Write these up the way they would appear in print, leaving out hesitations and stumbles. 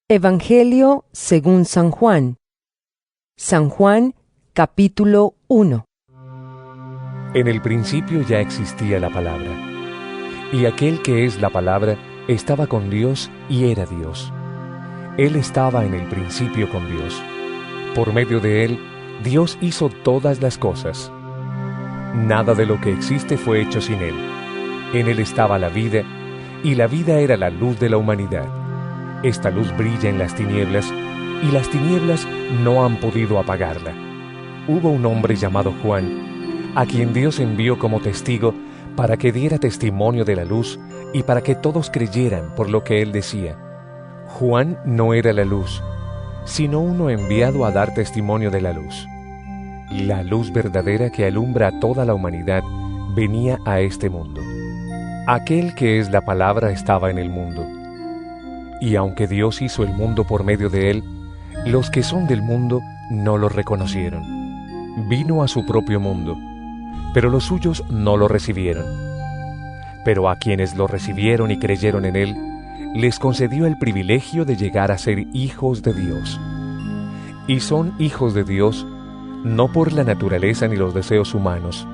Evangelio según San Juan. San Juan, capítulo 1. En el principio ya existía la palabra, y aquel que es la palabra estaba con Dios y era Dios. Él estaba en el principio con Dios. Por medio de él, Dios hizo todas las cosas. Nada de lo que existe fue hecho sin él. En él estaba la vida, y la vida era la luz de la humanidad. Esta luz brilla en las tinieblas, y las tinieblas no han podido apagarla. Hubo un hombre llamado Juan, a quien Dios envió como testigo para que diera testimonio de la luz y para que todos creyeran por lo que él decía. Juan no era la luz, sino uno enviado a dar testimonio de la luz. La luz verdadera que alumbra a toda la humanidad venía a este mundo. Aquel que es la palabra estaba en el mundo. Y aunque Dios hizo el mundo por medio de él, los que son del mundo no lo reconocieron. Vino a su propio mundo, pero los suyos no lo recibieron. Pero a quienes lo recibieron y creyeron en él, les concedió el privilegio de llegar a ser hijos de Dios. Y son hijos de Dios, no por la naturaleza ni los deseos humanos,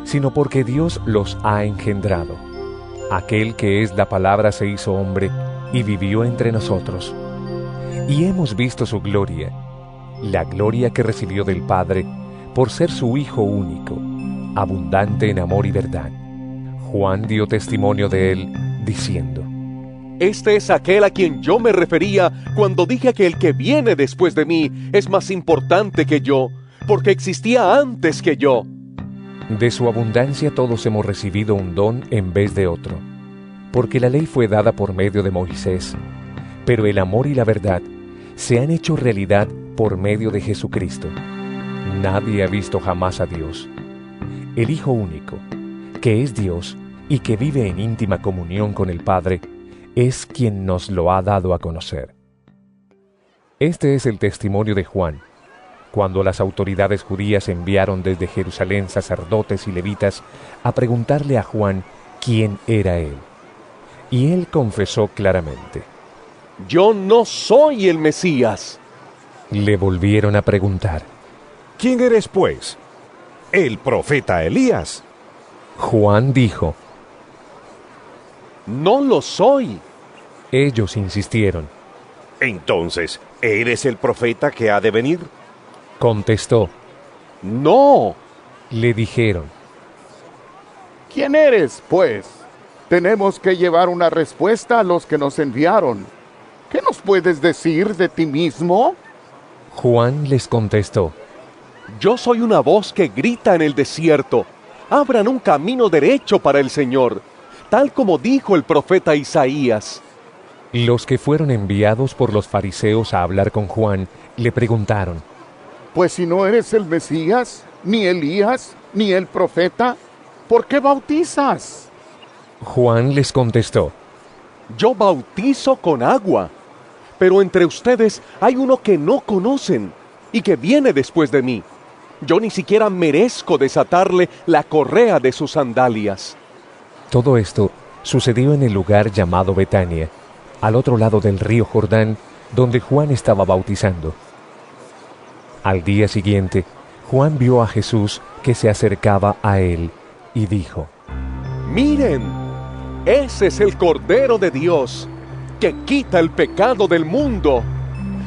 sino porque Dios los ha engendrado. Aquel que es la palabra se hizo hombre y vivió entre nosotros. Y hemos visto su gloria, la gloria que recibió del Padre por ser su Hijo único, abundante en amor y verdad. Juan dio testimonio de él, diciendo: Este es aquel a quien yo me refería cuando dije que el que viene después de mí es más importante que yo, porque existía antes que yo. De su abundancia todos hemos recibido un don en vez de otro, porque la ley fue dada por medio de Moisés, pero el amor y la verdad se han hecho realidad por medio de Jesucristo. Nadie ha visto jamás a Dios. El Hijo único, que es Dios y que vive en íntima comunión con el Padre, es quien nos lo ha dado a conocer. Este es el testimonio de Juan, cuando las autoridades judías enviaron desde Jerusalén sacerdotes y levitas a preguntarle a Juan quién era él. Y él confesó claramente: Yo no soy el Mesías. Le volvieron a preguntar: ¿Quién eres, pues? ¿El profeta Elías? Juan dijo: No lo soy. Ellos insistieron. Entonces, ¿eres el profeta que ha de venir? Contestó. No. Le dijeron: ¿Quién eres, pues? Tenemos que llevar una respuesta a los que nos enviaron. ¿Qué nos puedes decir de ti mismo? Juan les contestó: Yo soy una voz que grita en el desierto: abran un camino derecho para el Señor, tal como dijo el profeta Isaías. Los que fueron enviados por los fariseos a hablar con Juan le preguntaron: Pues si no eres el Mesías, ni Elías, ni el profeta, ¿por qué bautizas? Juan les contestó: Yo bautizo con agua, pero entre ustedes hay uno que no conocen y que viene después de mí. Yo ni siquiera merezco desatarle la correa de sus sandalias. Todo esto sucedió en el lugar llamado Betania, al otro lado del río Jordán, donde Juan estaba bautizando. Al día siguiente, Juan vio a Jesús que se acercaba a él y dijo: Miren, ese es el Cordero de Dios, que quita el pecado del mundo.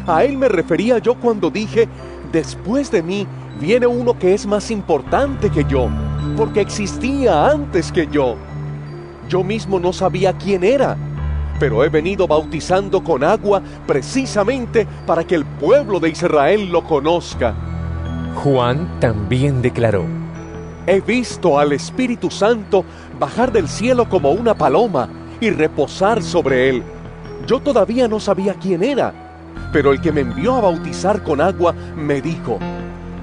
A él me refería yo cuando dije: después de mí viene uno que es más importante que yo, porque existía antes que yo. Yo mismo no sabía quién era, pero he venido bautizando con agua precisamente para que el pueblo de Israel lo conozca. Juan también declaró: He visto al Espíritu Santo bajar del cielo como una paloma y reposar sobre él. Yo todavía no sabía quién era, pero el que me envió a bautizar con agua me dijo: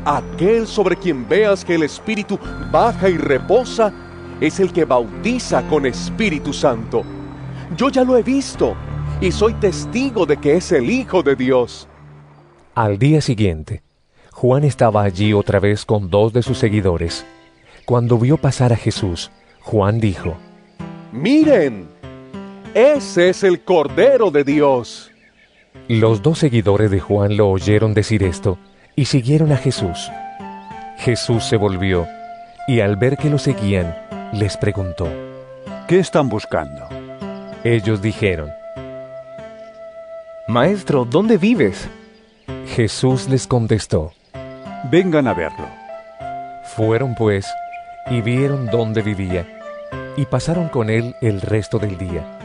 aquel sobre quien veas que el Espíritu baja y reposa es el que bautiza con Espíritu Santo. Yo ya lo he visto y soy testigo de que es el Hijo de Dios. Al día siguiente, Juan estaba allí otra vez con 2 de sus seguidores. Cuando vio pasar a Jesús, Juan dijo: Miren, ese es el Cordero de Dios. Los dos seguidores de Juan lo oyeron decir esto y siguieron a Jesús. Jesús se volvió y al ver que lo seguían, les preguntó: ¿Qué están buscando? Ellos dijeron: Maestro, ¿dónde vives? Jesús les contestó: Vengan a verlo. Fueron pues y vieron dónde vivía y pasaron con él el resto del día,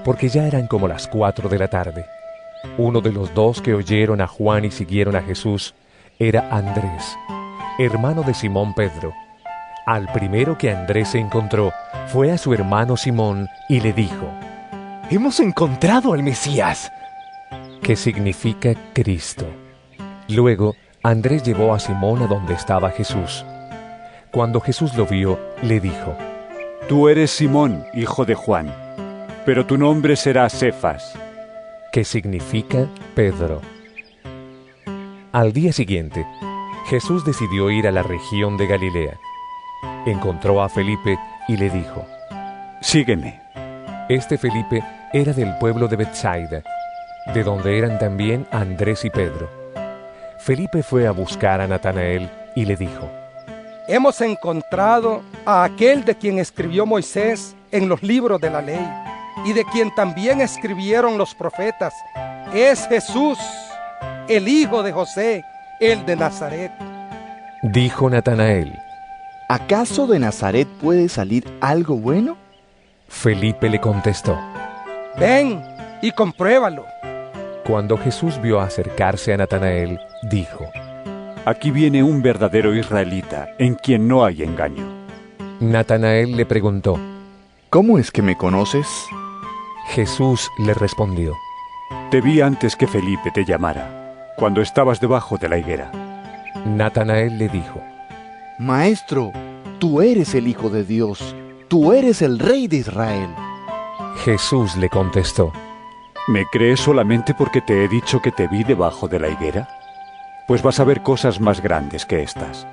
porque ya eran como las 4 de la tarde. Uno de los dos que oyeron a Juan y siguieron a Jesús era Andrés, hermano de Simón Pedro. Al primero que Andrés se encontró fue a su hermano Simón y le dijo: Hemos encontrado al Mesías, que significa Cristo. Luego Andrés llevó a Simón a donde estaba Jesús. Cuando Jesús lo vio, le dijo: Tú eres Simón, hijo de Juan, pero tu nombre será Cefas, que significa Pedro. Al día siguiente, Jesús decidió ir a la región de Galilea. Encontró a Felipe y le dijo: Sígueme. Este Felipe era del pueblo de Betsaida, de donde eran también Andrés y Pedro. Felipe fue a buscar a Natanael y le dijo: Hemos encontrado a aquel de quien escribió Moisés en los libros de la ley, y de quien también escribieron los profetas. Es Jesús, el hijo de José, el de Nazaret. Dijo Natanael: ¿Acaso de Nazaret puede salir algo bueno? Felipe le contestó: Ven y compruébalo. Cuando Jesús vio acercarse a Natanael, dijo: Aquí viene un verdadero israelita, en quien no hay engaño. Natanael le preguntó: ¿Cómo es que me conoces? Jesús le respondió: Te vi antes que Felipe te llamara, cuando estabas debajo de la higuera. Natanael le dijo: Maestro, tú eres el Hijo de Dios, tú eres el Rey de Israel. Jesús le contestó: ¿Me crees solamente porque te he dicho que te vi debajo de la higuera? Pues vas a ver cosas más grandes que estas.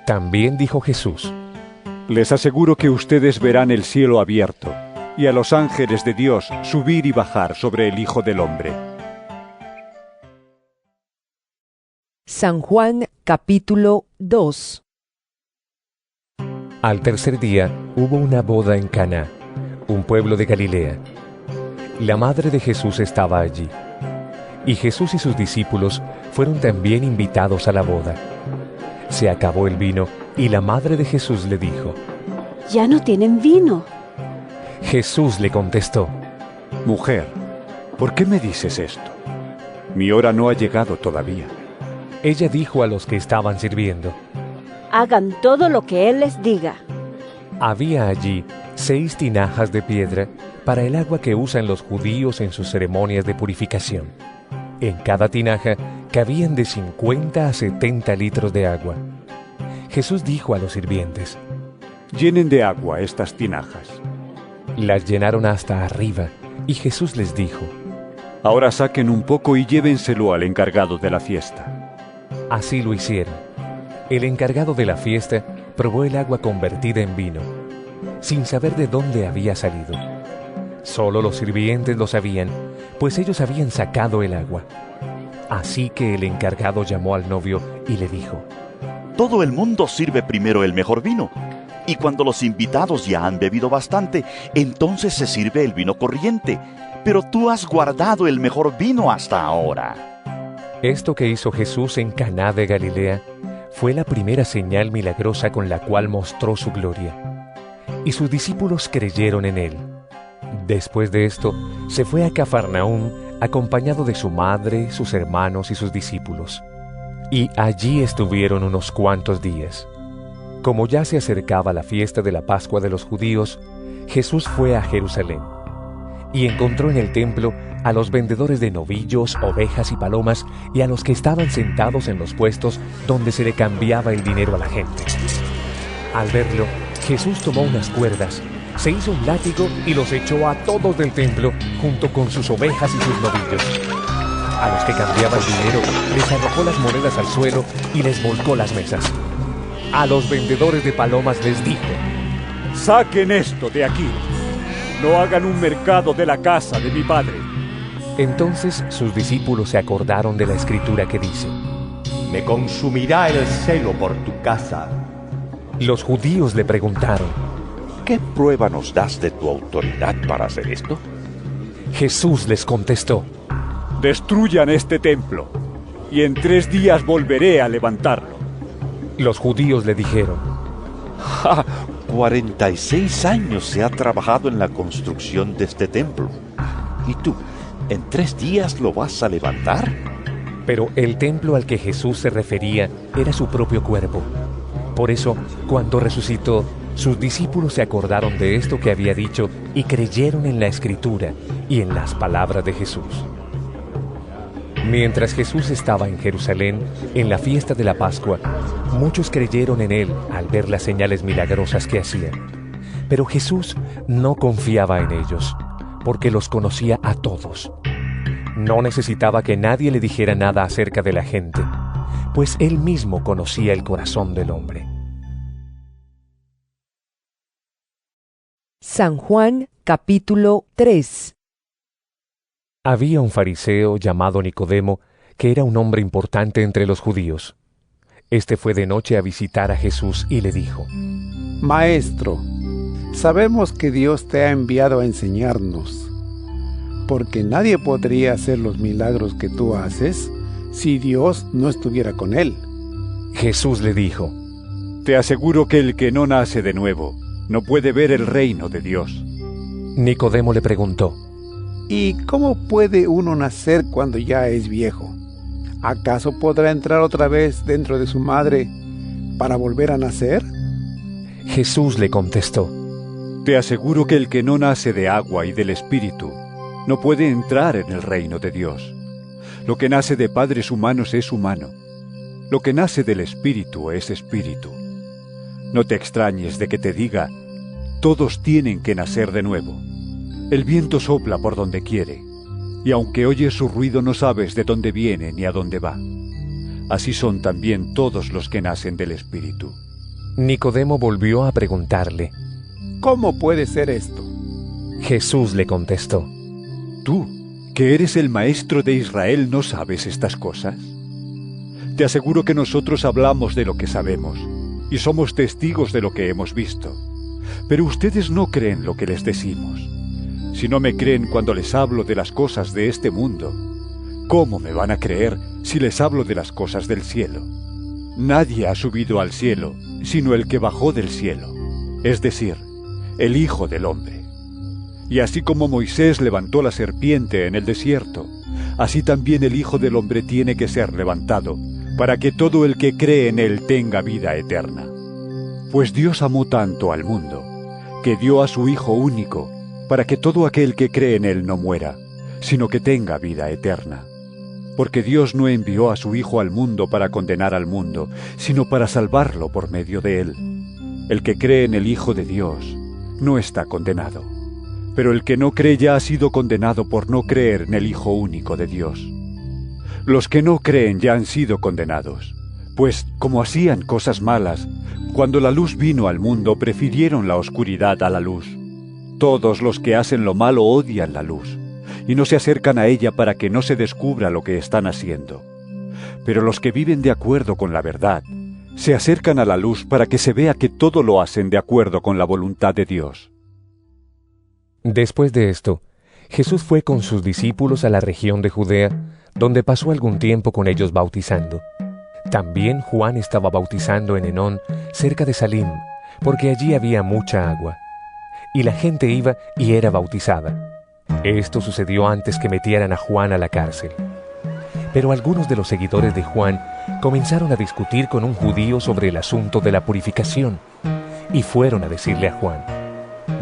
También dijo Jesús: Les aseguro que ustedes verán el cielo abierto y a los ángeles de Dios subir y bajar sobre el Hijo del Hombre. San Juan capítulo 2. Al tercer día hubo una boda en Caná, un pueblo de Galilea. La madre de Jesús estaba allí, y Jesús y sus discípulos fueron también invitados a la boda. Se acabó el vino, y la madre de Jesús le dijo: Ya no tienen vino. Jesús le contestó: Mujer, ¿por qué me dices esto? Mi hora no ha llegado todavía. Ella dijo a los que estaban sirviendo: Hagan todo lo que Él les diga. Había allí 6 tinajas de piedra para el agua que usan los judíos en sus ceremonias de purificación. En cada tinaja cabían de 50 a 70 litros de agua. Jesús dijo a los sirvientes: Llenen de agua estas tinajas. Las llenaron hasta arriba, y Jesús les dijo: Ahora saquen un poco y llévenselo al encargado de la fiesta. Así lo hicieron. El encargado de la fiesta probó el agua convertida en vino, sin saber de dónde había salido. Solo los sirvientes lo sabían, pues ellos habían sacado el agua. Así que el encargado llamó al novio y le dijo: Todo el mundo sirve primero el mejor vino, y cuando los invitados ya han bebido bastante, entonces se sirve el vino corriente, pero tú has guardado el mejor vino hasta ahora. Esto que hizo Jesús en Caná de Galilea fue la primera señal milagrosa con la cual mostró su gloria, y sus discípulos creyeron en él. Después de esto, se fue a Cafarnaúm acompañado de su madre, sus hermanos y sus discípulos. Y allí estuvieron unos cuantos días. Como ya se acercaba la fiesta de la Pascua de los judíos, Jesús fue a Jerusalén y encontró en el templo a los vendedores de novillos, ovejas y palomas y a los que estaban sentados en los puestos donde se le cambiaba el dinero a la gente. Al verlo, Jesús tomó unas cuerdas, se hizo un látigo y los echó a todos del templo junto con sus ovejas y sus novillos. A los que cambiaban dinero les arrojó las monedas al suelo y les volcó las mesas. A los vendedores de palomas les dijo: Saquen esto de aquí. No hagan un mercado de la casa de mi padre. Entonces sus discípulos se acordaron de la escritura que dice: Me consumirá el celo por tu casa. Los judíos le preguntaron: ¿Qué prueba nos das de tu autoridad para hacer esto? Jesús les contestó: Destruyan este templo, y en 3 días volveré a levantarlo. Los judíos le dijeron: 46 años se ha trabajado en la construcción de este templo. ¿Y tú, en 3 días lo vas a levantar? Pero el templo al que Jesús se refería era su propio cuerpo. Por eso, cuando resucitó, sus discípulos se acordaron de esto que había dicho y creyeron en la Escritura y en las palabras de Jesús. Mientras Jesús estaba en Jerusalén, en la fiesta de la Pascua, muchos creyeron en él al ver las señales milagrosas que hacía. Pero Jesús no confiaba en ellos, porque los conocía a todos. No necesitaba que nadie le dijera nada acerca de la gente, pues él mismo conocía el corazón del hombre. San Juan, capítulo 3. Había un fariseo llamado Nicodemo, que era un hombre importante entre los judíos. Este fue de noche a visitar a Jesús y le dijo: Maestro, sabemos que Dios te ha enviado a enseñarnos, porque nadie podría hacer los milagros que tú haces si Dios no estuviera con él. Jesús le dijo: Te aseguro que el que no nace de nuevo no puede ver el reino de Dios. Nicodemo le preguntó: ¿Y cómo puede uno nacer cuando ya es viejo? ¿Acaso podrá entrar otra vez dentro de su madre para volver a nacer? Jesús le contestó: Te aseguro que el que no nace de agua y del Espíritu no puede entrar en el reino de Dios. Lo que nace de padres humanos es humano. Lo que nace del Espíritu es espíritu. No te extrañes de que te diga: todos tienen que nacer de nuevo. El viento sopla por donde quiere, y aunque oyes su ruido no sabes de dónde viene ni a dónde va. Así son también todos los que nacen del Espíritu. Nicodemo volvió a preguntarle: ¿Cómo puede ser esto? Jesús le contestó: Tú, que eres el maestro de Israel, ¿no sabes estas cosas? Te aseguro que nosotros hablamos de lo que sabemos, y somos testigos de lo que hemos visto. Pero ustedes no creen lo que les decimos. Si no me creen cuando les hablo de las cosas de este mundo, ¿cómo me van a creer si les hablo de las cosas del cielo? Nadie ha subido al cielo, sino el que bajó del cielo, es decir, el Hijo del Hombre. Y así como Moisés levantó la serpiente en el desierto, así también el Hijo del Hombre tiene que ser levantado, para que todo el que cree en él tenga vida eterna. Pues Dios amó tanto al mundo, que dio a su Hijo único, para que todo aquel que cree en él no muera, sino que tenga vida eterna. Porque Dios no envió a su Hijo al mundo para condenar al mundo, sino para salvarlo por medio de él. El que cree en el Hijo de Dios no está condenado, pero el que no cree ya ha sido condenado por no creer en el Hijo único de Dios. Los que no creen ya han sido condenados, pues como hacían cosas malas, cuando la luz vino al mundo prefirieron la oscuridad a la luz. Todos los que hacen lo malo odian la luz, y no se acercan a ella para que no se descubra lo que están haciendo. Pero los que viven de acuerdo con la verdad, se acercan a la luz para que se vea que todo lo hacen de acuerdo con la voluntad de Dios. Después de esto, Jesús fue con sus discípulos a la región de Judea, donde pasó algún tiempo con ellos bautizando. También Juan estaba bautizando en Enón, cerca de Salim, porque allí había mucha agua. Y la gente iba y era bautizada. Esto sucedió antes que metieran a Juan a la cárcel. Pero algunos de los seguidores de Juan comenzaron a discutir con un judío sobre el asunto de la purificación, y fueron a decirle a Juan: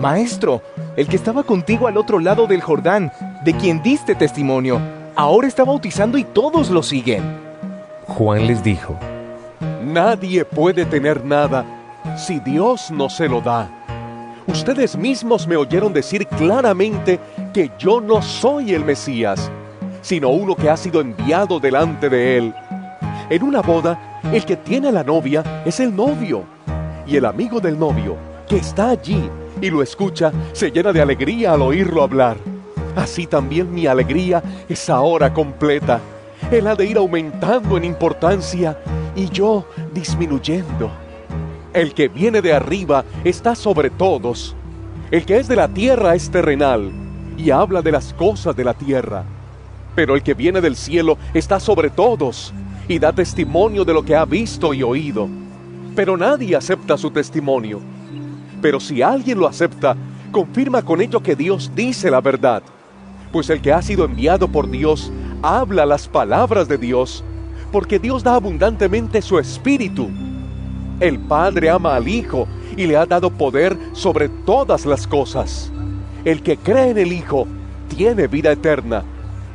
Maestro, el que estaba contigo al otro lado del Jordán, de quien diste testimonio, ahora está bautizando y todos lo siguen. Juan les dijo: Nadie puede tener nada si Dios no se lo da. Ustedes mismos me oyeron decir claramente que yo no soy el Mesías, sino uno que ha sido enviado delante de él. En una boda, el que tiene a la novia es el novio, y el amigo del novio, que está allí y lo escucha, se llena de alegría al oírlo hablar. así también mi alegría es ahora completa. Él ha de ir aumentando en importancia y yo disminuyendo. El que viene de arriba está sobre todos. El que es de la tierra es terrenal y habla de las cosas de la tierra. Pero el que viene del cielo está sobre todos y da testimonio de lo que ha visto y oído. Pero nadie acepta su testimonio. Pero si alguien lo acepta, confirma con ello que Dios dice la verdad. Pues el que ha sido enviado por Dios habla las palabras de Dios, porque Dios da abundantemente su Espíritu. El Padre ama al Hijo y le ha dado poder sobre todas las cosas. El que cree en el Hijo tiene vida eterna,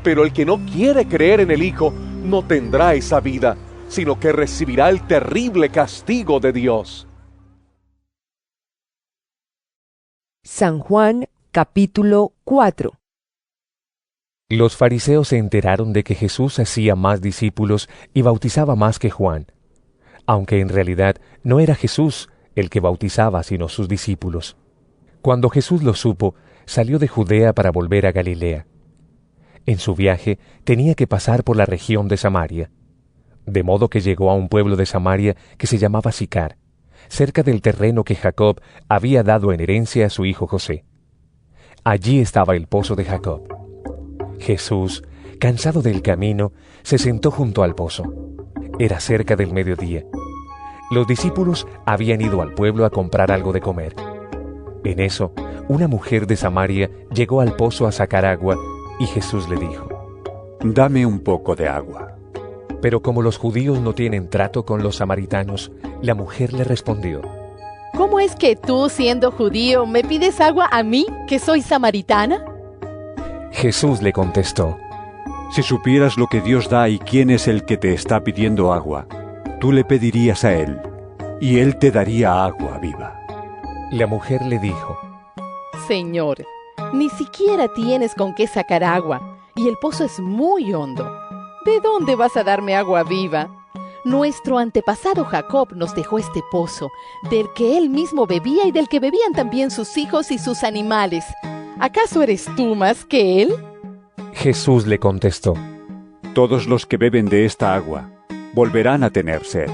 pero el que no quiere creer en el Hijo no tendrá esa vida, sino que recibirá el terrible castigo de Dios. San Juan, capítulo 4. Los fariseos se enteraron de que Jesús hacía más discípulos y bautizaba más que Juan, aunque en realidad no era Jesús el que bautizaba, sino sus discípulos. Cuando Jesús lo supo, salió de Judea para volver a Galilea. En su viaje tenía que pasar por la región de Samaria, de modo que llegó a un pueblo de Samaria que se llamaba Sicar, cerca del terreno que Jacob había dado en herencia a su hijo José. Allí estaba el pozo de Jacob. Jesús, cansado del camino, se sentó junto al pozo. Era cerca del mediodía. Los discípulos habían ido al pueblo a comprar algo de comer. En eso, una mujer de Samaria llegó al pozo a sacar agua y Jesús le dijo: «Dame un poco de agua». Pero como los judíos no tienen trato con los samaritanos, la mujer le respondió: ¿Cómo es que tú, siendo judío, me pides agua a mí, que soy samaritana? Jesús le contestó: Si supieras lo que Dios da y quién es el que te está pidiendo agua, tú le pedirías a Él, y Él te daría agua viva. La mujer le dijo: Señor, ni siquiera tienes con qué sacar agua, y el pozo es muy hondo. ¿De dónde vas a darme agua viva? Nuestro antepasado Jacob nos dejó este pozo, del que él mismo bebía y del que bebían también sus hijos y sus animales. ¿Acaso eres tú más que él? Jesús le contestó: Todos los que beben de esta agua volverán a tener sed,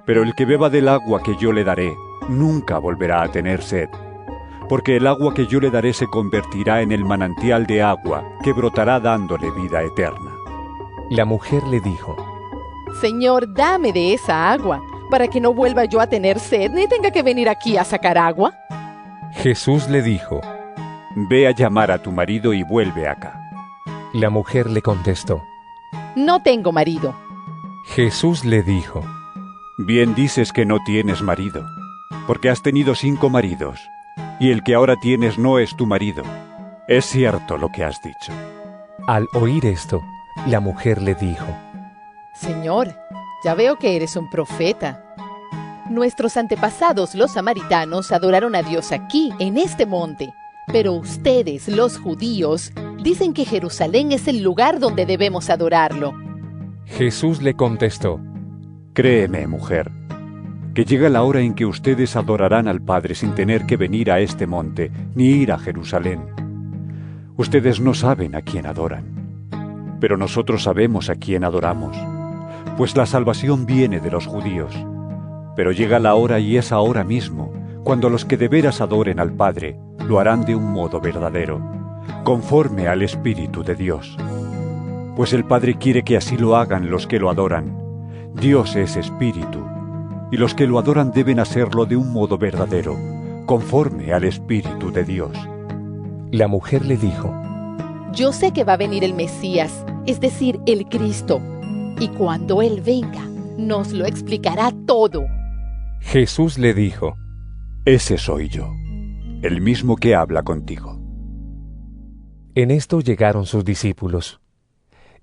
pero el que beba del agua que yo le daré nunca volverá a tener sed, porque el agua que yo le daré se convertirá en el manantial de agua que brotará dándole vida eterna. La mujer le dijo: Señor, dame de esa agua, para que no vuelva yo a tener sed ni tenga que venir aquí a sacar agua. Jesús le dijo: Ve a llamar a tu marido y vuelve acá. La mujer le contestó: No tengo marido. Jesús le dijo: Bien dices que no tienes marido, porque has tenido 5 maridos, y el que ahora tienes no es tu marido. Es cierto lo que has dicho. Al oír esto, la mujer le dijo: Señor, ya veo que eres un profeta. Nuestros antepasados, los samaritanos, adoraron a Dios aquí, en este monte. Pero ustedes, los judíos, dicen que Jerusalén es el lugar donde debemos adorarlo. Jesús le contestó: Créeme, mujer, que llega la hora en que ustedes adorarán al Padre sin tener que venir a este monte ni ir a Jerusalén. Ustedes no saben a quién adoran, pero nosotros sabemos a quién adoramos, pues la salvación viene de los judíos. Pero llega la hora, y es ahora mismo, cuando los que de veras adoren al Padre lo harán de un modo verdadero, conforme al Espíritu de Dios. Pues el Padre quiere que así lo hagan los que lo adoran. Dios es Espíritu, y los que lo adoran deben hacerlo de un modo verdadero, conforme al Espíritu de Dios. La mujer le dijo: Yo sé que va a venir el Mesías, es decir, el Cristo, y cuando Él venga, nos lo explicará todo. Jesús le dijo: Ese soy yo, el mismo que habla contigo. En esto llegaron sus discípulos,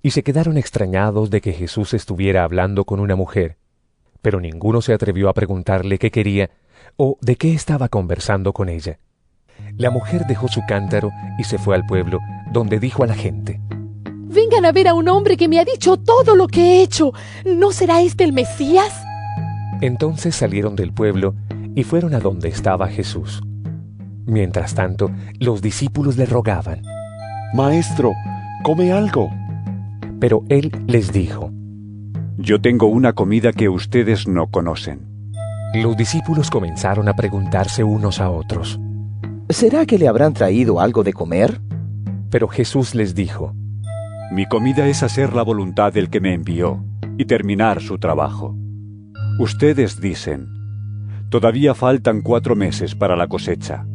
y se quedaron extrañados de que Jesús estuviera hablando con una mujer, pero ninguno se atrevió a preguntarle qué quería o de qué estaba conversando con ella. La mujer dejó su cántaro y se fue al pueblo, donde dijo a la gente: Vengan a ver a un hombre que me ha dicho todo lo que he hecho. ¿No será este el Mesías? Entonces salieron del pueblo y fueron a donde estaba Jesús. Mientras tanto, los discípulos le rogaban: Maestro, come algo. Pero él les dijo: Yo tengo una comida que ustedes no conocen. Los discípulos comenzaron a preguntarse unos a otros: ¿Será que le habrán traído algo de comer? Pero Jesús les dijo: Mi comida es hacer la voluntad del que me envió y terminar su trabajo. Ustedes dicen: Todavía faltan 4 meses para la cosecha.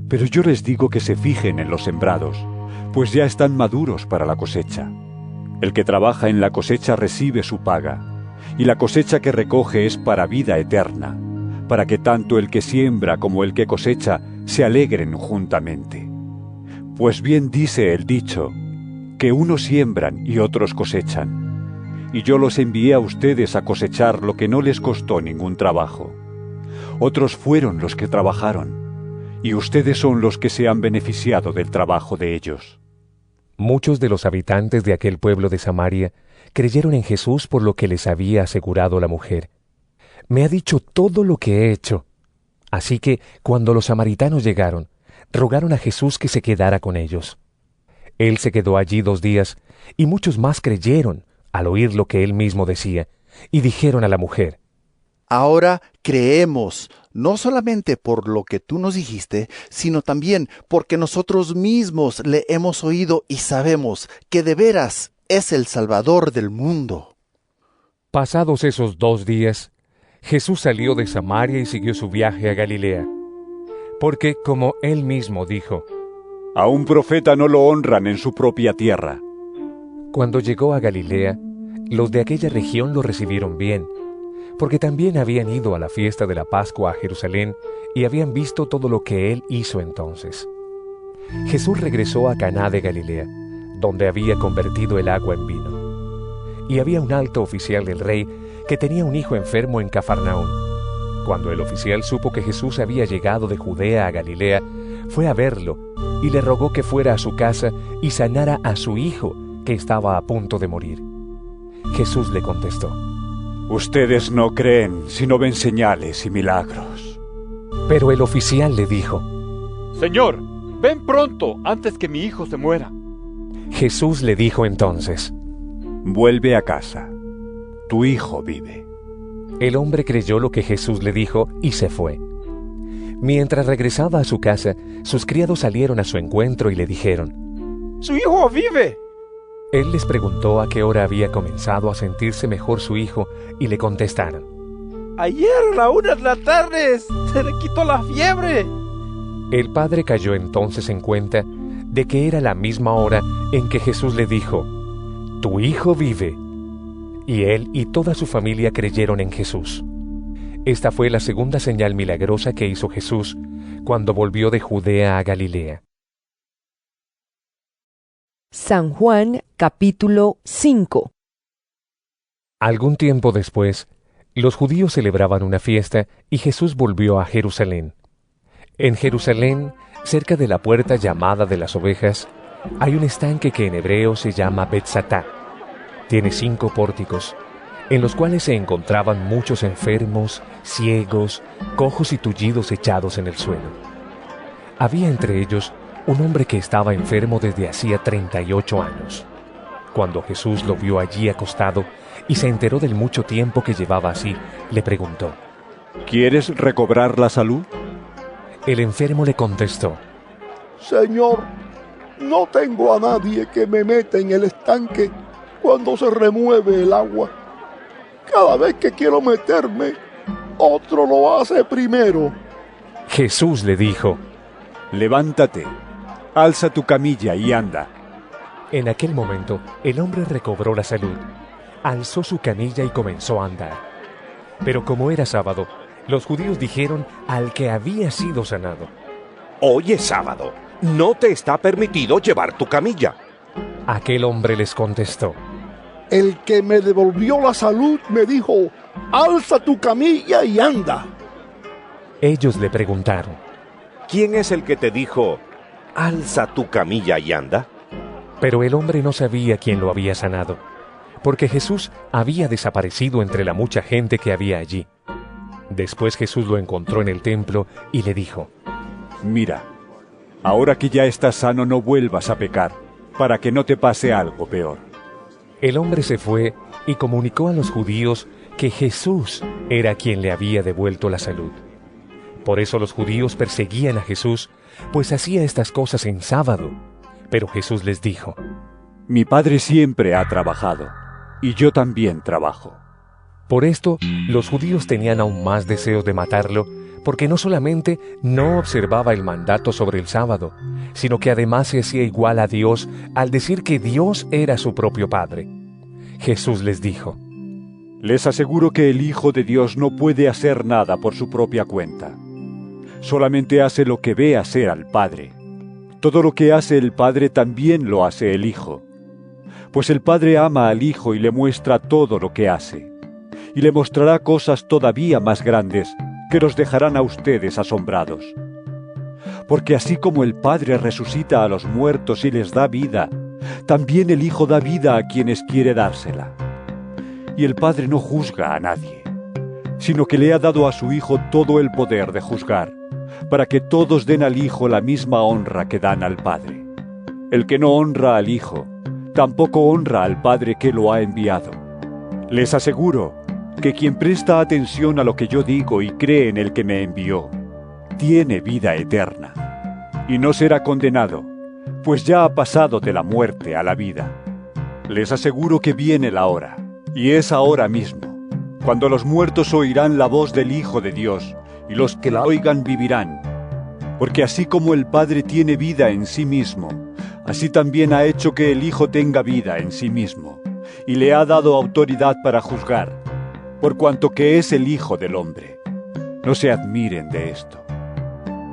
Pero yo les digo que se fijen en los sembrados, pues ya están maduros para la cosecha. El que trabaja en la cosecha recibe su paga, y la cosecha que recoge es para vida eterna, para que tanto el que siembra como el que cosecha se alegren juntamente. Pues bien dice el dicho, que unos siembran y otros cosechan. Y yo los envié a ustedes a cosechar lo que no les costó ningún trabajo. Otros fueron los que trabajaron, y ustedes son los que se han beneficiado del trabajo de ellos. Muchos de los habitantes de aquel pueblo de Samaria creyeron en Jesús por lo que les había asegurado la mujer. Me ha dicho todo lo que he hecho. Así que, cuando los samaritanos llegaron, rogaron a Jesús que se quedara con ellos. Él se quedó allí 2 días, y muchos más creyeron al oír lo que él mismo decía, y dijeron a la mujer: Ahora creemos, no solamente por lo que tú nos dijiste, sino también porque nosotros mismos le hemos oído y sabemos que de veras es el Salvador del mundo. Pasados esos 2 días, Jesús salió de Samaria y siguió su viaje a Galilea, porque, como él mismo dijo, a un profeta no lo honran en su propia tierra. Cuando llegó a Galilea, los de aquella región lo recibieron bien, porque también habían ido a la fiesta de la Pascua a Jerusalén y habían visto todo lo que él hizo entonces. Jesús regresó a Caná de Galilea, donde había convertido el agua en vino. Y había un alto oficial del rey que tenía un hijo enfermo en Cafarnaún. Cuando el oficial supo que Jesús había llegado de Judea a Galilea, fue a verlo y le rogó que fuera a su casa y sanara a su hijo, que estaba a punto de morir. Jesús le contestó: Ustedes no creen, sino ven señales y milagros. Pero el oficial le dijo: Señor, ven pronto antes que mi hijo se muera. Jesús le dijo entonces: Vuelve a casa, tu hijo vive. El hombre creyó lo que Jesús le dijo y se fue. Mientras regresaba a su casa, sus criados salieron a su encuentro y le dijeron: ¡Su hijo vive! Él les preguntó a qué hora había comenzado a sentirse mejor su hijo y le contestaron: Ayer a la 1 de la tarde se le quitó la fiebre. El padre cayó entonces en cuenta de que era la misma hora en que Jesús le dijo: Tu hijo vive. Y él y toda su familia creyeron en Jesús. Esta fue la segunda señal milagrosa que hizo Jesús cuando volvió de Judea a Galilea. San Juan, capítulo 5. Algún tiempo después, los judíos celebraban una fiesta y Jesús volvió a Jerusalén. En Jerusalén, cerca de la puerta llamada de las ovejas, hay un estanque que en hebreo se llama Betzatá. Tiene 5 pórticos, en los cuales se encontraban muchos enfermos, ciegos, cojos y tullidos echados en el suelo. Había entre ellos un hombre que estaba enfermo desde hacía 38 años. Cuando Jesús lo vio allí acostado y se enteró del mucho tiempo que llevaba así, le preguntó: ¿Quieres recobrar la salud? El enfermo le contestó: Señor, no tengo a nadie que me meta en el estanque cuando se remueve el agua. Cada vez que quiero meterme, otro lo hace primero. Jesús le dijo: Levántate, alza tu camilla y anda. En aquel momento, el hombre recobró la salud, alzó su camilla y comenzó a andar. Pero como era sábado, los judíos dijeron al que había sido sanado: Hoy es sábado, no te está permitido llevar tu camilla. Aquel hombre les contestó: El que me devolvió la salud me dijo: alza tu camilla y anda. Ellos le preguntaron: ¿Quién es el que te dijo: alza tu camilla y anda? Pero el hombre no sabía quién lo había sanado, porque Jesús había desaparecido entre la mucha gente que había allí. Después Jesús lo encontró en el templo y le dijo: Mira, ahora que ya estás sano no vuelvas a pecar, para que no te pase algo peor. El hombre se fue y comunicó a los judíos que Jesús era quien le había devuelto la salud. Por eso los judíos perseguían a Jesús, pues hacía estas cosas en sábado. Pero Jesús les dijo: Mi Padre siempre ha trabajado, y yo también trabajo. Por esto, los judíos tenían aún más deseos de matarlo, porque no solamente no observaba el mandato sobre el sábado, sino que además se hacía igual a Dios al decir que Dios era su propio Padre. Jesús les dijo: Les aseguro que el Hijo de Dios no puede hacer nada por su propia cuenta. Solamente hace lo que ve hacer al Padre. Todo lo que hace el Padre también lo hace el Hijo. Pues el Padre ama al Hijo y le muestra todo lo que hace. Y le mostrará cosas todavía más grandes que los dejarán a ustedes asombrados. Porque así como el Padre resucita a los muertos y les da vida, también el Hijo da vida a quienes quiere dársela. Y el Padre no juzga a nadie, sino que le ha dado a su Hijo todo el poder de juzgar, para que todos den al Hijo la misma honra que dan al Padre. El que no honra al Hijo, tampoco honra al Padre que lo ha enviado. Les aseguro que quien presta atención a lo que yo digo y cree en el que me envió, tiene vida eterna, y no será condenado, pues ya ha pasado de la muerte a la vida. Les aseguro que viene la hora, y es ahora mismo, cuando los muertos oirán la voz del Hijo de Dios, y los que la oigan vivirán. Porque así como el Padre tiene vida en sí mismo, así también ha hecho que el Hijo tenga vida en sí mismo, y le ha dado autoridad para juzgar, por cuanto que es el Hijo del Hombre. No se admiren de esto,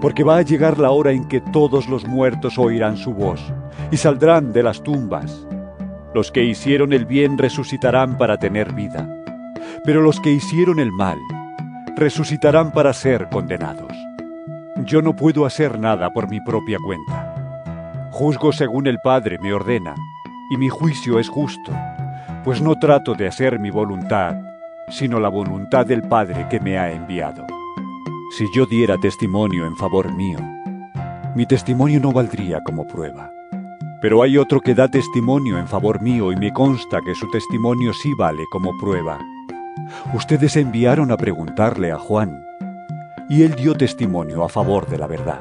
porque va a llegar la hora en que todos los muertos oirán su voz, y saldrán de las tumbas. Los que hicieron el bien resucitarán para tener vida, pero los que hicieron el mal resucitarán para ser condenados. Yo no puedo hacer nada por mi propia cuenta. Juzgo según el Padre me ordena, y mi juicio es justo, pues no trato de hacer mi voluntad, sino la voluntad del Padre que me ha enviado. Si yo diera testimonio en favor mío, mi testimonio no valdría como prueba. Pero hay otro que da testimonio en favor mío y me consta que su testimonio sí vale como prueba. Ustedes enviaron a preguntarle a Juan, y él dio testimonio a favor de la verdad.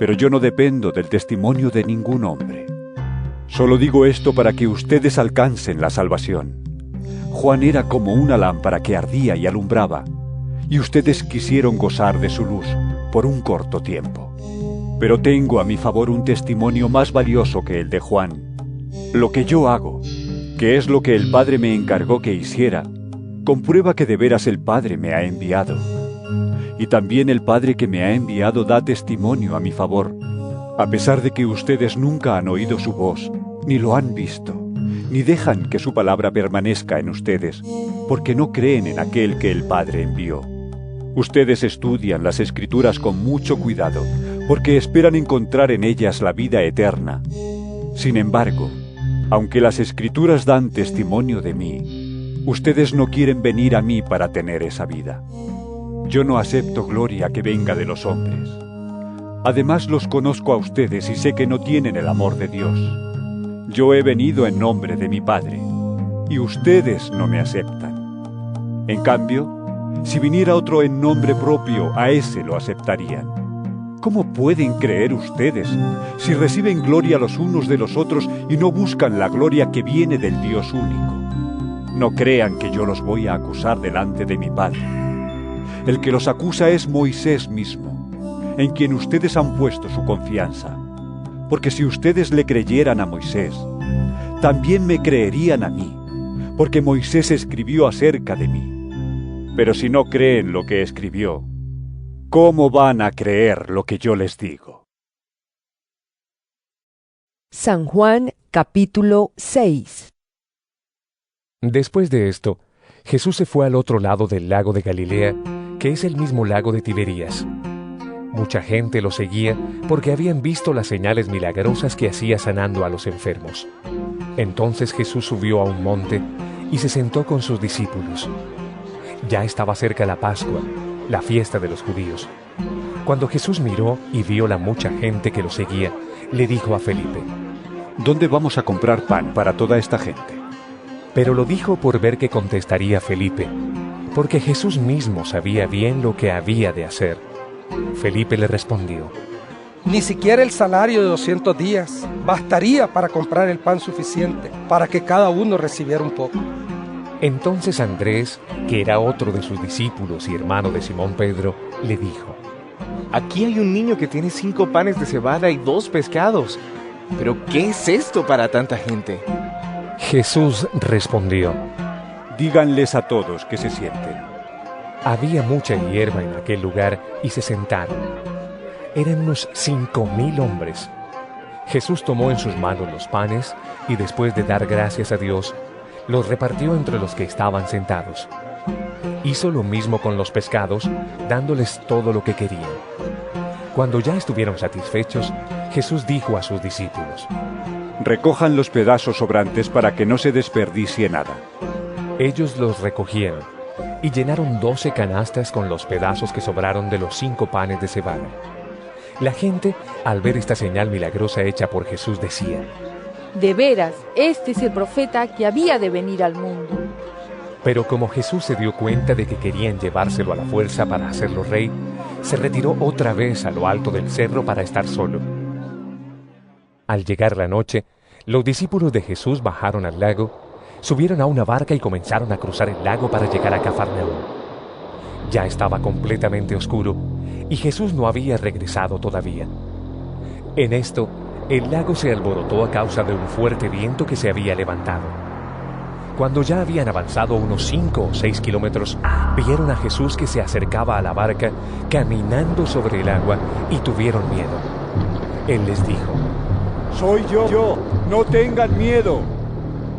Pero yo no dependo del testimonio de ningún hombre. Solo digo esto para que ustedes alcancen la salvación. Juan era como una lámpara que ardía y alumbraba, y ustedes quisieron gozar de su luz por un corto tiempo. Pero tengo a mi favor un testimonio más valioso que el de Juan. Lo que yo hago, que es lo que el Padre me encargó que hiciera, comprueba que de veras el Padre me ha enviado. Y también el Padre que me ha enviado da testimonio a mi favor, a pesar de que ustedes nunca han oído su voz, ni lo han visto, ni dejan que su palabra permanezca en ustedes, porque no creen en aquel que el Padre envió. Ustedes estudian las Escrituras con mucho cuidado, porque esperan encontrar en ellas la vida eterna. Sin embargo, aunque las Escrituras dan testimonio de mí, ustedes no quieren venir a mí para tener esa vida. Yo no acepto gloria que venga de los hombres. Además los conozco a ustedes y sé que no tienen el amor de Dios. Yo he venido en nombre de mi Padre, y ustedes no me aceptan. En cambio, si viniera otro en nombre propio, a ese lo aceptarían. ¿Cómo pueden creer ustedes si reciben gloria los unos de los otros y no buscan la gloria que viene del Dios único? No crean que yo los voy a acusar delante de mi Padre. El que los acusa es Moisés mismo, en quien ustedes han puesto su confianza. Porque si ustedes le creyeran a Moisés, también me creerían a mí, porque Moisés escribió acerca de mí. Pero si no creen lo que escribió, ¿cómo van a creer lo que yo les digo? San Juan capítulo 6. Después de esto, Jesús se fue al otro lado del lago de Galilea, que es el mismo lago de Tiberías. Mucha gente lo seguía porque habían visto las señales milagrosas que hacía sanando a los enfermos. Entonces Jesús subió a un monte y se sentó con sus discípulos. Ya estaba cerca la Pascua, la fiesta de los judíos. Cuando Jesús miró y vio la mucha gente que lo seguía, le dijo a Felipe: ¿dónde vamos a comprar pan para toda esta gente? Pero lo dijo por ver qué contestaría Felipe, porque Jesús mismo sabía bien lo que había de hacer. Felipe le respondió: Ni siquiera el salario de 200 días bastaría para comprar el pan suficiente para que cada uno recibiera un poco. Entonces Andrés, que era otro de sus discípulos y hermano de Simón Pedro, le dijo: Aquí hay un niño que tiene 5 panes de cebada y 2 pescados. ¿Pero qué es esto para tanta gente? Jesús respondió: Díganles a todos que se sienten. Había mucha hierba en aquel lugar y se sentaron. Eran unos 5,000 hombres. Jesús tomó en sus manos los panes y después de dar gracias a Dios, los repartió entre los que estaban sentados. Hizo lo mismo con los pescados, dándoles todo lo que querían. Cuando ya estuvieron satisfechos, Jesús dijo a sus discípulos: Recojan los pedazos sobrantes para que no se desperdicie nada. Ellos los recogieron y llenaron 12 canastas con los pedazos que sobraron de los 5 panes de cebada. La gente, al ver esta señal milagrosa hecha por Jesús, decía: De veras, este es el profeta que había de venir al mundo. Pero como Jesús se dio cuenta de que querían llevárselo a la fuerza para hacerlo rey, se retiró otra vez a lo alto del cerro para estar solo. Al llegar la noche, los discípulos de Jesús bajaron al lago, subieron a una barca y comenzaron a cruzar el lago para llegar a Cafarnaúm. Ya estaba completamente oscuro y Jesús no había regresado todavía. En esto, el lago se alborotó a causa de un fuerte viento que se había levantado. Cuando ya habían avanzado unos 5 o 6 kilómetros, vieron a Jesús que se acercaba a la barca caminando sobre el agua y tuvieron miedo. Él les dijo: Soy yo, no tengan miedo.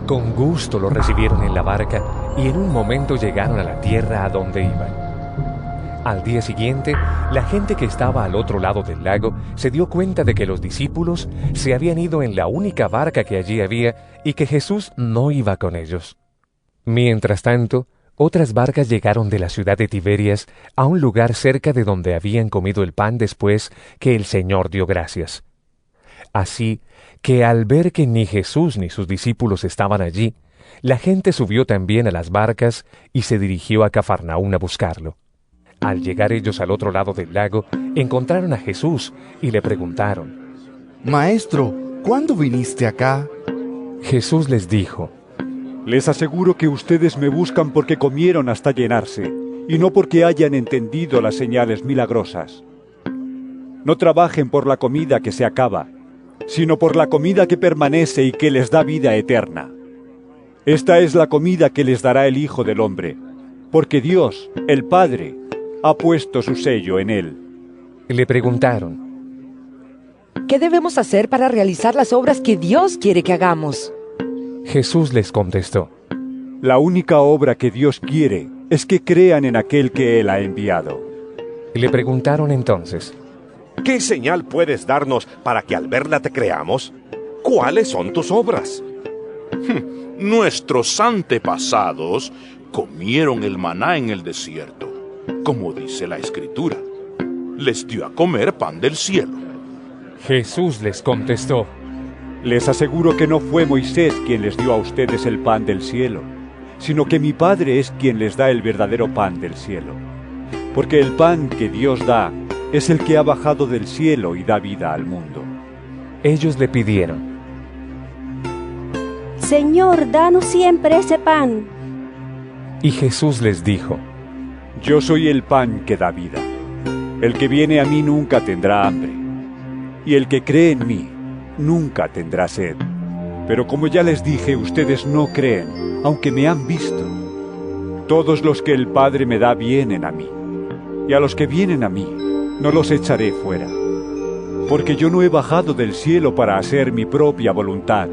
Con gusto lo recibieron en la barca y en un momento llegaron a la tierra a donde iban. Al día siguiente, la gente que estaba al otro lado del lago se dio cuenta de que los discípulos se habían ido en la única barca que allí había y que Jesús no iba con ellos. Mientras tanto, otras barcas llegaron de la ciudad de Tiberias a un lugar cerca de donde habían comido el pan después que el Señor dio gracias. Así que al ver que ni Jesús ni sus discípulos estaban allí, la gente subió también a las barcas y se dirigió a Cafarnaúm a buscarlo. Al llegar ellos al otro lado del lago, encontraron a Jesús y le preguntaron: Maestro, ¿cuándo viniste acá? Jesús les dijo: Les aseguro que ustedes me buscan porque comieron hasta llenarse, y no porque hayan entendido las señales milagrosas. No trabajen por la comida que se acaba, sino por la comida que permanece y que les da vida eterna. Esta es la comida que les dará el Hijo del Hombre, porque Dios, el Padre, ha puesto su sello en él. Le preguntaron: ¿Qué debemos hacer para realizar las obras que Dios quiere que hagamos? Jesús les contestó: La única obra que Dios quiere es que crean en aquel que Él ha enviado. Le preguntaron entonces: ¿Qué señal puedes darnos para que al verla te creamos? ¿Cuáles son tus obras? Nuestros antepasados comieron el maná en el desierto, como dice la Escritura. Les dio a comer pan del cielo. Jesús les contestó: Les aseguro que no fue Moisés quien les dio a ustedes el pan del cielo, sino que mi Padre es quien les da el verdadero pan del cielo. Porque el pan que Dios da es el que ha bajado del cielo y da vida al mundo. Ellos le pidieron: Señor, danos siempre ese pan. Y Jesús les dijo: Yo soy el pan que da vida. El que viene a mí nunca tendrá hambre, y el que cree en mí nunca tendrá sed. Pero como ya les dije, ustedes no creen, aunque me han visto. Todos los que el Padre me da vienen a mí, y a los que vienen a mí no los echaré fuera. Porque yo no he bajado del cielo para hacer mi propia voluntad,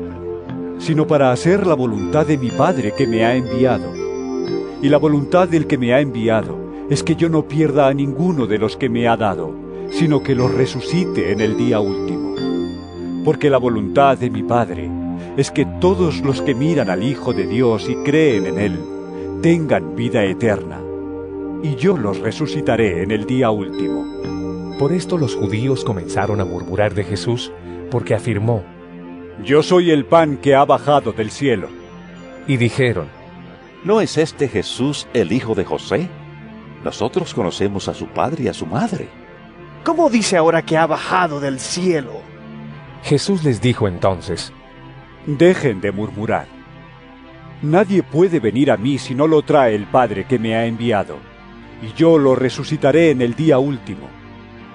sino para hacer la voluntad de mi Padre que me ha enviado. Y la voluntad del que me ha enviado es que yo no pierda a ninguno de los que me ha dado, sino que los resucite en el día último. Porque la voluntad de mi Padre es que todos los que miran al Hijo de Dios y creen en Él, tengan vida eterna, y yo los resucitaré en el día último. Por esto los judíos comenzaron a murmurar de Jesús, porque afirmó: Yo soy el pan que ha bajado del cielo. Y dijeron, ¿no es este Jesús el hijo de José? Nosotros conocemos a su padre y a su madre. ¿Cómo dice ahora que ha bajado del cielo? Jesús les dijo entonces, dejen de murmurar. Nadie puede venir a mí si no lo trae el Padre que me ha enviado, y yo lo resucitaré en el día último.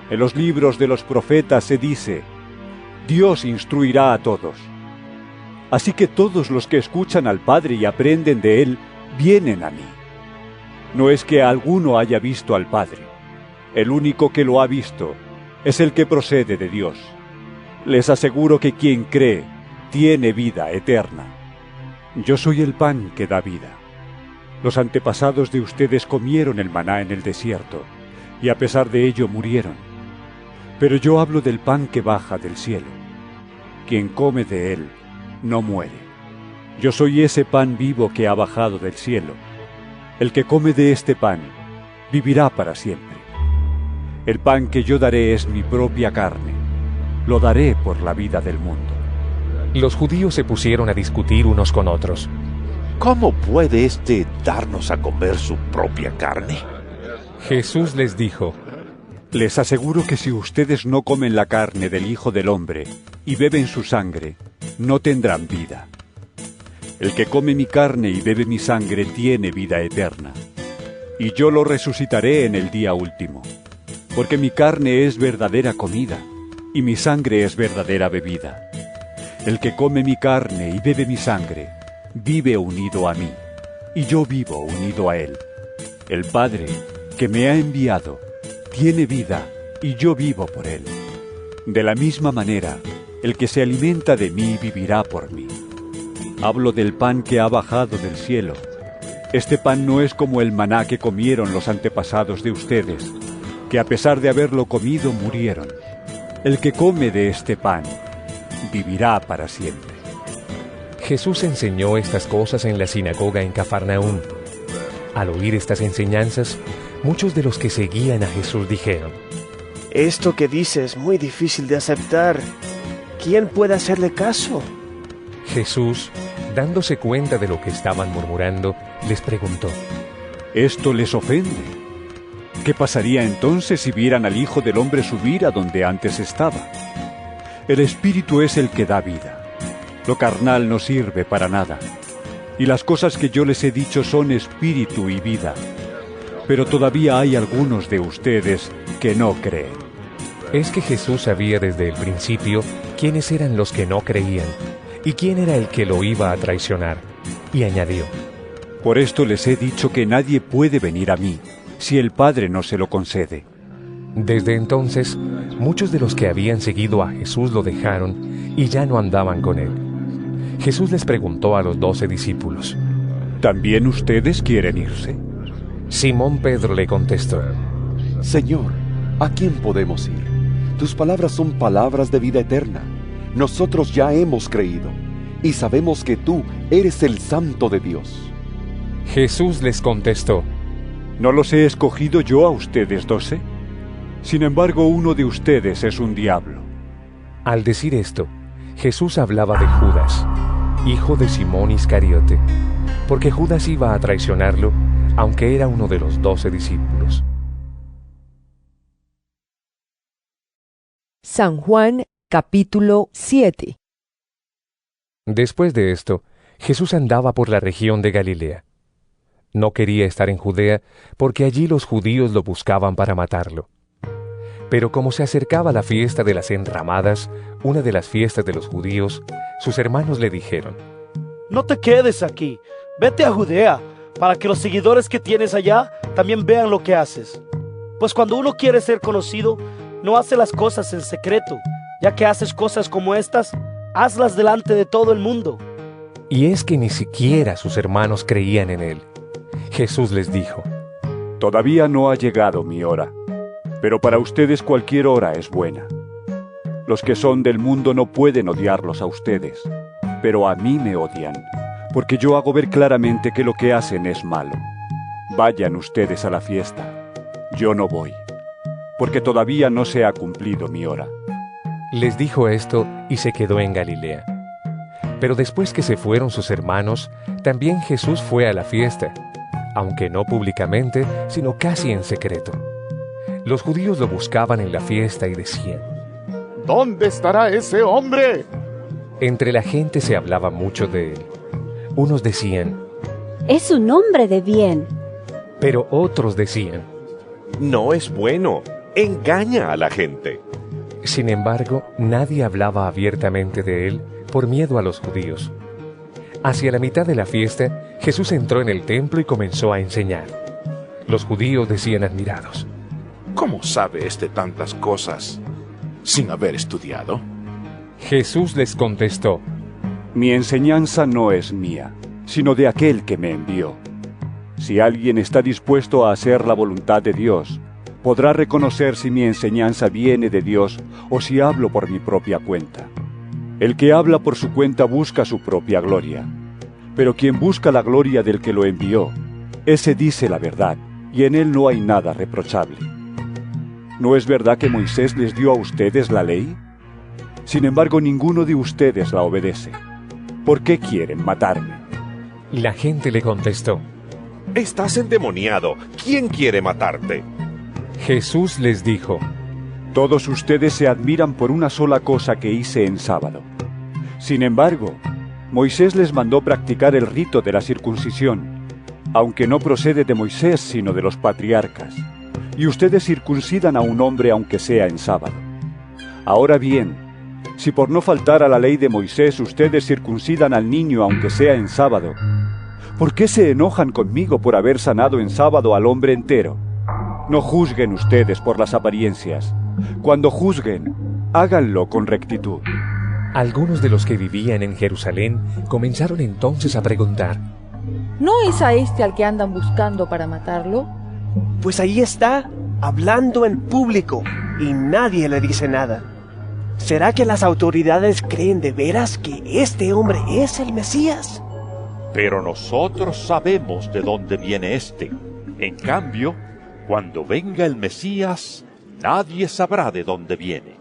En los libros de los profetas se dice, Dios instruirá a todos. Así que todos los que escuchan al Padre y aprenden de Él, vienen a mí. No es que alguno haya visto al Padre. El único que lo ha visto es el que procede de Dios. Les aseguro que quien cree tiene vida eterna. Yo soy el pan que da vida. Los antepasados de ustedes comieron el maná en el desierto, y a pesar de ello murieron. Pero yo hablo del pan que baja del cielo. Quien come de él no muere. Yo soy ese pan vivo que ha bajado del cielo. El que come de este pan vivirá para siempre. El pan que yo daré es mi propia carne. Lo daré por la vida del mundo. Los judíos se pusieron a discutir unos con otros. ¿Cómo puede éste darnos a comer su propia carne? Jesús les dijo, les aseguro que si ustedes no comen la carne del Hijo del Hombre y beben su sangre, no tendrán vida. El que come mi carne y bebe mi sangre tiene vida eterna, y yo lo resucitaré en el día último, porque mi carne es verdadera comida, y mi sangre es verdadera bebida. El que come mi carne y bebe mi sangre, vive unido a mí, y yo vivo unido a él. El Padre, que me ha enviado, tiene vida, y yo vivo por él. De la misma manera, el que se alimenta de mí vivirá por mí. Hablo del pan que ha bajado del cielo. Este pan no es como el maná que comieron los antepasados de ustedes, que a pesar de haberlo comido murieron. El que come de este pan vivirá para siempre. Jesús enseñó estas cosas en la sinagoga en Cafarnaúm. Al oír estas enseñanzas, muchos de los que seguían a Jesús dijeron, esto que dice es muy difícil de aceptar. ¿Quién puede hacerle caso? Jesús, dándose cuenta de lo que estaban murmurando, les preguntó, ¿esto les ofende? ¿Qué pasaría entonces si vieran al Hijo del Hombre subir a donde antes estaba? El Espíritu es el que da vida. Lo carnal no sirve para nada. Y las cosas que yo les he dicho son espíritu y vida. Pero todavía hay algunos de ustedes que no creen. Es que Jesús sabía desde el principio quiénes eran los que no creían y quién era el que lo iba a traicionar. Y añadió, por esto les he dicho que nadie puede venir a mí si el Padre no se lo concede. Desde entonces, muchos de los que habían seguido a Jesús lo dejaron y ya no andaban con él. Jesús les preguntó a los 12 discípulos, ¿también ustedes quieren irse? Simón Pedro le contestó, Señor, ¿a quién podemos ir? Tus palabras son palabras de vida eterna. Nosotros ya hemos creído y sabemos que tú eres el Santo de Dios. Jesús les contestó, ¿no los he escogido yo a ustedes 12? Sin embargo, uno de ustedes es un diablo. Al decir esto, Jesús hablaba de Judas, hijo de Simón Iscariote, porque Judas iba a traicionarlo, aunque era uno de los 12 discípulos. San Juan, capítulo 7. Después de esto, Jesús andaba por la región de Galilea. No quería estar en Judea, porque allí los judíos lo buscaban para matarlo. Pero como se acercaba la fiesta de las Enramadas, una de las fiestas de los judíos, sus hermanos le dijeron, no te quedes aquí, vete a Judea, para que los seguidores que tienes allá también vean lo que haces. Pues cuando uno quiere ser conocido, no hace las cosas en secreto. Ya que haces cosas como estas, hazlas delante de todo el mundo. Y es que ni siquiera sus hermanos creían en él. Jesús les dijo, todavía no ha llegado mi hora, pero para ustedes cualquier hora es buena. Los que son del mundo no pueden odiarlos a ustedes, pero a mí me odian, porque yo hago ver claramente que lo que hacen es malo. Vayan ustedes a la fiesta, yo no voy, porque todavía no se ha cumplido mi hora. Les dijo esto y se quedó en Galilea. Pero después que se fueron sus hermanos, también Jesús fue a la fiesta, aunque no públicamente, sino casi en secreto. Los judíos lo buscaban en la fiesta y decían: ¿Dónde estará ese hombre? Entre la gente se hablaba mucho de él. Unos decían: es un hombre de bien. Pero otros decían: no es bueno, engaña a la gente. Sin embargo, nadie hablaba abiertamente de él por miedo a los judíos. Hacia la mitad de la fiesta, Jesús entró en el templo y comenzó a enseñar. Los judíos decían admirados: ¿cómo sabe tantas cosas sin haber estudiado? Jesús les contestó: mi enseñanza no es mía, sino de aquel que me envió. Si alguien está dispuesto a hacer la voluntad de Dios, podrá reconocer si mi enseñanza viene de Dios o si hablo por mi propia cuenta. El que habla por su cuenta busca su propia gloria, pero quien busca la gloria del que lo envió, ese dice la verdad, y en él no hay nada reprochable. ¿No es verdad que Moisés les dio a ustedes la ley? Sin embargo, ninguno de ustedes la obedece. ¿Por qué quieren matarme? La gente le contestó: estás endemoniado. ¿Quién quiere matarte? Jesús les dijo: todos ustedes se admiran por una sola cosa que hice en sábado. Sin embargo, Moisés les mandó practicar el rito de la circuncisión, aunque no procede de Moisés sino de los patriarcas. Y ustedes circuncidan a un hombre aunque sea en sábado. Ahora bien, si por no faltar a la ley de Moisés ustedes circuncidan al niño aunque sea en sábado, ¿por qué se enojan conmigo por haber sanado en sábado al hombre entero? No juzguen ustedes por las apariencias. Cuando juzguen, háganlo con rectitud. Algunos de los que vivían en Jerusalén comenzaron entonces a preguntar: ¿no es a este al que andan buscando para matarlo? Pues ahí está, hablando en público, y nadie le dice nada. ¿Será que las autoridades creen de veras que este hombre es el Mesías? Pero nosotros sabemos de dónde viene este. En cambio, cuando venga el Mesías, nadie sabrá de dónde viene.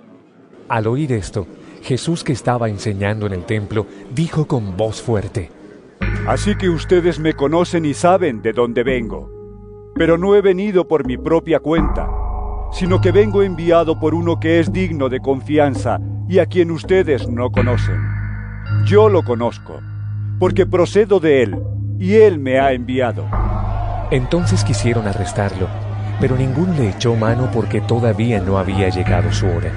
Al oír esto, Jesús, que estaba enseñando en el templo, dijo con voz fuerte: así que ustedes me conocen y saben de dónde vengo. Pero no he venido por mi propia cuenta, sino que vengo enviado por uno que es digno de confianza y a quien ustedes no conocen. Yo lo conozco, porque procedo de él, y él me ha enviado. Entonces quisieron arrestarlo, pero ninguno le echó mano porque todavía no había llegado su hora.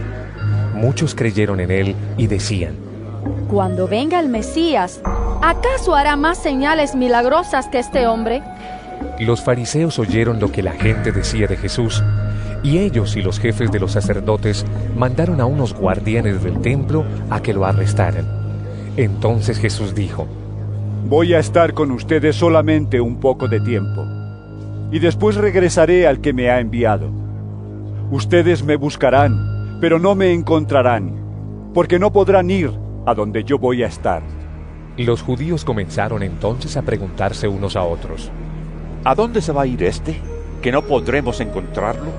Muchos creyeron en él y decían: cuando venga el Mesías, ¿acaso hará más señales milagrosas que este hombre? Los fariseos oyeron lo que la gente decía de Jesús, y ellos y los jefes de los sacerdotes mandaron a unos guardianes del templo a que lo arrestaran. Entonces Jesús dijo: voy a estar con ustedes solamente un poco de tiempo, y después regresaré al que me ha enviado. Ustedes me buscarán, pero no me encontrarán, porque no podrán ir a donde yo voy a estar. Los judíos comenzaron entonces a preguntarse unos a otros: ¿a dónde se va a ir este, que no podremos encontrarlo?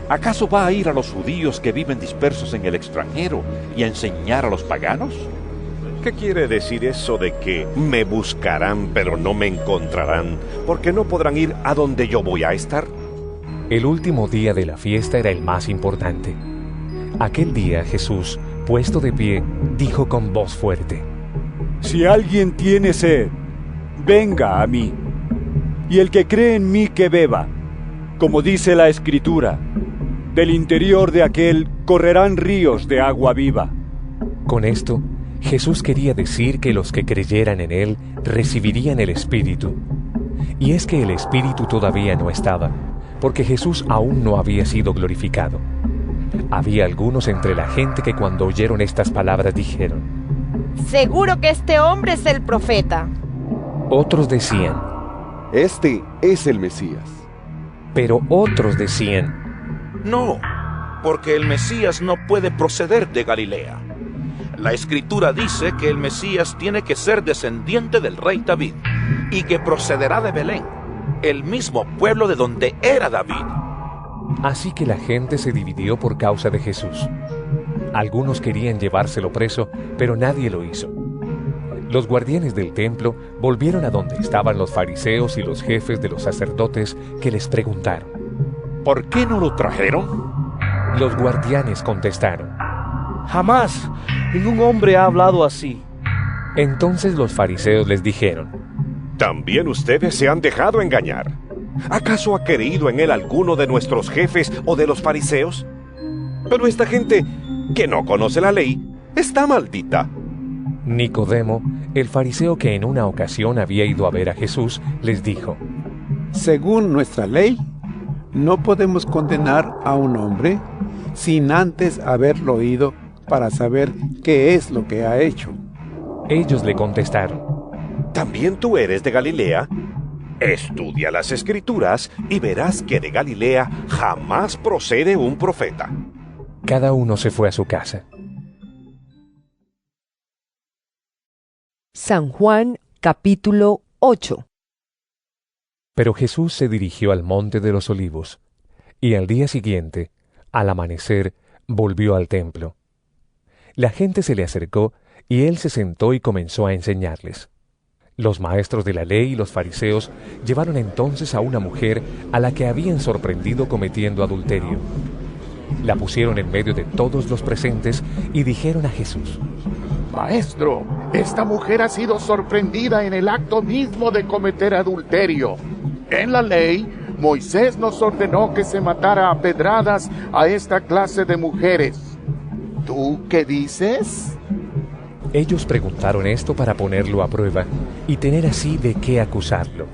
¿Acaso va a ir a los judíos que viven dispersos en el extranjero y a enseñar a los paganos? ¿Qué quiere decir eso de que me buscarán pero no me encontrarán, porque no podrán ir a donde yo voy a estar? El último día de la fiesta era el más importante. Aquel día Jesús, puesto de pie, dijo con voz fuerte: si alguien tiene sed, venga a mí, y el que cree en mí que beba. Como dice la Escritura, del interior de aquel correrán ríos de agua viva. Con esto, Jesús quería decir que los que creyeran en él recibirían el Espíritu. Y es que el Espíritu todavía no estaba, porque Jesús aún no había sido glorificado. Había algunos entre la gente que cuando oyeron estas palabras dijeron: seguro que este hombre es el profeta. Otros decían: este es el Mesías. Pero otros decían: no, porque el Mesías no puede proceder de Galilea. La Escritura dice que el Mesías tiene que ser descendiente del rey David y que procederá de Belén, el mismo pueblo de donde era David. Así que la gente se dividió por causa de Jesús. Algunos querían llevárselo preso, pero nadie lo hizo. Los guardianes del templo volvieron a donde estaban los fariseos y los jefes de los sacerdotes, que les preguntaron: ¿por qué no lo trajeron? Los guardianes contestaron: jamás ningún hombre ha hablado así. Entonces los fariseos les dijeron: ¿también ustedes se han dejado engañar? ¿Acaso ha creído en él alguno de nuestros jefes o de los fariseos? Pero esta gente, que no conoce la ley, está maldita. Nicodemo, el fariseo que en una ocasión había ido a ver a Jesús, les dijo: según nuestra ley, no podemos condenar a un hombre sin antes haberlo oído para saber qué es lo que ha hecho. Ellos le contestaron: ¿también tú eres de Galilea? Estudia las Escrituras y verás que de Galilea jamás procede un profeta. Cada uno se fue a su casa. San Juan, capítulo 8. Pero Jesús se dirigió al monte de los Olivos, y al día siguiente, al amanecer, volvió al templo. La gente se le acercó, y él se sentó y comenzó a enseñarles. Los maestros de la ley y los fariseos llevaron entonces a una mujer a la que habían sorprendido cometiendo adulterio. La pusieron en medio de todos los presentes y dijeron a Jesús: Maestro, esta mujer ha sido sorprendida en el acto mismo de cometer adulterio. En la ley, Moisés nos ordenó que se matara a pedradas a esta clase de mujeres. ¿Tú qué dices? Ellos preguntaron esto para ponerlo a prueba y tener así de qué acusarlo.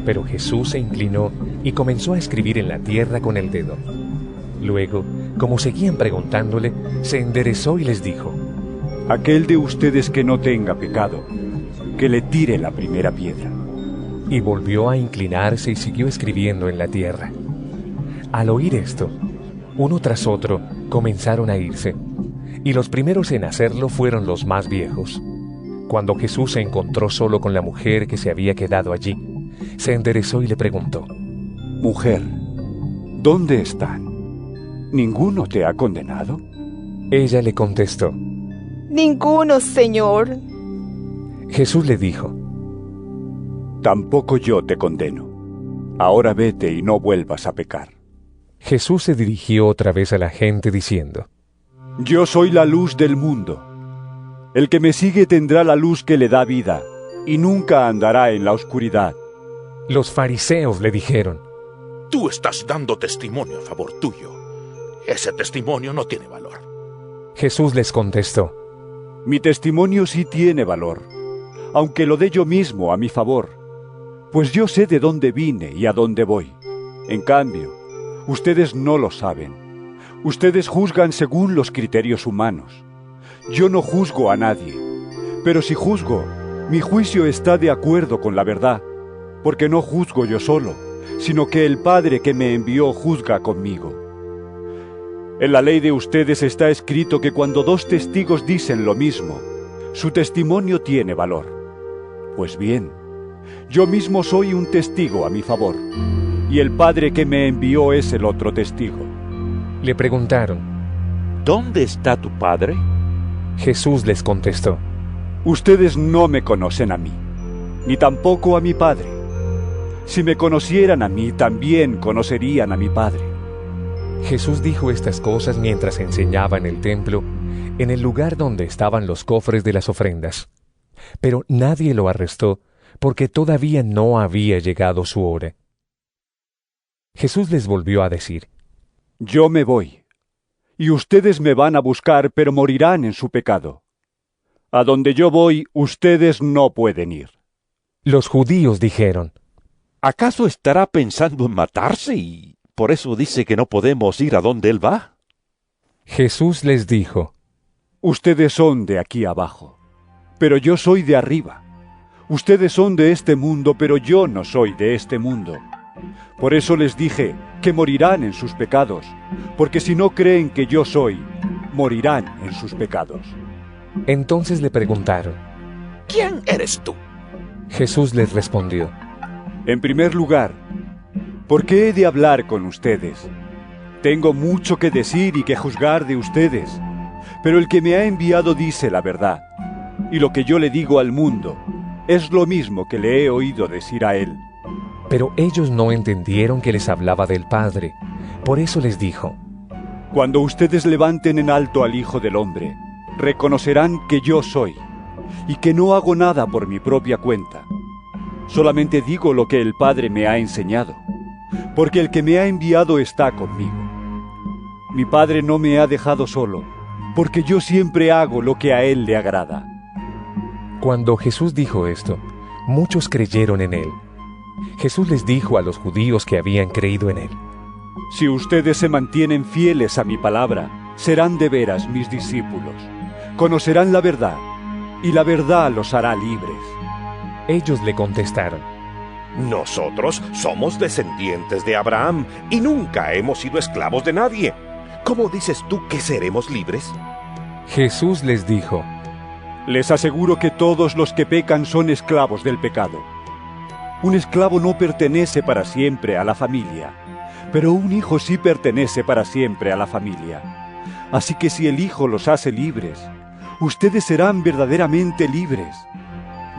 Pero Jesús se inclinó y comenzó a escribir en la tierra con el dedo. Luego, como seguían preguntándole, se enderezó y les dijo: aquel de ustedes que no tenga pecado, que le tire la primera piedra. Y volvió a inclinarse y siguió escribiendo en la tierra. Al oír esto, uno tras otro comenzaron a irse, y los primeros en hacerlo fueron los más viejos. Cuando Jesús se encontró solo con la mujer que se había quedado allí, se enderezó y le preguntó: mujer, ¿dónde están? ¿Ninguno te ha condenado? Ella le contestó: ninguno, Señor. Jesús le dijo: tampoco yo te condeno. Ahora vete y no vuelvas a pecar. Jesús se dirigió otra vez a la gente diciendo: yo soy la luz del mundo. El que me sigue tendrá la luz que le da vida, y nunca andará en la oscuridad. Los fariseos le dijeron: tú estás dando testimonio a favor tuyo. Ese testimonio no tiene valor. Jesús les contestó: mi testimonio sí tiene valor, aunque lo dé yo mismo a mi favor, pues yo sé de dónde vine y a dónde voy. En cambio, ustedes no lo saben. Ustedes juzgan según los criterios humanos. Yo no juzgo a nadie, pero si juzgo, mi juicio está de acuerdo con la verdad, porque no juzgo yo solo, sino que el Padre que me envió juzga conmigo. En la ley de ustedes está escrito que cuando dos testigos dicen lo mismo, su testimonio tiene valor. Pues bien, yo mismo soy un testigo a mi favor, y el Padre que me envió es el otro testigo. Le preguntaron: ¿dónde está tu Padre? Jesús les contestó: ustedes no me conocen a mí, ni tampoco a mi Padre. Si me conocieran a mí, también conocerían a mi Padre. Jesús dijo estas cosas mientras enseñaba en el templo, en el lugar donde estaban los cofres de las ofrendas. Pero nadie lo arrestó, porque todavía no había llegado su hora. Jesús les volvió a decir: yo me voy, y ustedes me van a buscar, pero morirán en su pecado. A donde yo voy, ustedes no pueden ir. Los judíos dijeron: ¿acaso estará pensando en matarse y por eso dice que no podemos ir a donde él va? Jesús les dijo: ustedes son de aquí abajo, pero yo soy de arriba. Ustedes son de este mundo, pero yo no soy de este mundo. Por eso les dije que morirán en sus pecados, porque si no creen que yo soy, morirán en sus pecados. Entonces le preguntaron: ¿quién eres tú? Jesús les respondió: en primer lugar, ¿por qué he de hablar con ustedes? Tengo mucho que decir y que juzgar de ustedes, pero el que me ha enviado dice la verdad. y lo que yo le digo al mundo es lo mismo que le he oído decir a él. Pero ellos no entendieron que les hablaba del Padre. Por eso les dijo: Cuando ustedes levanten en alto al Hijo del Hombre, reconocerán que yo soy, y que no hago nada por mi propia cuenta. Solamente digo lo que el Padre me ha enseñado, porque el que me ha enviado está conmigo. Mi Padre no me ha dejado solo, porque yo siempre hago lo que a Él le agrada. Cuando Jesús dijo esto, muchos creyeron en Él. Jesús les dijo a los judíos que habían creído en Él: Si ustedes se mantienen fieles a mi palabra, serán de veras mis discípulos. Conocerán la verdad, y la verdad los hará libres. Ellos le contestaron: Nosotros somos descendientes de Abraham y nunca hemos sido esclavos de nadie. ¿Cómo dices tú que seremos libres? Jesús les dijo: Les aseguro que todos los que pecan son esclavos del pecado. Un esclavo no pertenece para siempre a la familia, pero un hijo sí pertenece para siempre a la familia. Así que si el Hijo los hace libres, ustedes serán verdaderamente libres.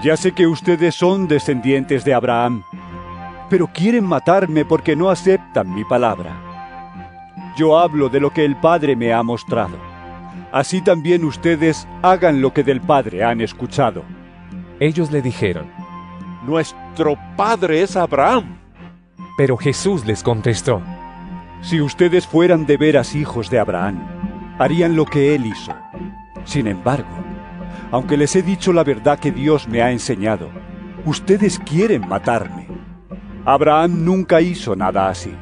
Ya sé que ustedes son descendientes de Abraham, pero quieren matarme porque no aceptan mi palabra. Yo hablo de lo que el Padre me ha mostrado. Así también ustedes hagan lo que del Padre han escuchado. Ellos le dijeron: Nuestro padre es Abraham. Pero Jesús les contestó: Si ustedes fueran de veras hijos de Abraham, harían lo que él hizo. Sin embargo, aunque les he dicho la verdad que Dios me ha enseñado, ustedes quieren matarme. Abraham nunca hizo nada así.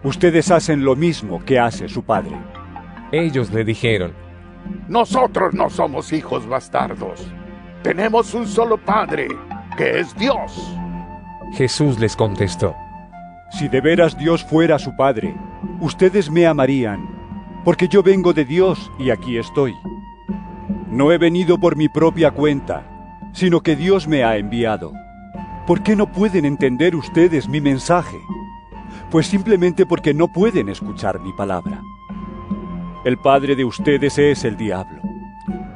Ustedes hacen lo mismo que hace su padre. Ellos le dijeron: Nosotros no somos hijos bastardos. Tenemos un solo Padre, que es Dios. Jesús les contestó: Si de veras Dios fuera su Padre, ustedes me amarían, porque yo vengo de Dios y aquí estoy. No he venido por mi propia cuenta, sino que Dios me ha enviado. ¿Por qué no pueden entender ustedes mi mensaje? Pues simplemente porque no pueden escuchar mi palabra. El padre de ustedes es el diablo.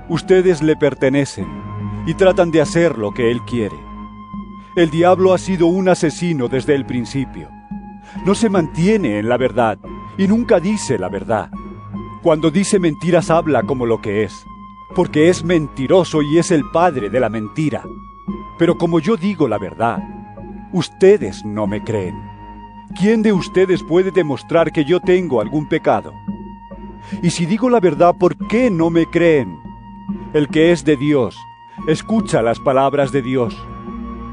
Ustedes le pertenecen y tratan de hacer lo que él quiere. El diablo ha sido un asesino desde el principio. No se mantiene en la verdad y nunca dice la verdad. Cuando dice mentiras habla como lo que es, porque es mentiroso y es el padre de la mentira. Pero como yo digo la verdad, ustedes no me creen. ¿Quién de ustedes puede demostrar que yo tengo algún pecado? Y si digo la verdad, ¿por qué no me creen? El que es de Dios, escucha las palabras de Dios.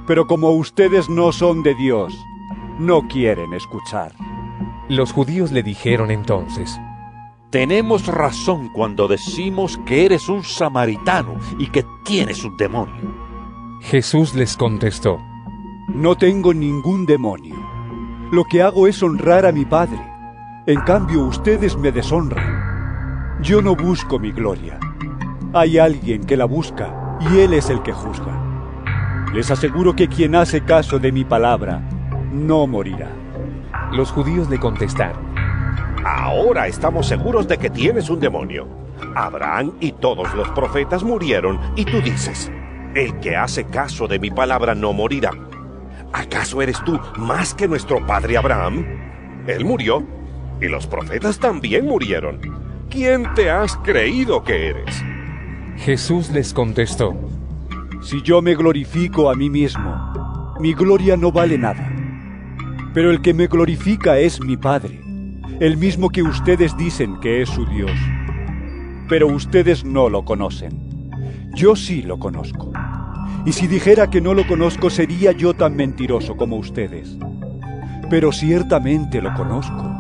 Pero como ustedes no son de Dios, no quieren escuchar. Los judíos le dijeron entonces: Tenemos razón cuando decimos que eres un samaritano y que tienes un demonio. Jesús les contestó: No tengo ningún demonio. Lo que hago es honrar a mi Padre. En cambio, ustedes me deshonran. Yo no busco mi gloria. Hay alguien que la busca y Él es el que juzga. Les aseguro que quien hace caso de mi palabra no morirá. Los judíos le contestaron: Ahora estamos seguros de que tienes un demonio. Abraham y todos los profetas murieron, y tú dices: el que hace caso de mi palabra no morirá. ¿Acaso eres tú más que nuestro padre Abraham? Él murió, y los profetas también murieron. ¿Quién te has creído que eres? Jesús les contestó: Si yo me glorifico a mí mismo, mi gloria no vale nada. Pero el que me glorifica es mi Padre, el mismo que ustedes dicen que es su Dios. Pero ustedes no lo conocen. Yo sí lo conozco. Y si dijera que no lo conozco, sería yo tan mentiroso como ustedes. Pero ciertamente lo conozco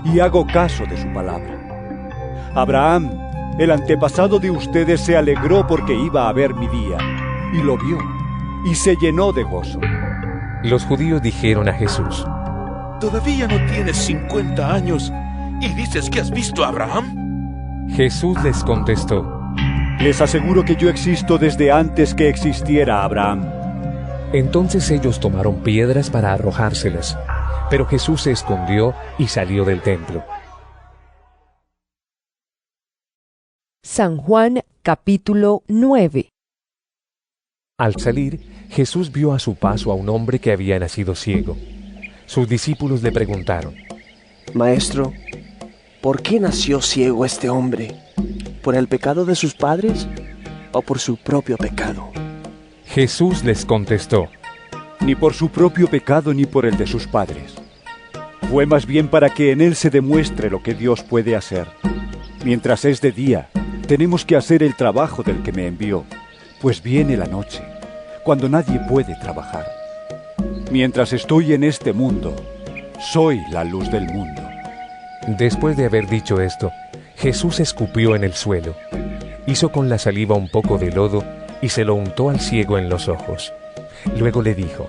y hago caso de su palabra. Abraham, el antepasado de ustedes, se alegró porque iba a ver mi día, y lo vio, y se llenó de gozo. Los judíos dijeron a Jesús: ¿Todavía no tienes 50 años y dices que has visto a Abraham? Jesús les contestó: Les aseguro que yo existo desde antes que existiera Abraham. Entonces ellos tomaron piedras para arrojárselas, pero Jesús se escondió y salió del templo. San Juan capítulo 9. Al salir, Jesús vio a su paso a un hombre que había nacido ciego. Sus discípulos le preguntaron: Maestro, ¿por qué nació ciego este hombre? ¿Por el pecado de sus padres o por su propio pecado? Jesús les contestó: Ni por su propio pecado ni por el de sus padres. Fue más bien para que en él se demuestre lo que Dios puede hacer. Mientras es de día, tenemos que hacer el trabajo del que me envió, pues viene la noche, cuando nadie puede trabajar. Mientras estoy en este mundo, soy la luz del mundo. Después de haber dicho esto, Jesús escupió en el suelo, hizo con la saliva un poco de lodo y se lo untó al ciego en los ojos. Luego le dijo: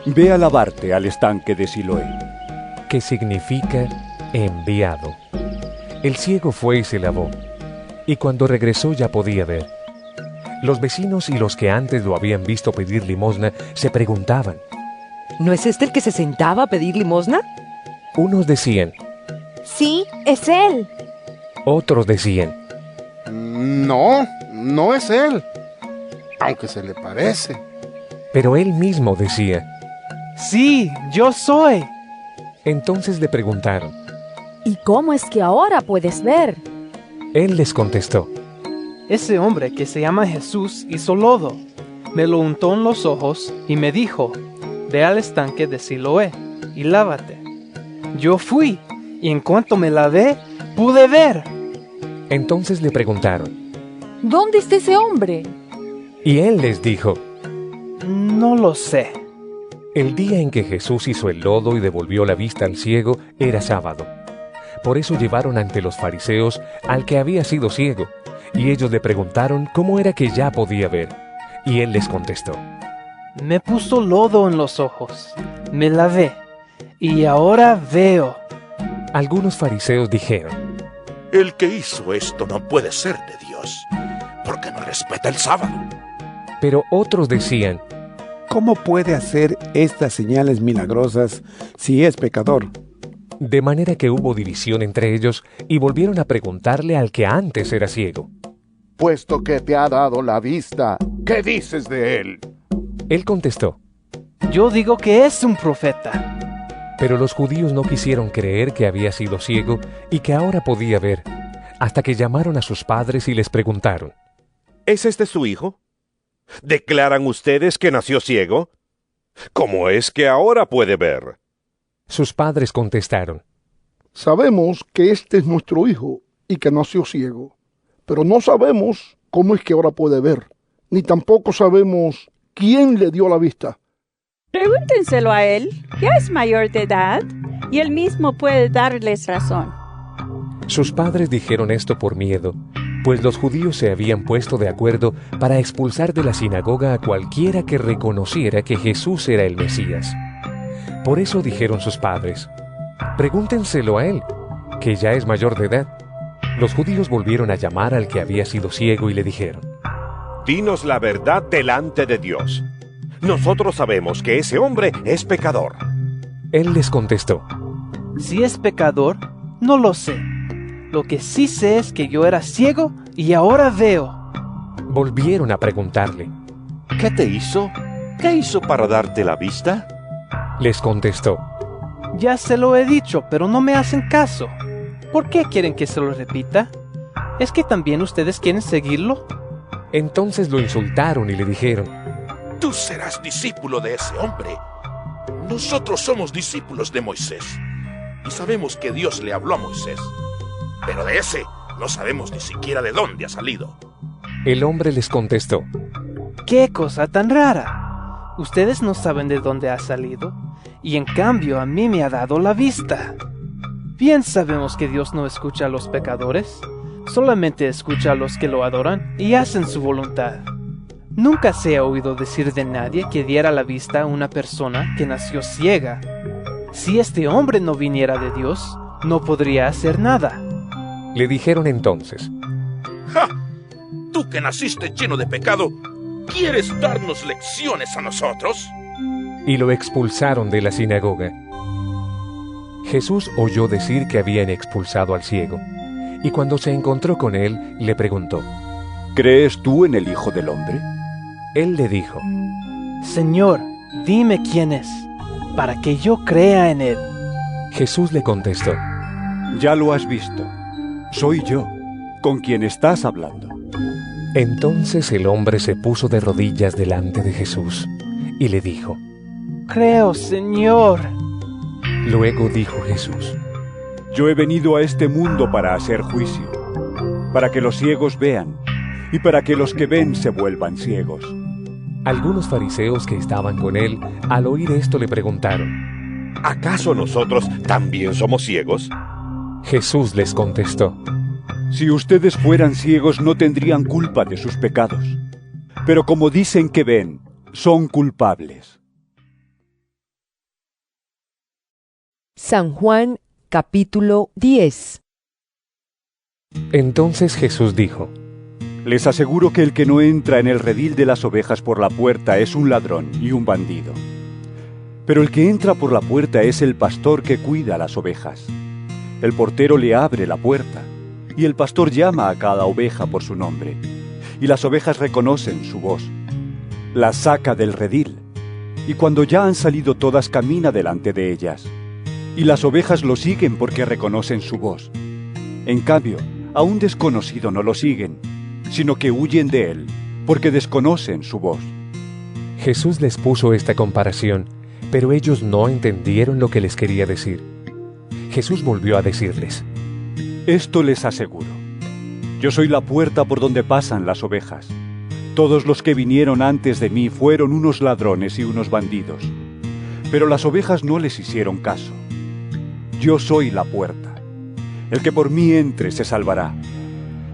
Ve a lavarte al estanque de Siloé, que significa enviado. El ciego fue y se lavó, y cuando regresó ya podía ver. Los vecinos y los que antes lo habían visto pedir limosna se preguntaban: ¿no es este el que se sentaba a pedir limosna? Unos decían: Sí, es él. Otros decían: No, no es él, aunque se le parece. Pero él mismo decía: Sí, yo soy. Entonces le preguntaron: ¿y cómo es que ahora puedes ver? Él les contestó: Ese hombre que se llama Jesús hizo lodo, me lo untó en los ojos y me dijo: Ve al estanque de Siloé y lávate. Yo fui, y en cuanto me lavé, pude ver. Entonces le preguntaron: ¿dónde está ese hombre? Y él les dijo: no lo sé. El día en que Jesús hizo el lodo y devolvió la vista al ciego era sábado. Por eso llevaron ante los fariseos al que había sido ciego, y ellos le preguntaron cómo era que ya podía ver. Y él les contestó: me puso lodo en los ojos, me lavé, y ahora veo. Algunos fariseos dijeron: el que hizo esto no puede ser de Dios, porque no respeta el sábado. Pero otros decían: ¿cómo puede hacer estas señales milagrosas si es pecador? De manera que hubo división entre ellos y volvieron a preguntarle al que antes era ciego: puesto que te ha dado la vista, ¿qué dices de él? Él contestó: yo digo que es un profeta. Pero los judíos no quisieron creer que había sido ciego y que ahora podía ver, hasta que llamaron a sus padres y les preguntaron: ¿es este su hijo? ¿Declaran ustedes que nació ciego? ¿Cómo es que ahora puede ver? Sus padres contestaron: sabemos que este es nuestro hijo y que nació ciego, pero no sabemos cómo es que ahora puede ver, ni tampoco sabemos quién le dio la vista. Pregúntenselo a él, ya es mayor de edad, y él mismo puede darles razón. Sus padres dijeron esto por miedo, pues los judíos se habían puesto de acuerdo para expulsar de la sinagoga a cualquiera que reconociera que Jesús era el Mesías. Por eso dijeron sus padres: pregúntenselo a él, que ya es mayor de edad. Los judíos volvieron a llamar al que había sido ciego y le dijeron: dinos la verdad delante de Dios. Nosotros sabemos que ese hombre es pecador. Él les contestó: si es pecador, no lo sé. Lo que sí sé es que yo era ciego y ahora veo. Volvieron a preguntarle: ¿qué te hizo? ¿Qué hizo para darte la vista? Les contestó: ya se lo he dicho, pero no me hacen caso. ¿Por qué quieren que se lo repita? ¿Es que también ustedes quieren seguirlo? Entonces lo insultaron y le dijeron: tú serás discípulo de ese hombre. Nosotros somos discípulos de Moisés, y sabemos que Dios le habló a Moisés. Pero de ese no sabemos ni siquiera de dónde ha salido. El hombre les contestó: ¡qué cosa tan rara! Ustedes no saben de dónde ha salido, y en cambio a mí me ha dado la vista. Bien sabemos que Dios no escucha a los pecadores, solamente escucha a los que lo adoran y hacen su voluntad. Nunca se ha oído decir de nadie que diera la vista a una persona que nació ciega. Si este hombre no viniera de Dios, no podría hacer nada. Le dijeron entonces: ¡ja! Tú que naciste lleno de pecado, ¿quieres darnos lecciones a nosotros? Y lo expulsaron de la sinagoga. Jesús oyó decir que habían expulsado al ciego, y cuando se encontró con él, le preguntó: ¿crees tú en el Hijo del Hombre? Él le dijo: Señor, dime quién es, para que yo crea en él. Jesús le contestó: Ya lo has visto. Soy yo, con quien estás hablando. Entonces el hombre se puso de rodillas delante de Jesús y le dijo: Creo, Señor. Luego dijo Jesús: Yo he venido a este mundo para hacer juicio, para que los ciegos vean y para que los que ven se vuelvan ciegos. Algunos fariseos que estaban con él, al oír esto, le preguntaron: ¿Acaso nosotros también somos ciegos? Jesús les contestó: Si ustedes fueran ciegos no tendrían culpa de sus pecados, pero como dicen que ven, son culpables. San Juan, capítulo 10. Entonces Jesús dijo: Les aseguro que el que no entra en el redil de las ovejas por la puerta es un ladrón y un bandido. Pero el que entra por la puerta es el pastor que cuida las ovejas. El portero le abre la puerta, y el pastor llama a cada oveja por su nombre, y las ovejas reconocen su voz. Las saca del redil, y cuando ya han salido todas camina delante de ellas. Y las ovejas lo siguen porque reconocen su voz. En cambio, a un desconocido no lo siguen, sino que huyen de él, porque desconocen su voz. Jesús les puso esta comparación, pero ellos no entendieron lo que les quería decir. Jesús volvió a decirles: Esto les aseguro. Yo soy la puerta por donde pasan las ovejas. Todos los que vinieron antes de mí fueron unos ladrones y unos bandidos, pero las ovejas no les hicieron caso. Yo soy la puerta. El que por mí entre se salvará.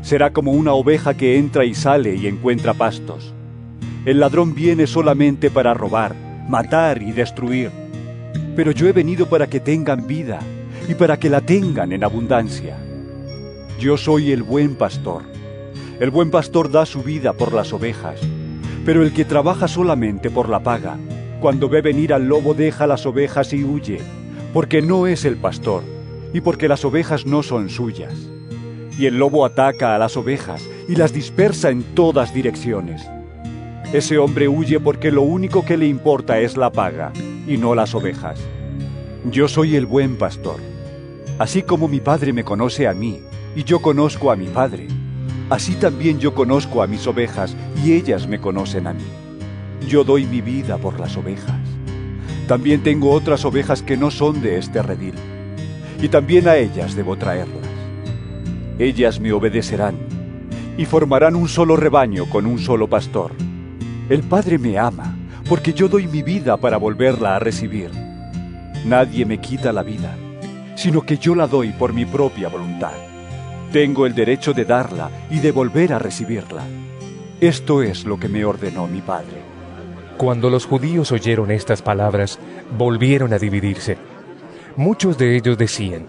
Será como una oveja que entra y sale y encuentra pastos. El ladrón viene solamente para robar, matar y destruir. Pero yo he venido para que tengan vida y para que la tengan en abundancia. Yo soy el buen pastor. El buen pastor da su vida por las ovejas, pero el que trabaja solamente por la paga, cuando ve venir al lobo deja las ovejas y huye, porque no es el pastor, y porque las ovejas no son suyas. Y el lobo ataca a las ovejas y las dispersa en todas direcciones. Ese hombre huye porque lo único que le importa es la paga, y no las ovejas. Yo soy el buen pastor. Así como mi Padre me conoce a mí, y yo conozco a mi Padre, así también yo conozco a mis ovejas, y ellas me conocen a mí. Yo doy mi vida por las ovejas. También tengo otras ovejas que no son de este redil, y también a ellas debo traerlas. Ellas me obedecerán, y formarán un solo rebaño con un solo pastor. El Padre me ama, porque yo doy mi vida para volverla a recibir. Nadie me quita la vida, sino que yo la doy por mi propia voluntad. Tengo el derecho de darla y de volver a recibirla. Esto es lo que me ordenó mi Padre. Cuando los judíos oyeron estas palabras, volvieron a dividirse. Muchos de ellos decían: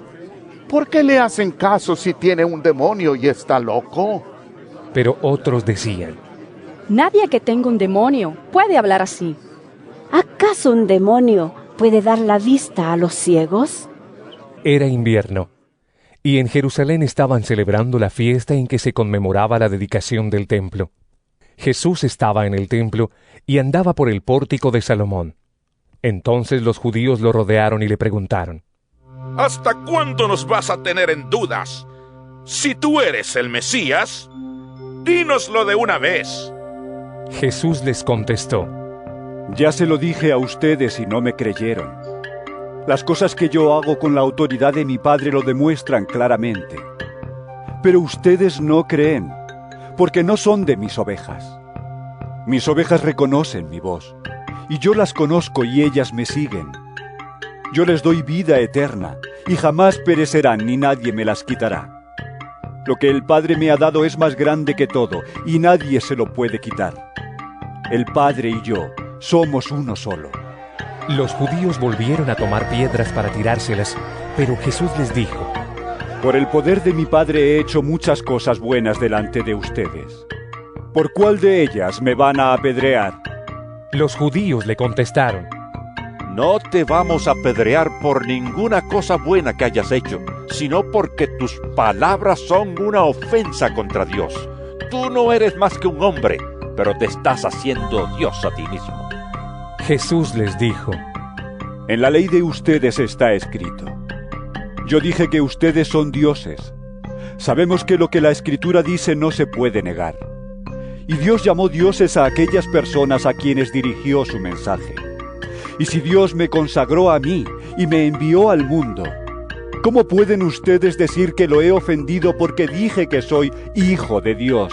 ¿Por qué le hacen caso si tiene un demonio y está loco? Pero otros decían: Nadie que tenga un demonio puede hablar así. ¿Acaso un demonio puede dar la vista a los ciegos? Era invierno, y en Jerusalén estaban celebrando la fiesta en que se conmemoraba la dedicación del templo. Jesús estaba en el templo y andaba por el pórtico de Salomón. Entonces los judíos lo rodearon y le preguntaron: ¿Hasta cuándo nos vas a tener en dudas? Si tú eres el Mesías, dínoslo de una vez. Jesús les contestó: Ya se lo dije a ustedes y no me creyeron. Las cosas que yo hago con la autoridad de mi Padre lo demuestran claramente. Pero ustedes no creen, porque no son de mis ovejas. Mis ovejas reconocen mi voz, y yo las conozco y ellas me siguen. Yo les doy vida eterna, y jamás perecerán ni nadie me las quitará. Lo que el Padre me ha dado es más grande que todo, y nadie se lo puede quitar. El Padre y yo somos uno solo. Los judíos volvieron a tomar piedras para tirárselas, pero Jesús les dijo: Por el poder de mi Padre he hecho muchas cosas buenas delante de ustedes. ¿Por cuál de ellas me van a apedrear? Los judíos le contestaron: No te vamos a apedrear por ninguna cosa buena que hayas hecho, sino porque tus palabras son una ofensa contra Dios. Tú no eres más que un hombre, pero te estás haciendo Dios a ti mismo. Jesús les dijo: En la ley de ustedes está escrito: yo dije que ustedes son dioses. Sabemos que lo que la Escritura dice no se puede negar. Y Dios llamó dioses a aquellas personas a quienes dirigió su mensaje. Y si Dios me consagró a mí y me envió al mundo, ¿cómo pueden ustedes decir que lo he ofendido porque dije que soy hijo de Dios?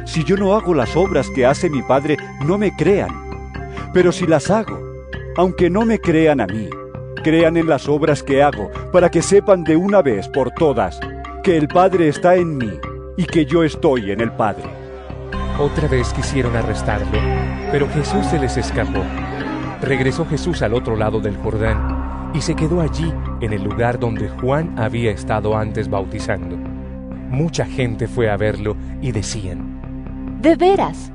Si yo no hago las obras que hace mi Padre, no me crean. Pero si las hago, aunque no me crean a mí, crean en las obras que hago, para que sepan de una vez por todas que el Padre está en mí y que yo estoy en el Padre. Otra vez quisieron arrestarlo, pero Jesús se les escapó. Regresó Jesús al otro lado del Jordán y se quedó allí, en el lugar donde Juan había estado antes bautizando. Mucha gente fue a verlo y decían: De veras,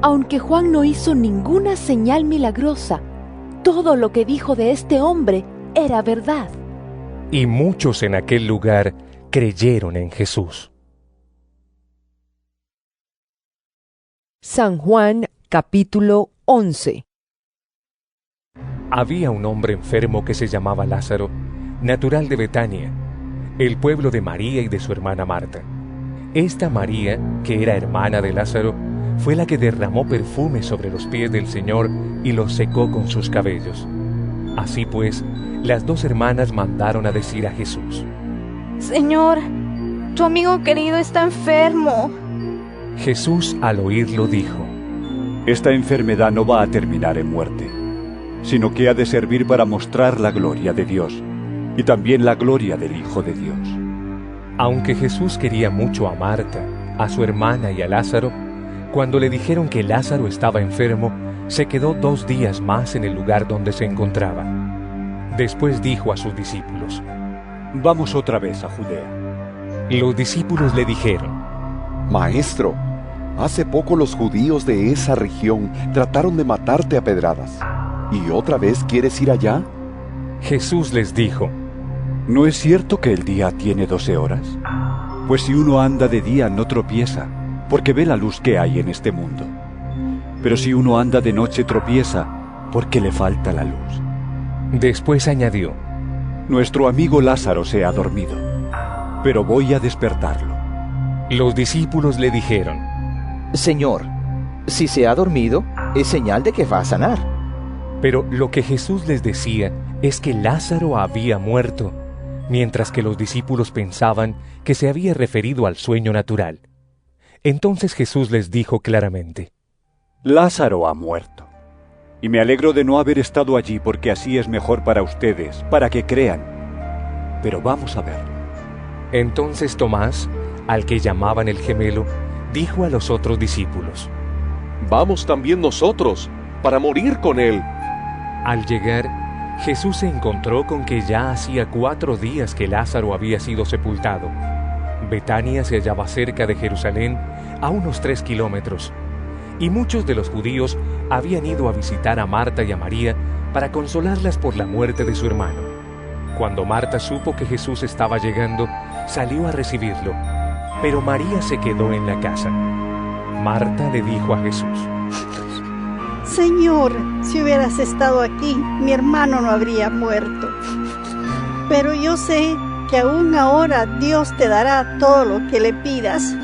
aunque Juan no hizo ninguna señal milagrosa, todo lo que dijo de este hombre era verdad. Y muchos en aquel lugar creyeron en Jesús. San Juan, capítulo 11. Había un hombre enfermo que se llamaba Lázaro, natural de Betania, el pueblo de María y de su hermana Marta. Esta María, que era hermana de Lázaro, fue la que derramó perfume sobre los pies del Señor y los secó con sus cabellos. Así pues, las dos hermanas mandaron a decir a Jesús: Señor, tu amigo querido está enfermo. Jesús, al oírlo, dijo: Esta enfermedad no va a terminar en muerte, sino que ha de servir para mostrar la gloria de Dios y también la gloria del Hijo de Dios. Aunque Jesús quería mucho a Marta, a su hermana y a Lázaro, cuando le dijeron que Lázaro estaba enfermo, se quedó 2 días más en el lugar donde se encontraba. Después dijo a sus discípulos: Vamos otra vez a Judea. Los discípulos le dijeron: Maestro, hace poco los judíos de esa región trataron de matarte a pedradas. ¿Y otra vez quieres ir allá? Jesús les dijo: ¿No es cierto que el día tiene 12 horas? Pues si uno anda de día no tropieza, porque ve la luz que hay en este mundo. Pero si uno anda de noche tropieza, porque le falta la luz. Después añadió: Nuestro amigo Lázaro se ha dormido, pero voy a despertarlo. Los discípulos le dijeron: Señor, si se ha dormido, es señal de que va a sanar. Pero lo que Jesús les decía es que Lázaro había muerto, mientras que los discípulos pensaban que se había referido al sueño natural. Entonces Jesús les dijo claramente: Lázaro ha muerto, y me alegro de no haber estado allí porque así es mejor para ustedes, para que crean. Pero vamos a verlo. Entonces Tomás, al que llamaban el gemelo, dijo a los otros discípulos: Vamos también nosotros, para morir con él. Al llegar, Jesús se encontró con que ya hacía 4 días que Lázaro había sido sepultado. Betania se hallaba cerca de Jerusalén, a unos 3 kilómetros, y muchos de los judíos habían ido a visitar a Marta y a María para consolarlas por la muerte de su hermano. Cuando Marta supo que Jesús estaba llegando, salió a recibirlo, pero María se quedó en la casa. Marta le dijo a Jesús: Señor, si hubieras estado aquí, mi hermano no habría muerto. Pero yo sé que aún ahora Dios te dará todo lo que le pidas.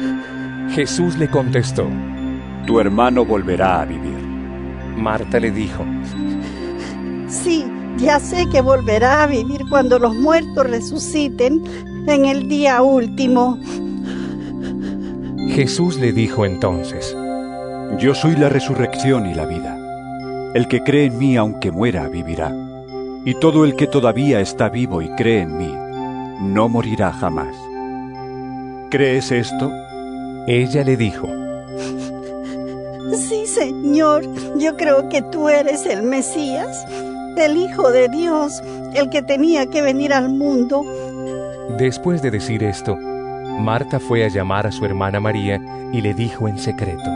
Jesús le contestó: Tu hermano volverá a vivir. Marta le dijo: Sí, ya sé que volverá a vivir cuando los muertos resuciten en el día último. Jesús le dijo entonces: Yo soy la resurrección y la vida. El que cree en mí, aunque muera, vivirá. Y todo el que todavía está vivo y cree en mí, no morirá jamás. ¿Crees esto? Ella le dijo: Sí, Señor, yo creo que tú eres el Mesías, el Hijo de Dios, el que tenía que venir al mundo. Después de decir esto, Marta fue a llamar a su hermana María y le dijo en secreto: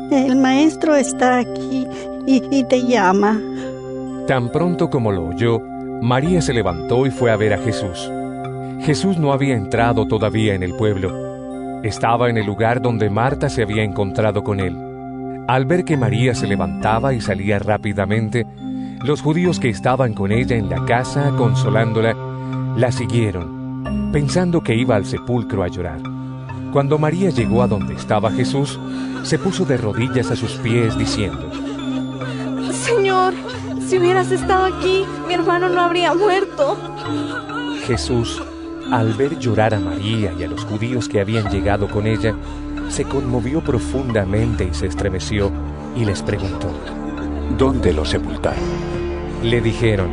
El maestro está aquí y te llama. Tan pronto como lo oyó, María se levantó y fue a ver a Jesús. Jesús no había entrado todavía en el pueblo. Estaba en el lugar donde Marta se había encontrado con él. Al ver que María se levantaba y salía rápidamente, los judíos que estaban con ella en la casa, consolándola, la siguieron, pensando que iba al sepulcro a llorar. Cuando María llegó a donde estaba Jesús, se puso de rodillas a sus pies, diciendo: Señor, si hubieras estado aquí, mi hermano no habría muerto. Jesús, al ver llorar a María y a los judíos que habían llegado con ella, se conmovió profundamente y se estremeció y les preguntó: ¿Dónde lo sepultaron? Le dijeron: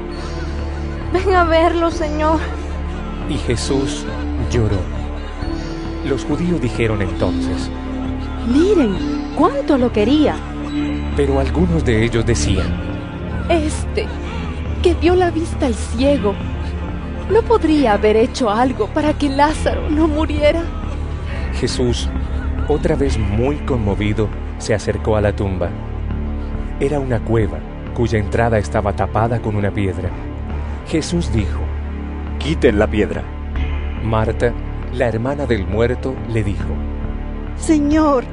Ven a verlo, Señor. Y Jesús lloró. Los judíos dijeron entonces: Miren, cuánto lo quería. Pero algunos de ellos decían: Este, que dio la vista al ciego, ¿no podría haber hecho algo para que Lázaro no muriera? Jesús, otra vez muy conmovido, se acercó a la tumba. Era una cueva cuya entrada estaba tapada con una piedra. Jesús dijo: Quiten la piedra. Marta, la hermana del muerto, le dijo: Señor,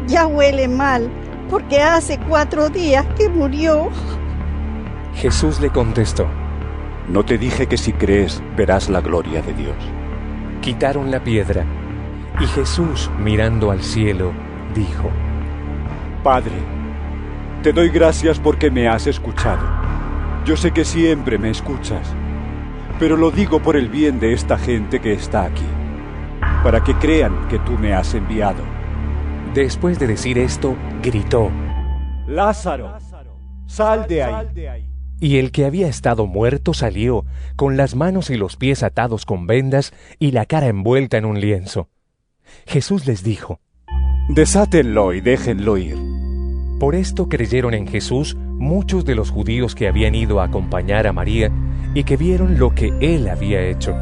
ya huele mal, porque hace 4 días que murió. Jesús le contestó: ¿No te dije que si crees verás la gloria de Dios? Quitaron la piedra, y Jesús, mirando al cielo, dijo: Padre, te doy gracias porque me has escuchado. Yo sé que siempre me escuchas, pero lo digo por el bien de esta gente que está aquí, para que crean que tú me has enviado. Después de decir esto, gritó: Lázaro, sal de ahí. Y el que había estado muerto salió, con las manos y los pies atados con vendas y la cara envuelta en un lienzo. Jesús les dijo: Desátenlo y déjenlo ir. Por esto creyeron en Jesús muchos de los judíos que habían ido a acompañar a María y que vieron lo que él había hecho.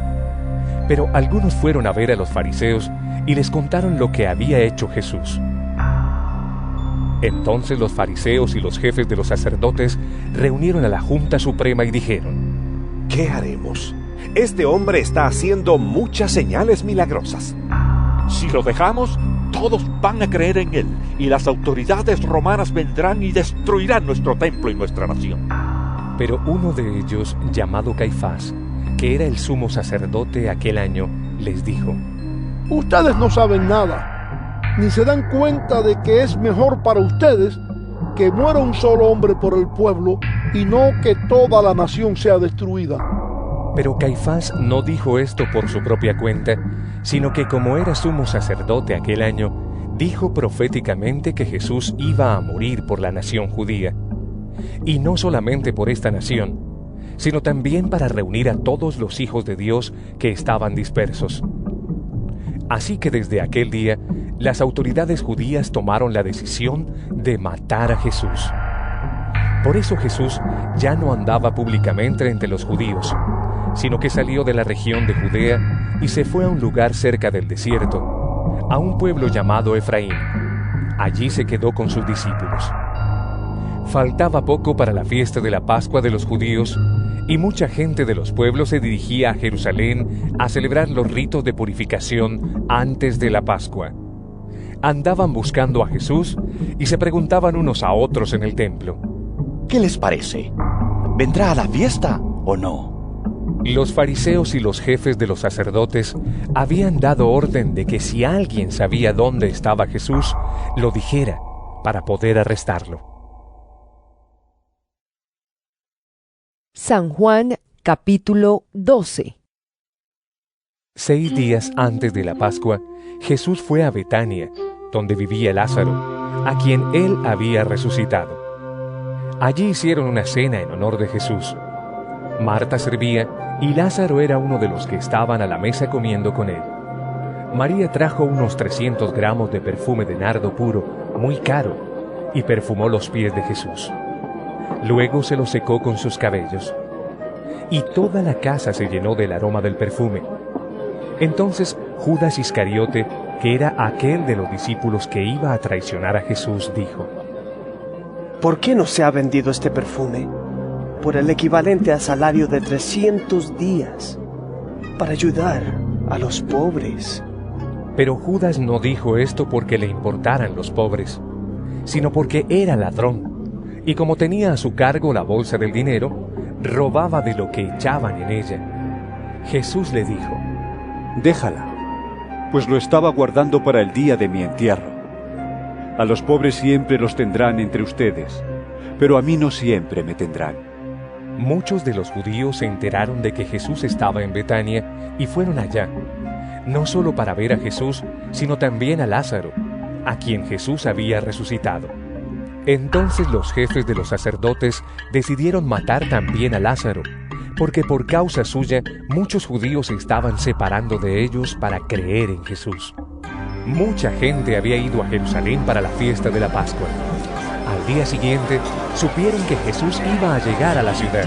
Pero algunos fueron a ver a los fariseos y les contaron lo que había hecho Jesús. Entonces los fariseos y los jefes de los sacerdotes reunieron a la Junta Suprema y dijeron: ¿Qué haremos? Este hombre está haciendo muchas señales milagrosas. Si lo dejamos, todos van a creer en él, y las autoridades romanas vendrán y destruirán nuestro templo y nuestra nación. Pero uno de ellos, llamado Caifás, que era el sumo sacerdote aquel año, les dijo: Ustedes no saben nada, ni se dan cuenta de que es mejor para ustedes que muera un solo hombre por el pueblo y no que toda la nación sea destruida. Pero Caifás no dijo esto por su propia cuenta, sino que como era sumo sacerdote aquel año, dijo proféticamente que Jesús iba a morir por la nación judía. Y no solamente por esta nación, sino también para reunir a todos los hijos de Dios que estaban dispersos. Así que desde aquel día, las autoridades judías tomaron la decisión de matar a Jesús. Por eso Jesús ya no andaba públicamente entre los judíos, sino que salió de la región de Judea y se fue a un lugar cerca del desierto, a un pueblo llamado Efraín. Allí se quedó con sus discípulos. Faltaba poco para la fiesta de la Pascua de los judíos, y mucha gente de los pueblos se dirigía a Jerusalén a celebrar los ritos de purificación antes de la Pascua. Andaban buscando a Jesús y se preguntaban unos a otros en el templo: ¿Qué les parece? ¿Vendrá a la fiesta o no? Los fariseos y los jefes de los sacerdotes habían dado orden de que si alguien sabía dónde estaba Jesús, lo dijera para poder arrestarlo. San Juan, capítulo 12. 6 días antes de la Pascua, Jesús fue a Betania, donde vivía Lázaro, a quien él había resucitado. Allí hicieron una cena en honor de Jesús. Marta servía y Lázaro era uno de los que estaban a la mesa comiendo con él. María trajo unos 300 gramos de perfume de nardo puro, muy caro, y perfumó los pies de Jesús. Luego se los secó con sus cabellos. Y toda la casa se llenó del aroma del perfume. Entonces Judas Iscariote, que era aquel de los discípulos que iba a traicionar a Jesús, dijo: ¿Por qué no se ha vendido este perfume por el equivalente al salario de 300 días para ayudar a los pobres? Pero Judas no dijo esto porque le importaran los pobres, sino porque era ladrón, y como tenía a su cargo la bolsa del dinero, robaba de lo que echaban en ella. Jesús le dijo: déjala, pues lo estaba guardando para el día de mi entierro. A los pobres siempre los tendrán entre ustedes, pero a mí no siempre me tendrán. Muchos de los judíos se enteraron de que Jesús estaba en Betania y fueron allá, no solo para ver a Jesús, sino también a Lázaro, a quien Jesús había resucitado. Entonces los jefes de los sacerdotes decidieron matar también a Lázaro, porque por causa suya muchos judíos se estaban separando de ellos para creer en Jesús. Mucha gente había ido a Jerusalén para la fiesta de la Pascua. Al día siguiente supieron que Jesús iba a llegar a la ciudad.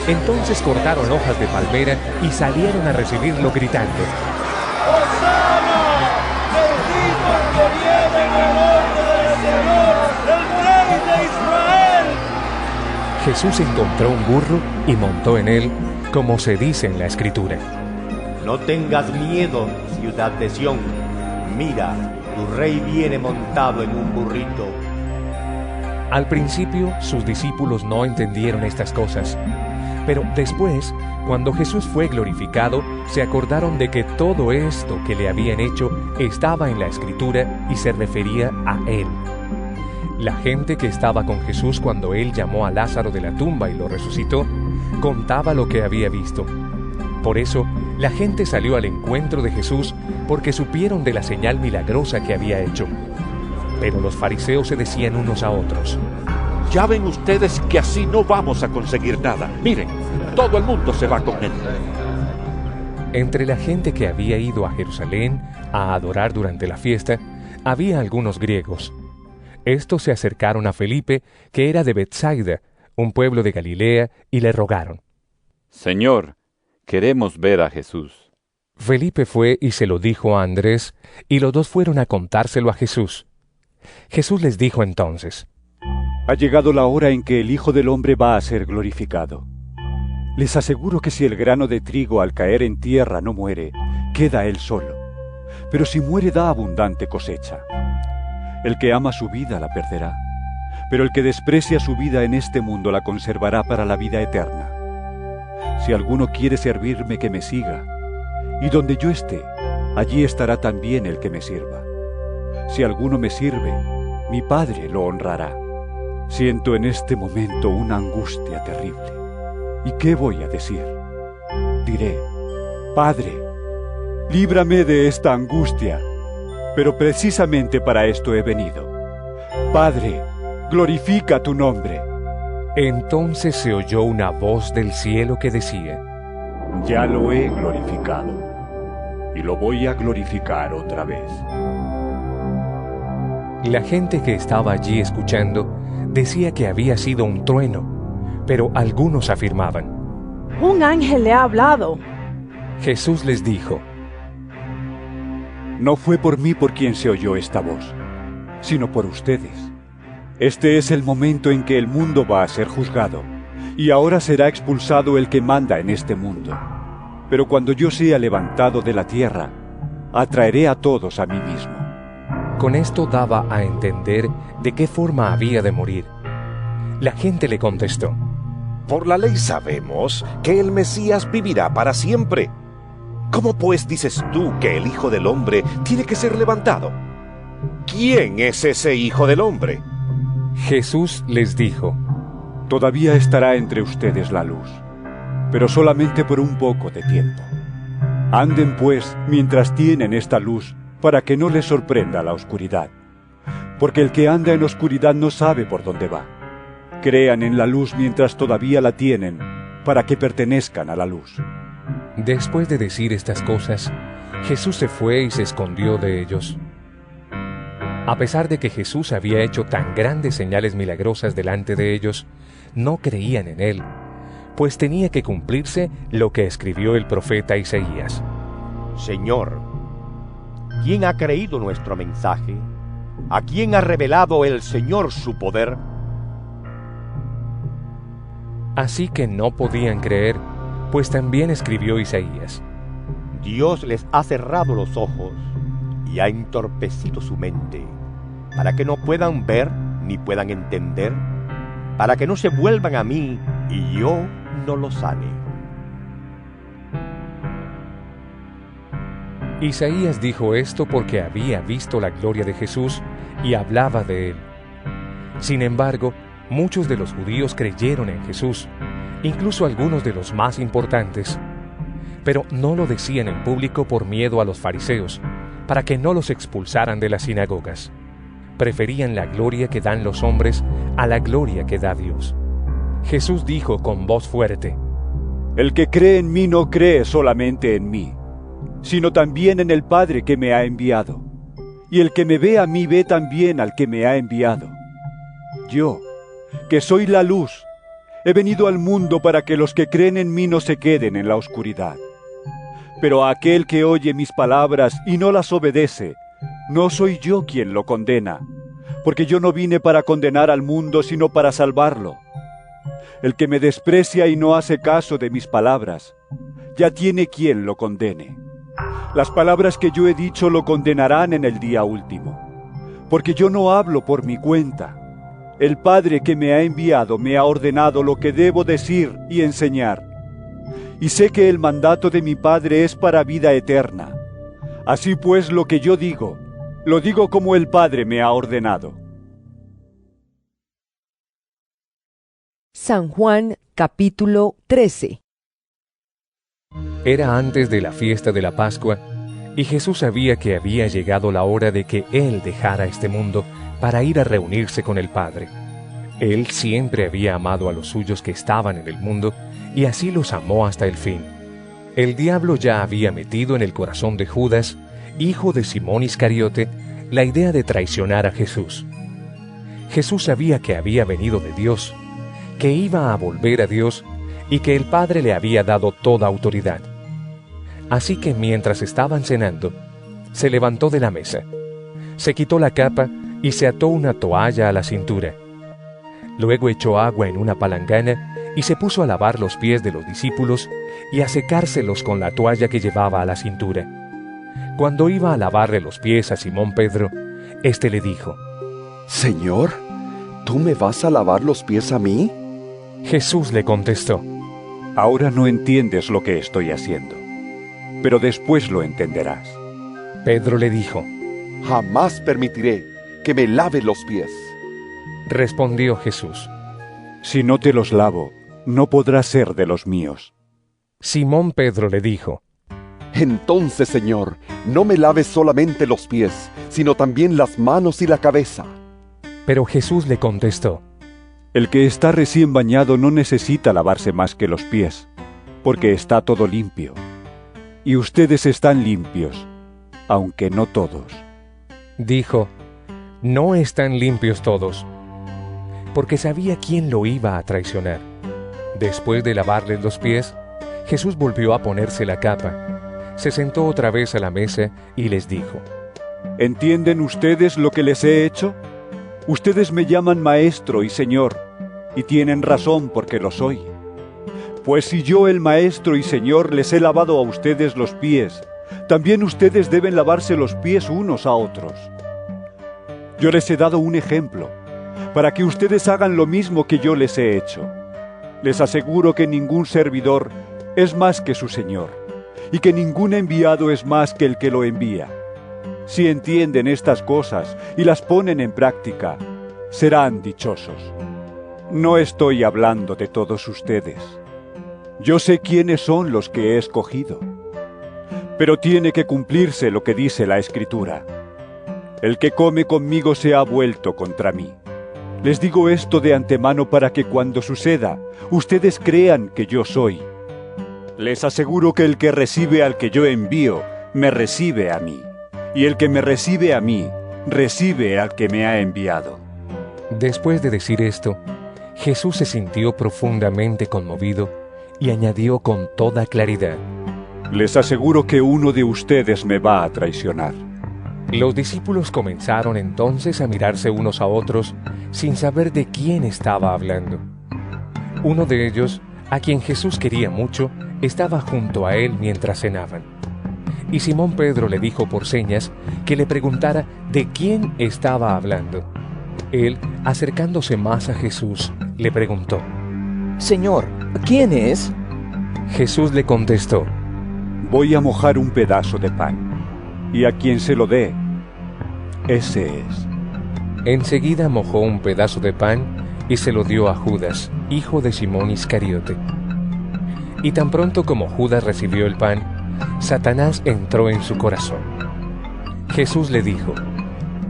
Entonces cortaron hojas de palmera y salieron a recibirlo gritando: ¡Hosana! ¡Bendito el que viene en el nombre del Señor, el Rey de Israel! Jesús encontró un burro y montó en él, como se dice en la Escritura: No tengas miedo, ciudad de Sión. Mira, tu rey viene montado en un burrito. Al principio, sus discípulos no entendieron estas cosas, pero después, cuando Jesús fue glorificado, se acordaron de que todo esto que le habían hecho estaba en la Escritura y se refería a Él. La gente que estaba con Jesús cuando Él llamó a Lázaro de la tumba y lo resucitó, contaba lo que había visto. Por eso, la gente salió al encuentro de Jesús porque supieron de la señal milagrosa que había hecho. Pero los fariseos se decían unos a otros: ya ven ustedes que así no vamos a conseguir nada. Miren, todo el mundo se va con él. Entre la gente que había ido a Jerusalén a adorar durante la fiesta, había algunos griegos. Estos se acercaron a Felipe, que era de Betsaida, un pueblo de Galilea, y le rogaron: Señor, queremos ver a Jesús. Felipe fue y se lo dijo a Andrés, y los dos fueron a contárselo a Jesús. Jesús les dijo entonces: ha llegado la hora en que el Hijo del Hombre va a ser glorificado. Les aseguro que si el grano de trigo al caer en tierra no muere, queda él solo, pero si muere da abundante cosecha. El que ama su vida la perderá, pero el que desprecia su vida en este mundo la conservará para la vida eterna. Si alguno quiere servirme, que me siga, y donde yo esté, allí estará también el que me sirva. Si alguno me sirve, mi Padre lo honrará. Siento en este momento una angustia terrible. ¿Y qué voy a decir? Diré: Padre, líbrame de esta angustia. Pero precisamente para esto he venido. Padre, glorifica tu nombre. Entonces se oyó una voz del cielo que decía: ya lo he glorificado, y lo voy a glorificar otra vez. La gente que estaba allí escuchando decía que había sido un trueno, pero algunos afirmaban: un ángel le ha hablado. Jesús les dijo: no fue por mí por quien se oyó esta voz, sino por ustedes. Este es el momento en que el mundo va a ser juzgado, y ahora será expulsado el que manda en este mundo. Pero cuando yo sea levantado de la tierra, atraeré a todos a mí mismo. Con esto daba a entender de qué forma había de morir. La gente le contestó: por la ley sabemos que el Mesías vivirá para siempre. ¿Cómo pues dices tú que el Hijo del Hombre tiene que ser levantado? ¿Quién es ese Hijo del Hombre? Jesús les dijo: todavía estará entre ustedes la luz, pero solamente por un poco de tiempo. Anden pues mientras tienen esta luz, para que no les sorprenda la oscuridad. Porque el que anda en oscuridad no sabe por dónde va. Crean en la luz mientras todavía la tienen, para que pertenezcan a la luz. Después de decir estas cosas, Jesús se fue y se escondió de ellos. A pesar de que Jesús había hecho tan grandes señales milagrosas delante de ellos, no creían en él, pues tenía que cumplirse lo que escribió el profeta Isaías: Señor, ¿quién ha creído nuestro mensaje? ¿A quién ha revelado el Señor su poder? Así que no podían creer, pues también escribió Isaías: Dios les ha cerrado los ojos y ha entorpecido su mente, para que no puedan ver ni puedan entender, para que no se vuelvan a mí y yo no los sane. Isaías dijo esto porque había visto la gloria de Jesús y hablaba de él. Sin embargo, muchos de los judíos creyeron en Jesús, incluso algunos de los más importantes. Pero no lo decían en público por miedo a los fariseos, para que no los expulsaran de las sinagogas. Preferían la gloria que dan los hombres a la gloria que da Dios. Jesús dijo con voz fuerte: El que cree en mí no cree solamente en mí, sino también en el Padre que me ha enviado. Y el que me ve a mí ve también al que me ha enviado. Yo, que soy la luz, he venido al mundo para que los que creen en mí no se queden en la oscuridad. Pero a aquel que oye mis palabras y no las obedece, no soy yo quien lo condena, porque yo no vine para condenar al mundo, sino para salvarlo. El que me desprecia y no hace caso de mis palabras, ya tiene quien lo condene. Las palabras que yo he dicho lo condenarán en el día último, porque yo no hablo por mi cuenta. El Padre que me ha enviado me ha ordenado lo que debo decir y enseñar. Y sé que el mandato de mi Padre es para vida eterna. Así pues, lo que yo digo, lo digo como el Padre me ha ordenado. San Juan, capítulo 13. Era antes de la fiesta de la Pascua, y Jesús sabía que había llegado la hora de que Él dejara este mundo para ir a reunirse con el Padre. Él siempre había amado a los suyos que estaban en el mundo, y así los amó hasta el fin. El diablo ya había metido en el corazón de Judas, hijo de Simón Iscariote, la idea de traicionar a Jesús. Jesús sabía que había venido de Dios, que iba a volver a Dios y que el Padre le había dado toda autoridad. Así que mientras estaban cenando, se levantó de la mesa, se quitó la capa y se ató una toalla a la cintura. Luego echó agua en una palangana y se puso a lavar los pies de los discípulos y a secárselos con la toalla que llevaba a la cintura. Cuando iba a lavarle los pies a Simón Pedro, éste le dijo: Señor, ¿tú me vas a lavar los pies a mí? Jesús le contestó: Ahora no entiendes lo que estoy haciendo, pero después lo entenderás. Pedro le dijo: Jamás permitiré que me lave los pies. Respondió Jesús: Si no te los lavo, no podrás ser de los míos. Simón Pedro le dijo: Entonces, Señor, no me laves solamente los pies, sino también las manos y la cabeza. Pero Jesús le contestó: El que está recién bañado no necesita lavarse más que los pies, porque está todo limpio. Y ustedes están limpios, aunque no todos. Dijo: No están limpios todos, porque sabía quién lo iba a traicionar. Después de lavarles los pies, Jesús volvió a ponerse la capa, se sentó otra vez a la mesa y les dijo: ¿Entienden ustedes lo que les he hecho? Ustedes me llaman Maestro y Señor, y tienen razón porque lo soy. Pues si yo, el Maestro y Señor, les he lavado a ustedes los pies, también ustedes deben lavarse los pies unos a otros. Yo les he dado un ejemplo, para que ustedes hagan lo mismo que yo les he hecho. Les aseguro que ningún servidor es más que su Señor, y que ningún enviado es más que el que lo envía. Si entienden estas cosas y las ponen en práctica, serán dichosos. No estoy hablando de todos ustedes. Yo sé quiénes son los que he escogido. Pero tiene que cumplirse lo que dice la Escritura: El que come conmigo se ha vuelto contra mí. Les digo esto de antemano para que cuando suceda, ustedes crean que yo soy. Les aseguro que el que recibe al que yo envío, me recibe a mí. Y el que me recibe a mí, recibe al que me ha enviado. Después de decir esto, Jesús se sintió profundamente conmovido y añadió con toda claridad: Les aseguro que uno de ustedes me va a traicionar. Los discípulos comenzaron entonces a mirarse unos a otros sin saber de quién estaba hablando. Uno de ellos, a quien Jesús quería mucho, estaba junto a él mientras cenaban. y Simón Pedro le dijo por señas que le preguntara de quién estaba hablando. Él, acercándose más a Jesús, le preguntó: Señor, ¿quién es? Jesús le contestó: Voy a mojar un pedazo de pan, y a quien se lo dé, ese es. Enseguida mojó un pedazo de pan y se lo dio a Judas, hijo de Simón Iscariote. Y tan pronto como Judas recibió el pan, Satanás entró en su corazón. Jesús le dijo: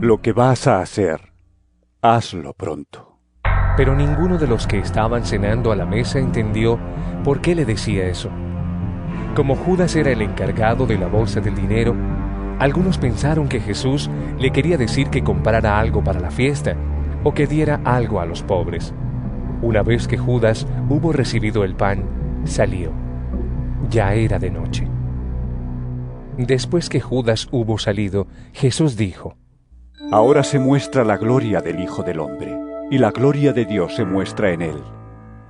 Lo que vas a hacer, hazlo pronto. Pero ninguno de los que estaban cenando a la mesa entendió por qué le decía eso. Como Judas era el encargado de la bolsa del dinero, algunos pensaron que Jesús le quería decir que comprara algo para la fiesta o que diera algo a los pobres. Una vez que Judas hubo recibido el pan, salió. Ya era de noche. Después que Judas hubo salido, Jesús dijo: Ahora se muestra la gloria del Hijo del Hombre, y la gloria de Dios se muestra en él.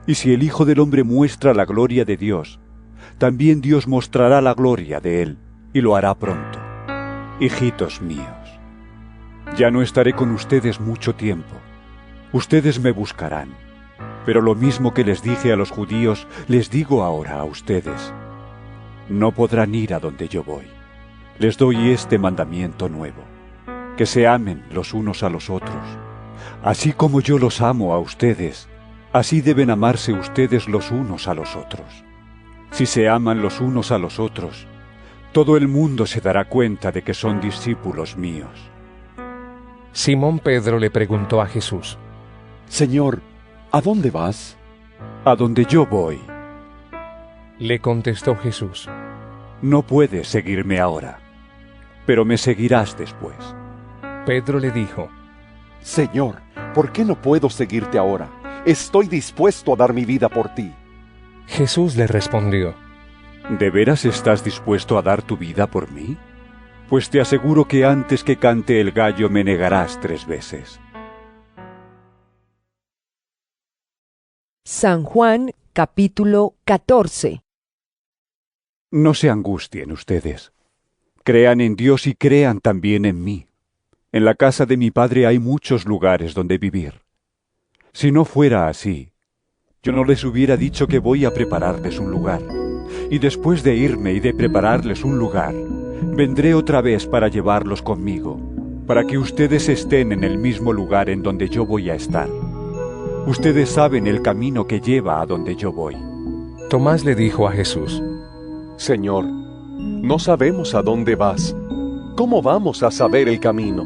Y si el Hijo del Hombre muestra la gloria de Dios, también Dios mostrará la gloria de él, y lo hará pronto. Hijitos míos, ya no estaré con ustedes mucho tiempo. Ustedes me buscarán, pero lo mismo que les dije a los judíos, les digo ahora a ustedes: no podrán ir a donde yo voy. Les doy este mandamiento nuevo: que se amen los unos a los otros. Así como yo los amo a ustedes, así deben amarse ustedes los unos a los otros. Si se aman los unos a los otros, todo el mundo se dará cuenta de que son discípulos míos. Simón Pedro le preguntó a Jesús: Señor, ¿a dónde vas? A donde yo voy. Le contestó Jesús: No puedes seguirme ahora, pero me seguirás después. Pedro le dijo: Señor, ¿por qué no puedo seguirte ahora? Estoy dispuesto a dar mi vida por ti. Jesús le respondió: ¿De veras estás dispuesto a dar tu vida por mí? Pues te aseguro que antes que cante el gallo me negarás 3 veces. San Juan, capítulo 14. No se angustien ustedes. Crean en Dios y crean también en mí. En la casa de mi Padre hay muchos lugares donde vivir. Si no fuera así, yo no les hubiera dicho que voy a prepararles un lugar. Y después de irme y de prepararles un lugar, vendré otra vez para llevarlos conmigo, para que ustedes estén en el mismo lugar en donde yo voy a estar. Ustedes saben el camino que lleva a donde yo voy. Tomás le dijo a Jesús: Señor, no sabemos a dónde vas. ¿Cómo vamos a saber el camino?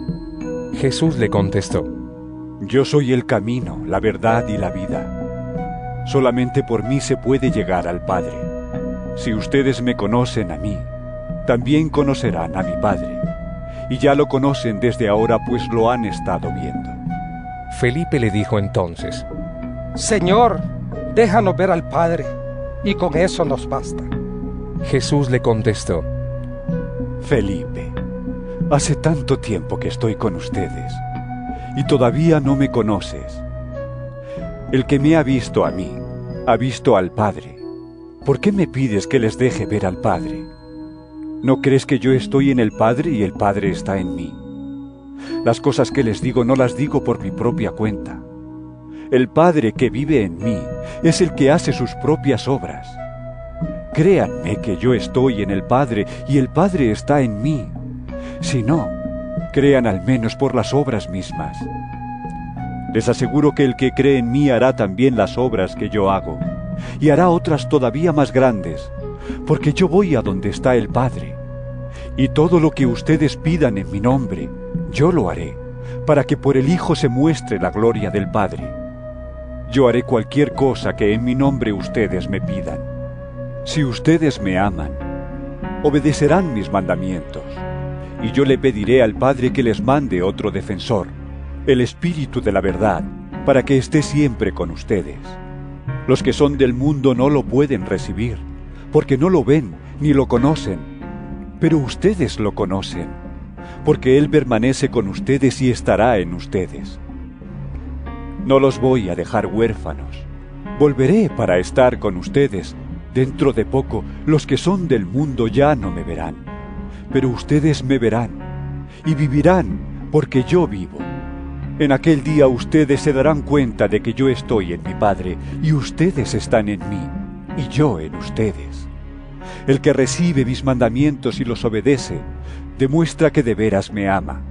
Jesús le contestó: Yo soy el camino, la verdad y la vida. Solamente por mí se puede llegar al Padre. Si ustedes me conocen a mí, también conocerán a mi Padre. Y ya lo conocen desde ahora, pues lo han estado viendo. Felipe le dijo entonces: Señor, déjanos ver al Padre, y con eso nos basta. Jesús le contestó: Felipe, hace tanto tiempo que estoy con ustedes, y todavía no me conoces. El que me ha visto a mí, ha visto al Padre. ¿Por qué me pides que les deje ver al Padre? ¿No crees que yo estoy en el Padre y el Padre está en mí? Las cosas que les digo no las digo por mi propia cuenta. El Padre que vive en mí es el que hace sus propias obras. Créanme que yo estoy en el Padre y el Padre está en mí. Si no, crean al menos por las obras mismas. Les aseguro que el que cree en mí hará también las obras que yo hago, y hará otras todavía más grandes, porque yo voy a donde está el Padre. Y todo lo que ustedes pidan en mi nombre, yo lo haré, para que por el Hijo se muestre la gloria del Padre. Yo haré cualquier cosa que en mi nombre ustedes me pidan. Si ustedes me aman, obedecerán mis mandamientos, y yo le pediré al Padre que les mande otro defensor, el Espíritu de la verdad, para que esté siempre con ustedes. Los que son del mundo no lo pueden recibir, porque no lo ven ni lo conocen, pero ustedes lo conocen, porque Él permanece con ustedes y estará en ustedes. No los voy a dejar huérfanos, volveré para estar con ustedes. Dentro de poco, los que son del mundo ya no me verán, pero ustedes me verán, y vivirán, porque yo vivo. En aquel día ustedes se darán cuenta de que yo estoy en mi Padre, y ustedes están en mí, y yo en ustedes. El que recibe mis mandamientos y los obedece, demuestra que de veras me ama.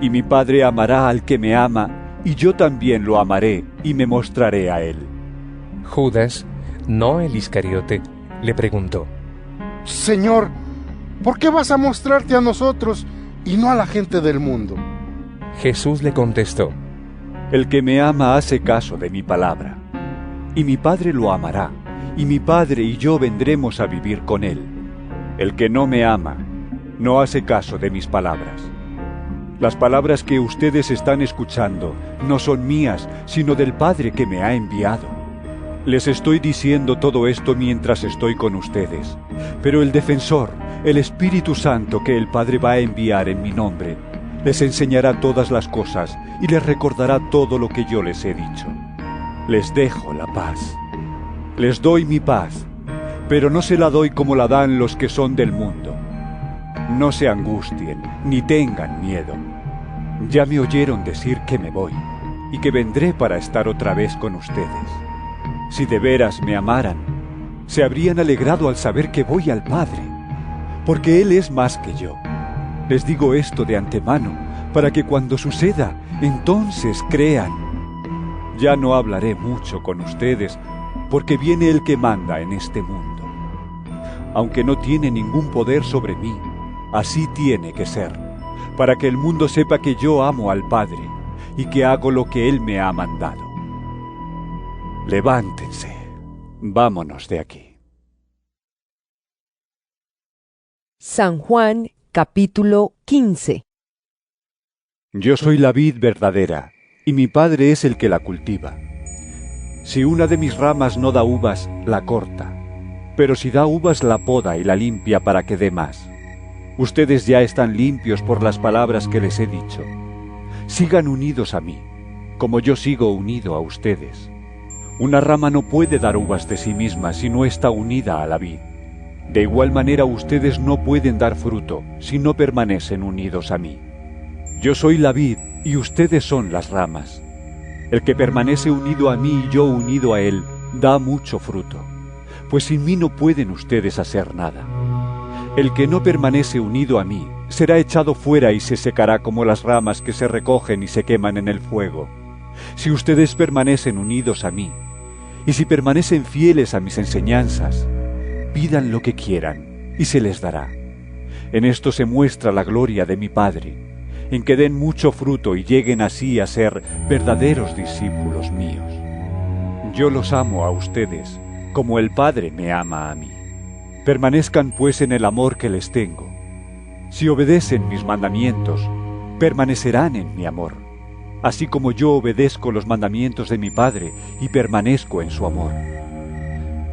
Y mi Padre amará al que me ama, y yo también lo amaré y me mostraré a él. Judas, no el Iscariote, le preguntó: Señor, ¿por qué vas a mostrarte a nosotros y no a la gente del mundo? Jesús le contestó: El que me ama hace caso de mi palabra, y mi Padre lo amará, y mi Padre y yo vendremos a vivir con él. El que no me ama, no hace caso de mis palabras. Las palabras que ustedes están escuchando no son mías, sino del Padre que me ha enviado. Les estoy diciendo todo esto mientras estoy con ustedes, pero el Defensor, el Espíritu Santo que el Padre va a enviar en mi nombre, les enseñará todas las cosas y les recordará todo lo que yo les he dicho. Les dejo la paz. Les doy mi paz, pero no se la doy como la dan los que son del mundo. No se angustien, ni tengan miedo. Ya me oyeron decir que me voy, y que vendré para estar otra vez con ustedes. Si de veras me amaran, se habrían alegrado al saber que voy al Padre, porque Él es más que yo. Les digo esto de antemano, para que cuando suceda, entonces crean. Ya no hablaré mucho con ustedes, porque viene el que manda en este mundo. Aunque no tiene ningún poder sobre mí, así tiene que ser, para que el mundo sepa que yo amo al Padre y que hago lo que Él me ha mandado. Levántense, vámonos de aquí. San Juan, capítulo 15. Yo soy la vid verdadera, y mi Padre es el que la cultiva. Si una de mis ramas no da uvas, la corta, pero si da uvas la poda y la limpia para que dé más. Ustedes ya están limpios por las palabras que les he dicho. Sigan unidos a mí, como yo sigo unido a ustedes. Una rama no puede dar uvas de sí misma si no está unida a la vid. De igual manera ustedes no pueden dar fruto si no permanecen unidos a mí. Yo soy la vid y ustedes son las ramas. El que permanece unido a mí y yo unido a él, da mucho fruto, pues sin mí no pueden ustedes hacer nada. El que no permanece unido a mí será echado fuera y se secará como las ramas que se recogen y se queman en el fuego. Si ustedes permanecen unidos a mí, y si permanecen fieles a mis enseñanzas, pidan lo que quieran y se les dará. En esto se muestra la gloria de mi Padre, en que den mucho fruto y lleguen así a ser verdaderos discípulos míos. Yo los amo a ustedes, como el Padre me ama a mí. Permanezcan pues en el amor que les tengo. Si obedecen mis mandamientos, permanecerán en mi amor, así como yo obedezco los mandamientos de mi Padre y permanezco en su amor.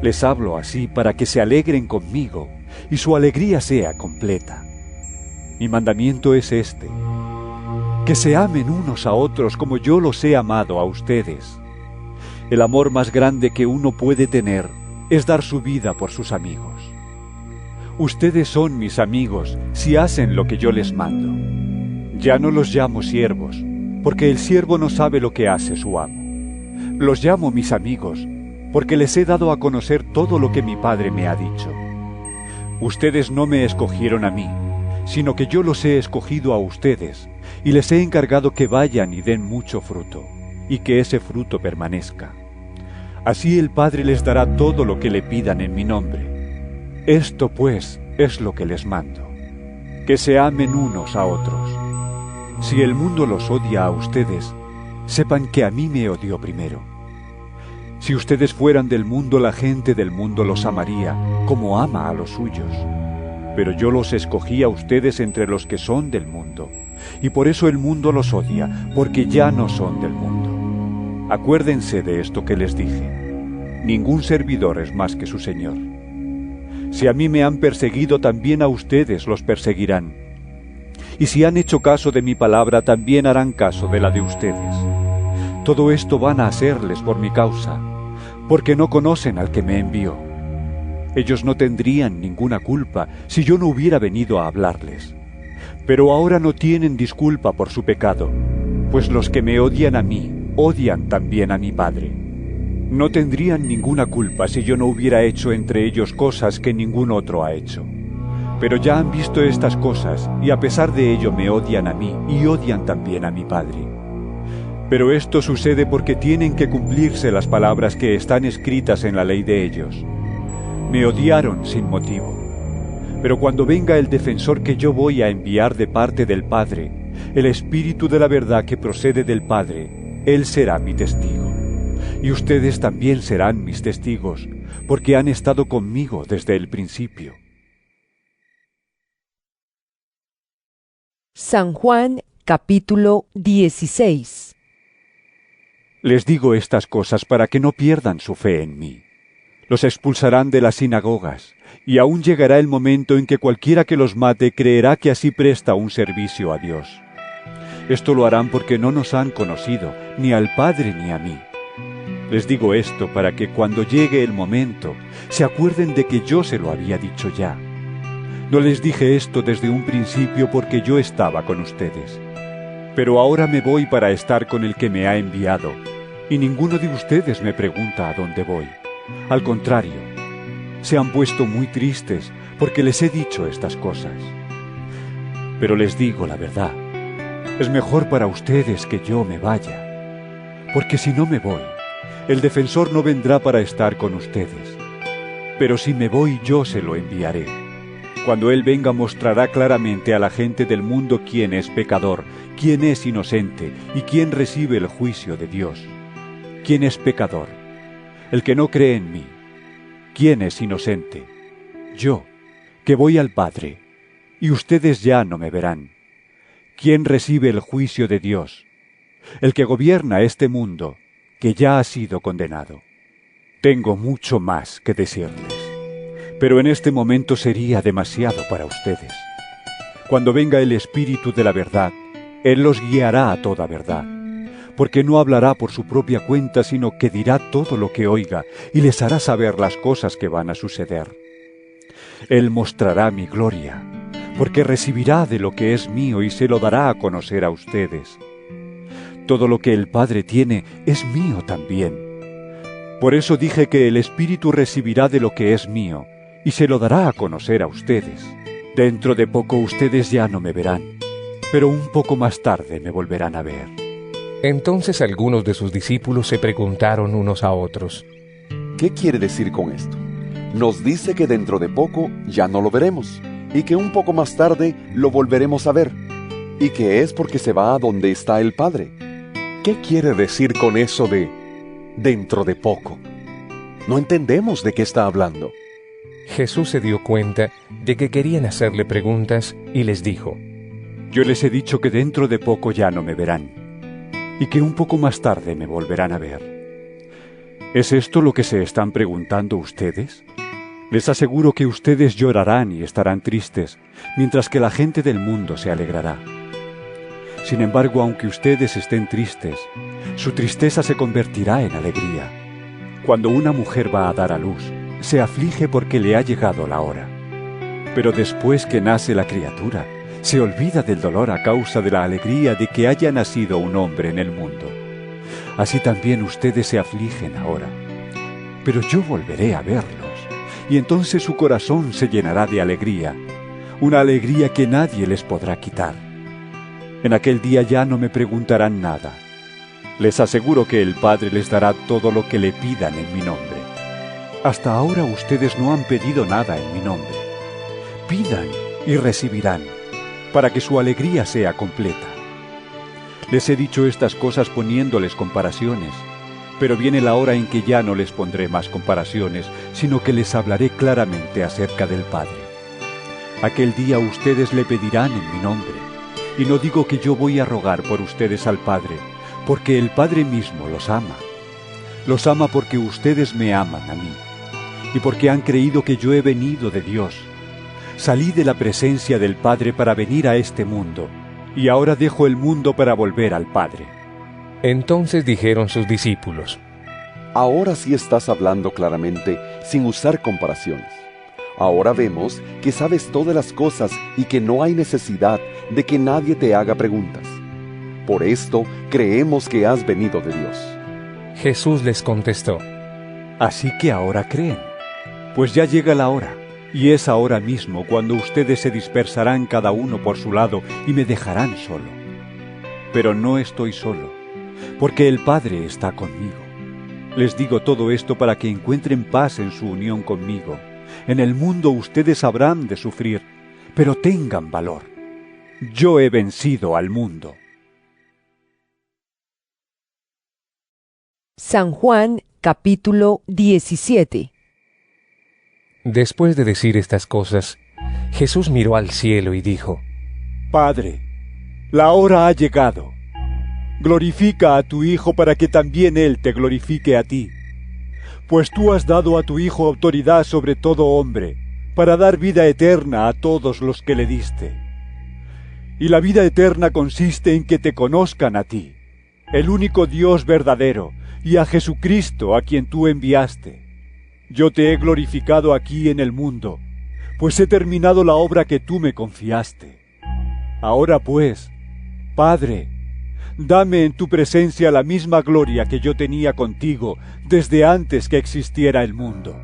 Les hablo así para que se alegren conmigo y su alegría sea completa. Mi mandamiento es este: que se amen unos a otros como yo los he amado a ustedes. El amor más grande que uno puede tener es dar su vida por sus amigos. Ustedes son mis amigos si hacen lo que yo les mando. Ya no los llamo siervos, porque el siervo no sabe lo que hace su amo. Los llamo mis amigos, porque les he dado a conocer todo lo que mi Padre me ha dicho. Ustedes no me escogieron a mí, sino que yo los he escogido a ustedes, y les he encargado que vayan y den mucho fruto, y que ese fruto permanezca. Así el Padre les dará todo lo que le pidan en mi nombre. Esto, pues, es lo que les mando: que se amen unos a otros. Si el mundo los odia a ustedes, sepan que a mí me odió primero. Si ustedes fueran del mundo, la gente del mundo los amaría, como ama a los suyos. Pero yo los escogí a ustedes entre los que son del mundo, y por eso el mundo los odia, porque ya no son del mundo. Acuérdense de esto que les dije: ningún servidor es más que su Señor. Si a mí me han perseguido, también a ustedes los perseguirán. Y si han hecho caso de mi palabra, también harán caso de la de ustedes. Todo esto van a hacerles por mi causa, porque no conocen al que me envió. Ellos no tendrían ninguna culpa si yo no hubiera venido a hablarles. Pero ahora no tienen disculpa por su pecado, pues los que me odian a mí, odian también a mi Padre. No tendrían ninguna culpa si yo no hubiera hecho entre ellos cosas que ningún otro ha hecho. Pero ya han visto estas cosas, y a pesar de ello me odian a mí, y odian también a mi Padre. Pero esto sucede porque tienen que cumplirse las palabras que están escritas en la ley de ellos. Me odiaron sin motivo. Pero cuando venga el defensor que yo voy a enviar de parte del Padre, el Espíritu de la verdad que procede del Padre, Él será mi testigo. Y ustedes también serán mis testigos, porque han estado conmigo desde el principio. San Juan, capítulo 16. Les digo estas cosas para que no pierdan su fe en mí. Los expulsarán de las sinagogas, y aún llegará el momento en que cualquiera que los mate creerá que así presta un servicio a Dios. Esto lo harán porque no nos han conocido, ni al Padre ni a mí. Les digo esto para que cuando llegue el momento, se acuerden de que yo se lo había dicho ya. No les dije esto desde un principio porque yo estaba con ustedes. Pero ahora me voy para estar con el que me ha enviado, y ninguno de ustedes me pregunta a dónde voy. Al contrario, se han puesto muy tristes porque les he dicho estas cosas. Pero les digo la verdad, es mejor para ustedes que yo me vaya, porque si no me voy, el defensor no vendrá para estar con ustedes. Pero si me voy, yo se lo enviaré. Cuando Él venga mostrará claramente a la gente del mundo quién es pecador, quién es inocente y quién recibe el juicio de Dios. ¿Quién es pecador? El que no cree en mí. ¿Quién es inocente? Yo, que voy al Padre, y ustedes ya no me verán. ¿Quién recibe el juicio de Dios? El que gobierna este mundo, que ya ha sido condenado. Tengo mucho más que decirles, pero en este momento sería demasiado para ustedes. Cuando venga el Espíritu de la verdad, Él los guiará a toda verdad, porque no hablará por su propia cuenta, sino que dirá todo lo que oiga y les hará saber las cosas que van a suceder. Él mostrará mi gloria, porque recibirá de lo que es mío y se lo dará a conocer a ustedes. Todo lo que el Padre tiene es mío también. Por eso dije que el Espíritu recibirá de lo que es mío y se lo dará a conocer a ustedes. Dentro de poco ustedes ya no me verán, pero un poco más tarde me volverán a ver. Entonces algunos de sus discípulos se preguntaron unos a otros: ¿qué quiere decir con esto? Nos dice que dentro de poco ya no lo veremos, y que un poco más tarde lo volveremos a ver, y que es porque se va a donde está el Padre. ¿Qué quiere decir con eso de dentro de poco? No entendemos de qué está hablando. Jesús se dio cuenta de que querían hacerle preguntas y les dijo: yo les he dicho que dentro de poco ya no me verán, y que un poco más tarde me volverán a ver. ¿Es esto lo que se están preguntando ustedes? Les aseguro que ustedes llorarán y estarán tristes, mientras que la gente del mundo se alegrará. Sin embargo, aunque ustedes estén tristes, su tristeza se convertirá en alegría. Cuando una mujer va a dar a luz, se aflige porque le ha llegado la hora. Pero después que nace la criatura, se olvida del dolor a causa de la alegría de que haya nacido un hombre en el mundo. Así también ustedes se afligen ahora. Pero yo volveré a verlos, y entonces su corazón se llenará de alegría, una alegría que nadie les podrá quitar. En aquel día ya no me preguntarán nada. Les aseguro que el Padre les dará todo lo que le pidan en mi nombre. Hasta ahora ustedes no han pedido nada en mi nombre. Pidan y recibirán, para que su alegría sea completa. Les he dicho estas cosas poniéndoles comparaciones, pero viene la hora en que ya no les pondré más comparaciones, sino que les hablaré claramente acerca del Padre. Aquel día ustedes le pedirán en mi nombre, y no digo que yo voy a rogar por ustedes al Padre, porque el Padre mismo los ama. Los ama porque ustedes me aman a mí, y porque han creído que yo he venido de Dios. Salí de la presencia del Padre para venir a este mundo, y ahora dejo el mundo para volver al Padre. Entonces dijeron sus discípulos: Ahora sí estás hablando claramente, sin usar comparaciones. Ahora vemos que sabes todas las cosas y que no hay necesidad de que nadie te haga preguntas. Por esto creemos que has venido de Dios. Jesús les contestó: Así que ahora creen, pues ya llega la hora, y es ahora mismo cuando ustedes se dispersarán cada uno por su lado y me dejarán solo. Pero no estoy solo, porque el Padre está conmigo. Les digo todo esto para que encuentren paz en su unión conmigo. En el mundo ustedes habrán de sufrir, pero tengan valor. Yo he vencido al mundo. San Juan, capítulo 17. Después de decir estas cosas, Jesús miró al cielo y dijo: Padre, la hora ha llegado. Glorifica a tu Hijo para que también Él te glorifique a ti. Pues tú has dado a tu Hijo autoridad sobre todo hombre, para dar vida eterna a todos los que le diste. Y la vida eterna consiste en que te conozcan a ti, el único Dios verdadero, y a Jesucristo a quien tú enviaste. Yo te he glorificado aquí en el mundo, pues he terminado la obra que tú me confiaste. Ahora pues, Padre, dame en tu presencia la misma gloria que yo tenía contigo desde antes que existiera el mundo.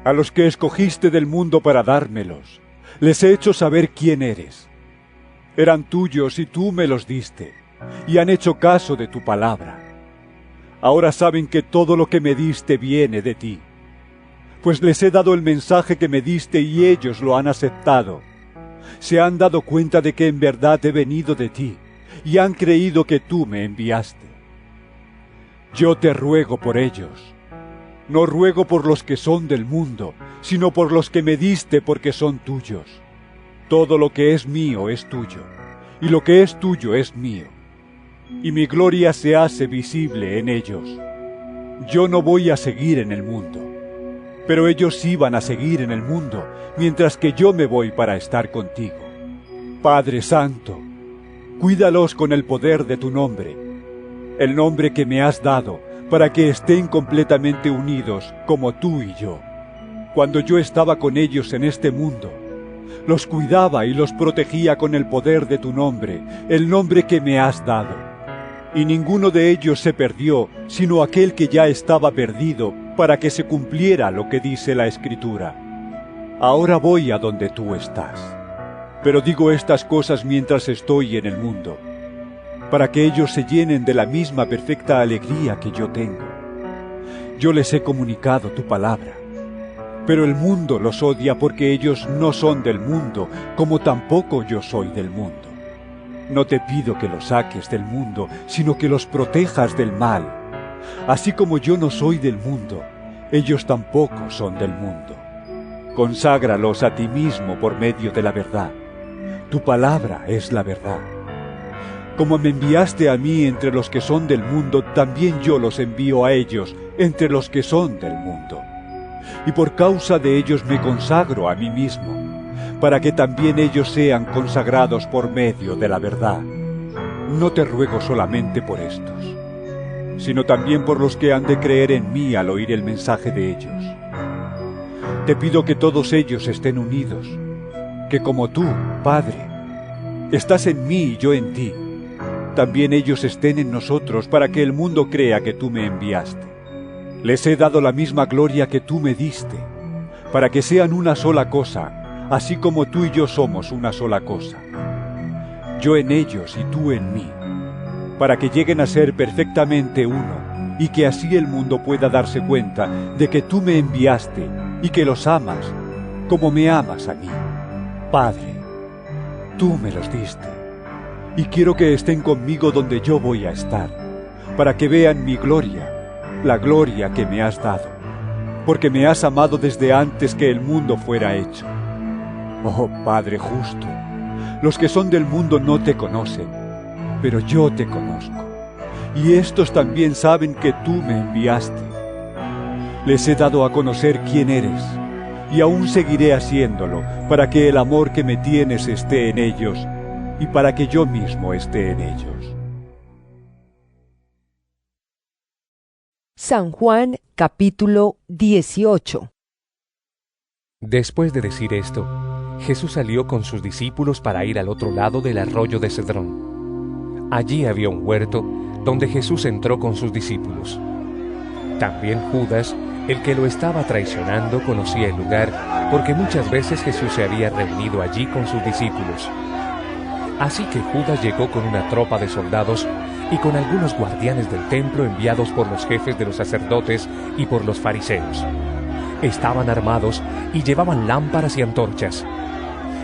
A los que escogiste del mundo para dármelos, les he hecho saber quién eres. Eran tuyos y tú me los diste, y han hecho caso de tu palabra. Ahora saben que todo lo que me diste viene de ti, pues les he dado el mensaje que me diste y ellos lo han aceptado. Se han dado cuenta de que en verdad he venido de ti, y han creído que tú me enviaste. Yo te ruego por ellos. No ruego por los que son del mundo, sino por los que me diste porque son tuyos. Todo lo que es mío es tuyo, y lo que es tuyo es mío. Y mi gloria se hace visible en ellos. Yo no voy a seguir en el mundo, pero ellos sí van a seguir en el mundo, mientras que yo me voy para estar contigo. Padre Santo, cuídalos con el poder de tu nombre, el nombre que me has dado, para que estén completamente unidos como tú y yo. Cuando yo estaba con ellos en este mundo, los cuidaba y los protegía con el poder de tu nombre, el nombre que me has dado. Y ninguno de ellos se perdió, sino aquel que ya estaba perdido, para que se cumpliera lo que dice la Escritura. Ahora voy a donde tú estás. Pero digo estas cosas mientras estoy en el mundo, para que ellos se llenen de la misma perfecta alegría que yo tengo. Yo les he comunicado tu palabra, pero el mundo los odia porque ellos no son del mundo, como tampoco yo soy del mundo. No te pido que los saques del mundo, sino que los protejas del mal. Así como yo no soy del mundo, ellos tampoco son del mundo. Conságralos a ti mismo por medio de la verdad. Tu palabra es la verdad. Como me enviaste a mí entre los que son del mundo, también yo los envío a ellos entre los que son del mundo. Y por causa de ellos me consagro a mí mismo, para que también ellos sean consagrados por medio de la verdad. No te ruego solamente por estos, sino también por los que han de creer en mí al oír el mensaje de ellos. Te pido que todos ellos estén unidos, que como tú, Padre, estás en mí y yo en ti, también ellos estén en nosotros para que el mundo crea que tú me enviaste. Les he dado la misma gloria que tú me diste, para que sean una sola cosa, así como tú y yo somos una sola cosa. Yo en ellos y tú en mí, para que lleguen a ser perfectamente uno, y que así el mundo pueda darse cuenta de que tú me enviaste y que los amas como me amas a mí. Padre, tú me los diste, y quiero que estén conmigo donde yo voy a estar, para que vean mi gloria, la gloria que me has dado, porque me has amado desde antes que el mundo fuera hecho. Oh Padre justo, los que son del mundo no te conocen, pero yo te conozco, y estos también saben que tú me enviaste. Les he dado a conocer quién eres, y aún seguiré haciéndolo, para que el amor que me tienes esté en ellos, y para que yo mismo esté en ellos. San Juan capítulo 18. Después de decir esto, Jesús salió con sus discípulos para ir al otro lado del arroyo de Cedrón. Allí había un huerto donde Jesús entró con sus discípulos. También Judas, el que lo estaba traicionando, conocía el lugar porque muchas veces Jesús se había reunido allí con sus discípulos. Así que Judas llegó con una tropa de soldados y con algunos guardianes del templo enviados por los jefes de los sacerdotes y por los fariseos. Estaban armados y llevaban lámparas y antorchas.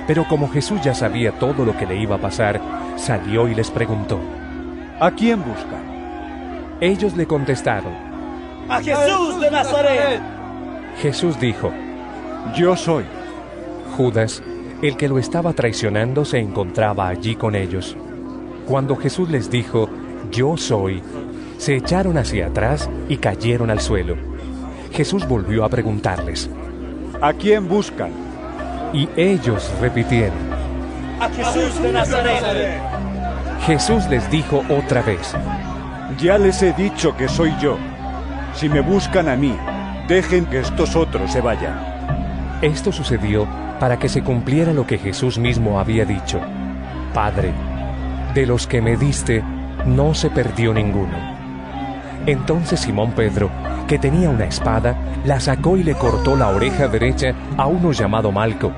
Pero como Jesús ya sabía todo lo que le iba a pasar, salió y les preguntó: ¿A quién buscan? Ellos le contestaron: ¡A Jesús de Nazaret! Jesús dijo: Yo soy. Judas, el que lo estaba traicionando, se encontraba allí con ellos. Cuando Jesús les dijo: Yo soy, se echaron hacia atrás y cayeron al suelo. Jesús volvió a preguntarles: ¿A quién buscan? Y ellos repitieron: ¡A Jesús de Nazaret! Jesús les dijo otra vez: Ya les he dicho que soy yo. Si me buscan a mí, dejen que estos otros se vayan. Esto sucedió para que se cumpliera lo que Jesús mismo había dicho: Padre, de los que me diste, no se perdió ninguno. Entonces Simón Pedro, que tenía una espada, la sacó y le cortó la oreja derecha a uno llamado Malco,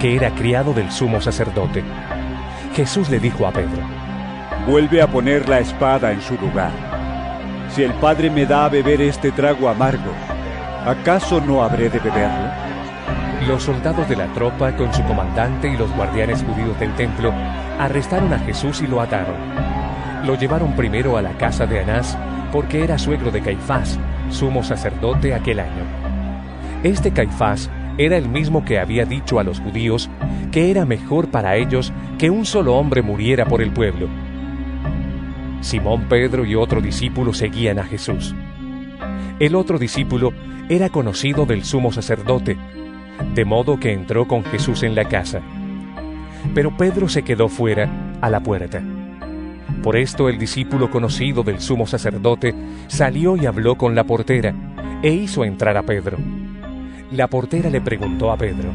que era criado del sumo sacerdote. Jesús le dijo a Pedro: Vuelve a poner la espada en su lugar. Si el Padre me da a beber este trago amargo, ¿acaso no habré de beberlo? Los soldados de la tropa, con su comandante y los guardianes judíos del templo, arrestaron a Jesús y lo ataron. Lo llevaron primero a la casa de Anás, porque era suegro de Caifás, sumo sacerdote aquel año. Este Caifás era el mismo que había dicho a los judíos que era mejor para ellos que un solo hombre muriera por el pueblo. Simón Pedro y otro discípulo seguían a Jesús. El otro discípulo era conocido del sumo sacerdote, de modo que entró con Jesús en la casa. Pero Pedro se quedó fuera, a la puerta. Por esto el discípulo conocido del sumo sacerdote salió y habló con la portera, e hizo entrar a Pedro. La portera le preguntó a Pedro: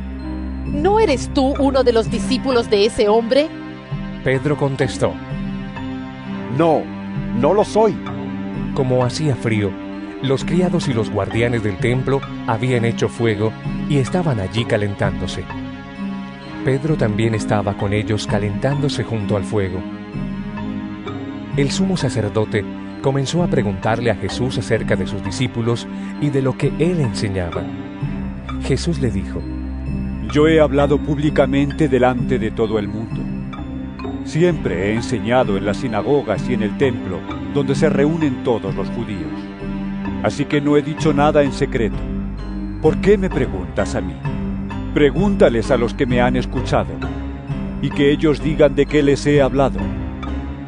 ¿No eres tú uno de los discípulos de ese hombre? Pedro contestó: No, no lo soy. Como hacía frío, los criados y los guardianes del templo habían hecho fuego y estaban allí calentándose. Pedro también estaba con ellos calentándose junto al fuego. El sumo sacerdote comenzó a preguntarle a Jesús acerca de sus discípulos y de lo que él enseñaba. Jesús le dijo: Yo he hablado públicamente delante de todo el mundo. Siempre he enseñado en las sinagogas y en el templo, donde se reúnen todos los judíos. Así que no he dicho nada en secreto. ¿Por qué me preguntas a mí? Pregúntales a los que me han escuchado, y que ellos digan de qué les he hablado.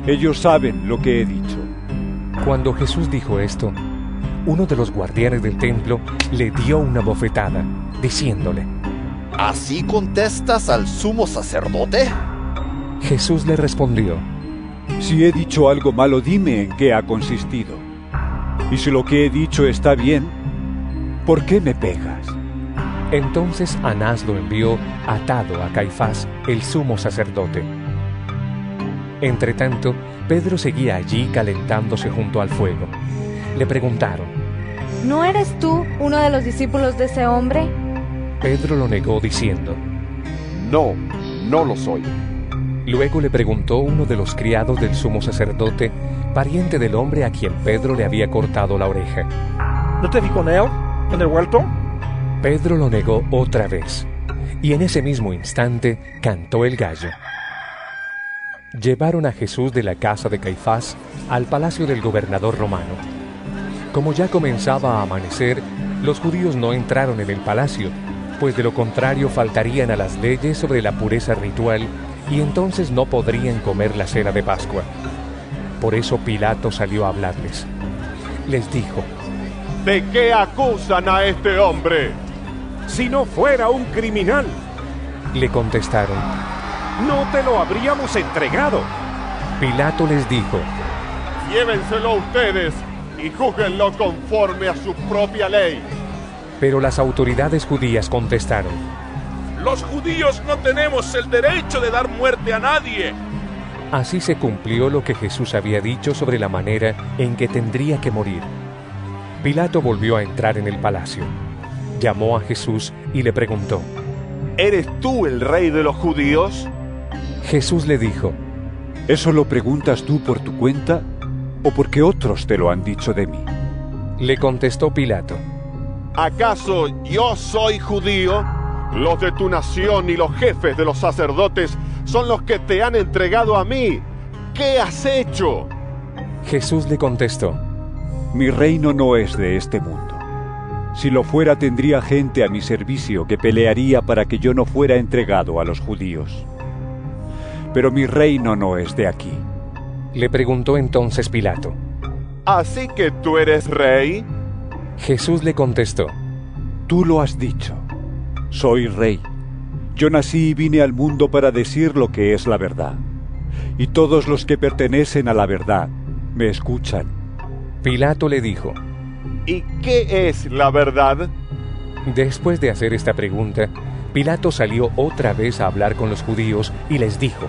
Ellos saben lo que he dicho. Cuando Jesús dijo esto, uno de los guardianes del templo le dio una bofetada, diciéndole: ¿Así contestas al sumo sacerdote? Jesús le respondió: Si he dicho algo malo, dime en qué ha consistido. Y si lo que he dicho está bien, ¿por qué me pegas? Entonces Anás lo envió atado a Caifás, el sumo sacerdote. Entretanto, Pedro seguía allí calentándose junto al fuego. Le preguntaron: ¿No eres tú uno de los discípulos de ese hombre? Pedro lo negó diciendo: No, no lo soy. Luego le preguntó uno de los criados del sumo sacerdote, pariente del hombre a quien Pedro le había cortado la oreja: ¿No te vi con él en el huerto? Pedro lo negó otra vez, y en ese mismo instante cantó el gallo. Llevaron a Jesús de la casa de Caifás al palacio del gobernador romano. Como ya comenzaba a amanecer, los judíos no entraron en el palacio, pues de lo contrario faltarían a las leyes sobre la pureza ritual y entonces no podrían comer la cena de Pascua. Por eso Pilato salió a hablarles. Les dijo: ¿De qué acusan a este hombre? Si no fuera un criminal, le contestaron, no te lo habríamos entregado. Pilato les dijo: Llévenselo ustedes y júzguenlo conforme a su propia ley. Pero las autoridades judías contestaron: Los judíos no tenemos el derecho de dar muerte a nadie. Así se cumplió lo que Jesús había dicho sobre la manera en que tendría que morir. Pilato volvió a entrar en el palacio. Llamó a Jesús y le preguntó: ¿Eres tú el rey de los judíos? Jesús le dijo: ¿Eso lo preguntas tú por tu cuenta o porque otros te lo han dicho de mí? Le contestó Pilato: ¿Acaso yo soy judío? Los de tu nación y los jefes de los sacerdotes son los que te han entregado a mí. ¿Qué has hecho? Jesús le contestó: Mi reino no es de este mundo. Si lo fuera, tendría gente a mi servicio que pelearía para que yo no fuera entregado a los judíos. Pero mi reino no es de aquí. Le preguntó entonces Pilato: ¿Así que tú eres rey? Jesús le contestó: Tú lo has dicho. Soy rey. Yo nací y vine al mundo para decir lo que es la verdad. Y todos los que pertenecen a la verdad me escuchan. Pilato le dijo: ¿Y qué es la verdad? Después de hacer esta pregunta, Pilato salió otra vez a hablar con los judíos y les dijo: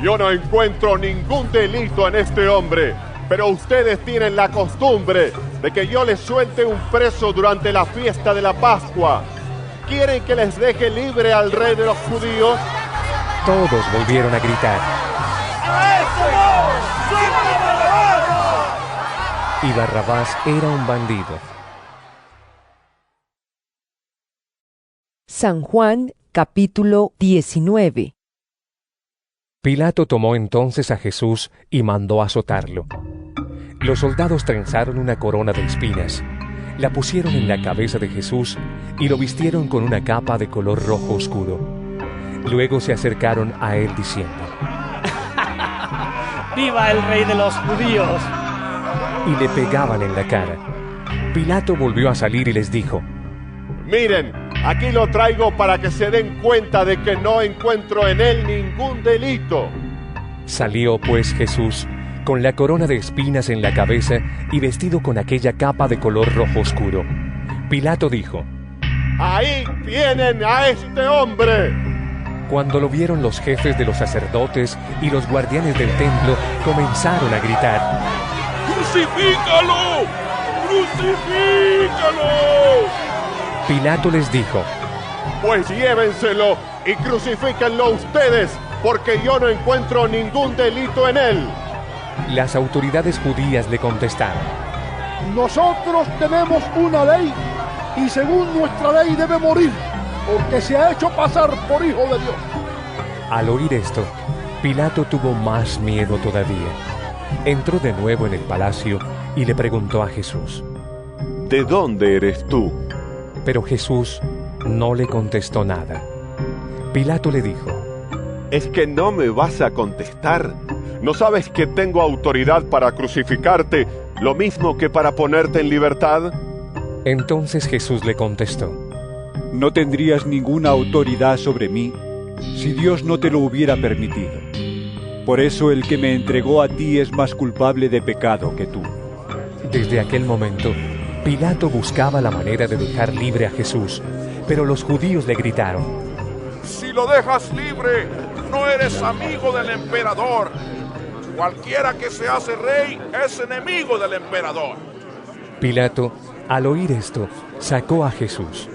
Yo no encuentro ningún delito en este hombre, pero ustedes tienen la costumbre de que yo les suelte un preso durante la fiesta de la Pascua. ¿Quieren que les deje libre al rey de los judíos? Todos volvieron a gritar. Y Barrabás era un bandido. San Juan, capítulo 19. Pilato tomó entonces a Jesús y mandó azotarlo. Los soldados trenzaron una corona de espinas, la pusieron en la cabeza de Jesús y lo vistieron con una capa de color rojo oscuro. Luego se acercaron a él diciendo: ¡Viva el rey de los judíos! Y le pegaban en la cara. Pilato volvió a salir y les dijo: Miren, aquí lo traigo para que se den cuenta de que no encuentro en él ningún delito. Salió pues Jesús con la corona de espinas en la cabeza y vestido con aquella capa de color rojo oscuro. Pilato dijo: ¡Ahí tienen a este hombre! Cuando lo vieron los jefes de los sacerdotes y los guardianes del templo, comenzaron a gritar: ¡Crucifícalo! ¡Crucifícalo! Pilato les dijo: Pues llévenselo y crucifíquenlo ustedes, porque yo no encuentro ningún delito en él. Las autoridades judías le contestaron: Nosotros tenemos una ley, y según nuestra ley debe morir, porque se ha hecho pasar por hijo de Dios. Al oír esto, Pilato tuvo más miedo todavía. Entró de nuevo en el palacio y le preguntó a Jesús: ¿De dónde eres tú? Pero Jesús no le contestó nada. Pilato le dijo: ¿Es que no me vas a contestar? ¿No sabes que tengo autoridad para crucificarte, lo mismo que para ponerte en libertad? Entonces Jesús le contestó: No tendrías ninguna autoridad sobre mí si Dios no te lo hubiera permitido. Por eso el que me entregó a ti es más culpable de pecado que tú. Desde aquel momento, Pilato buscaba la manera de dejar libre a Jesús, pero los judíos le gritaron: Si lo dejas libre, no eres amigo del emperador. Cualquiera que se hace rey es enemigo del emperador. Pilato, al oír esto, sacó a Jesús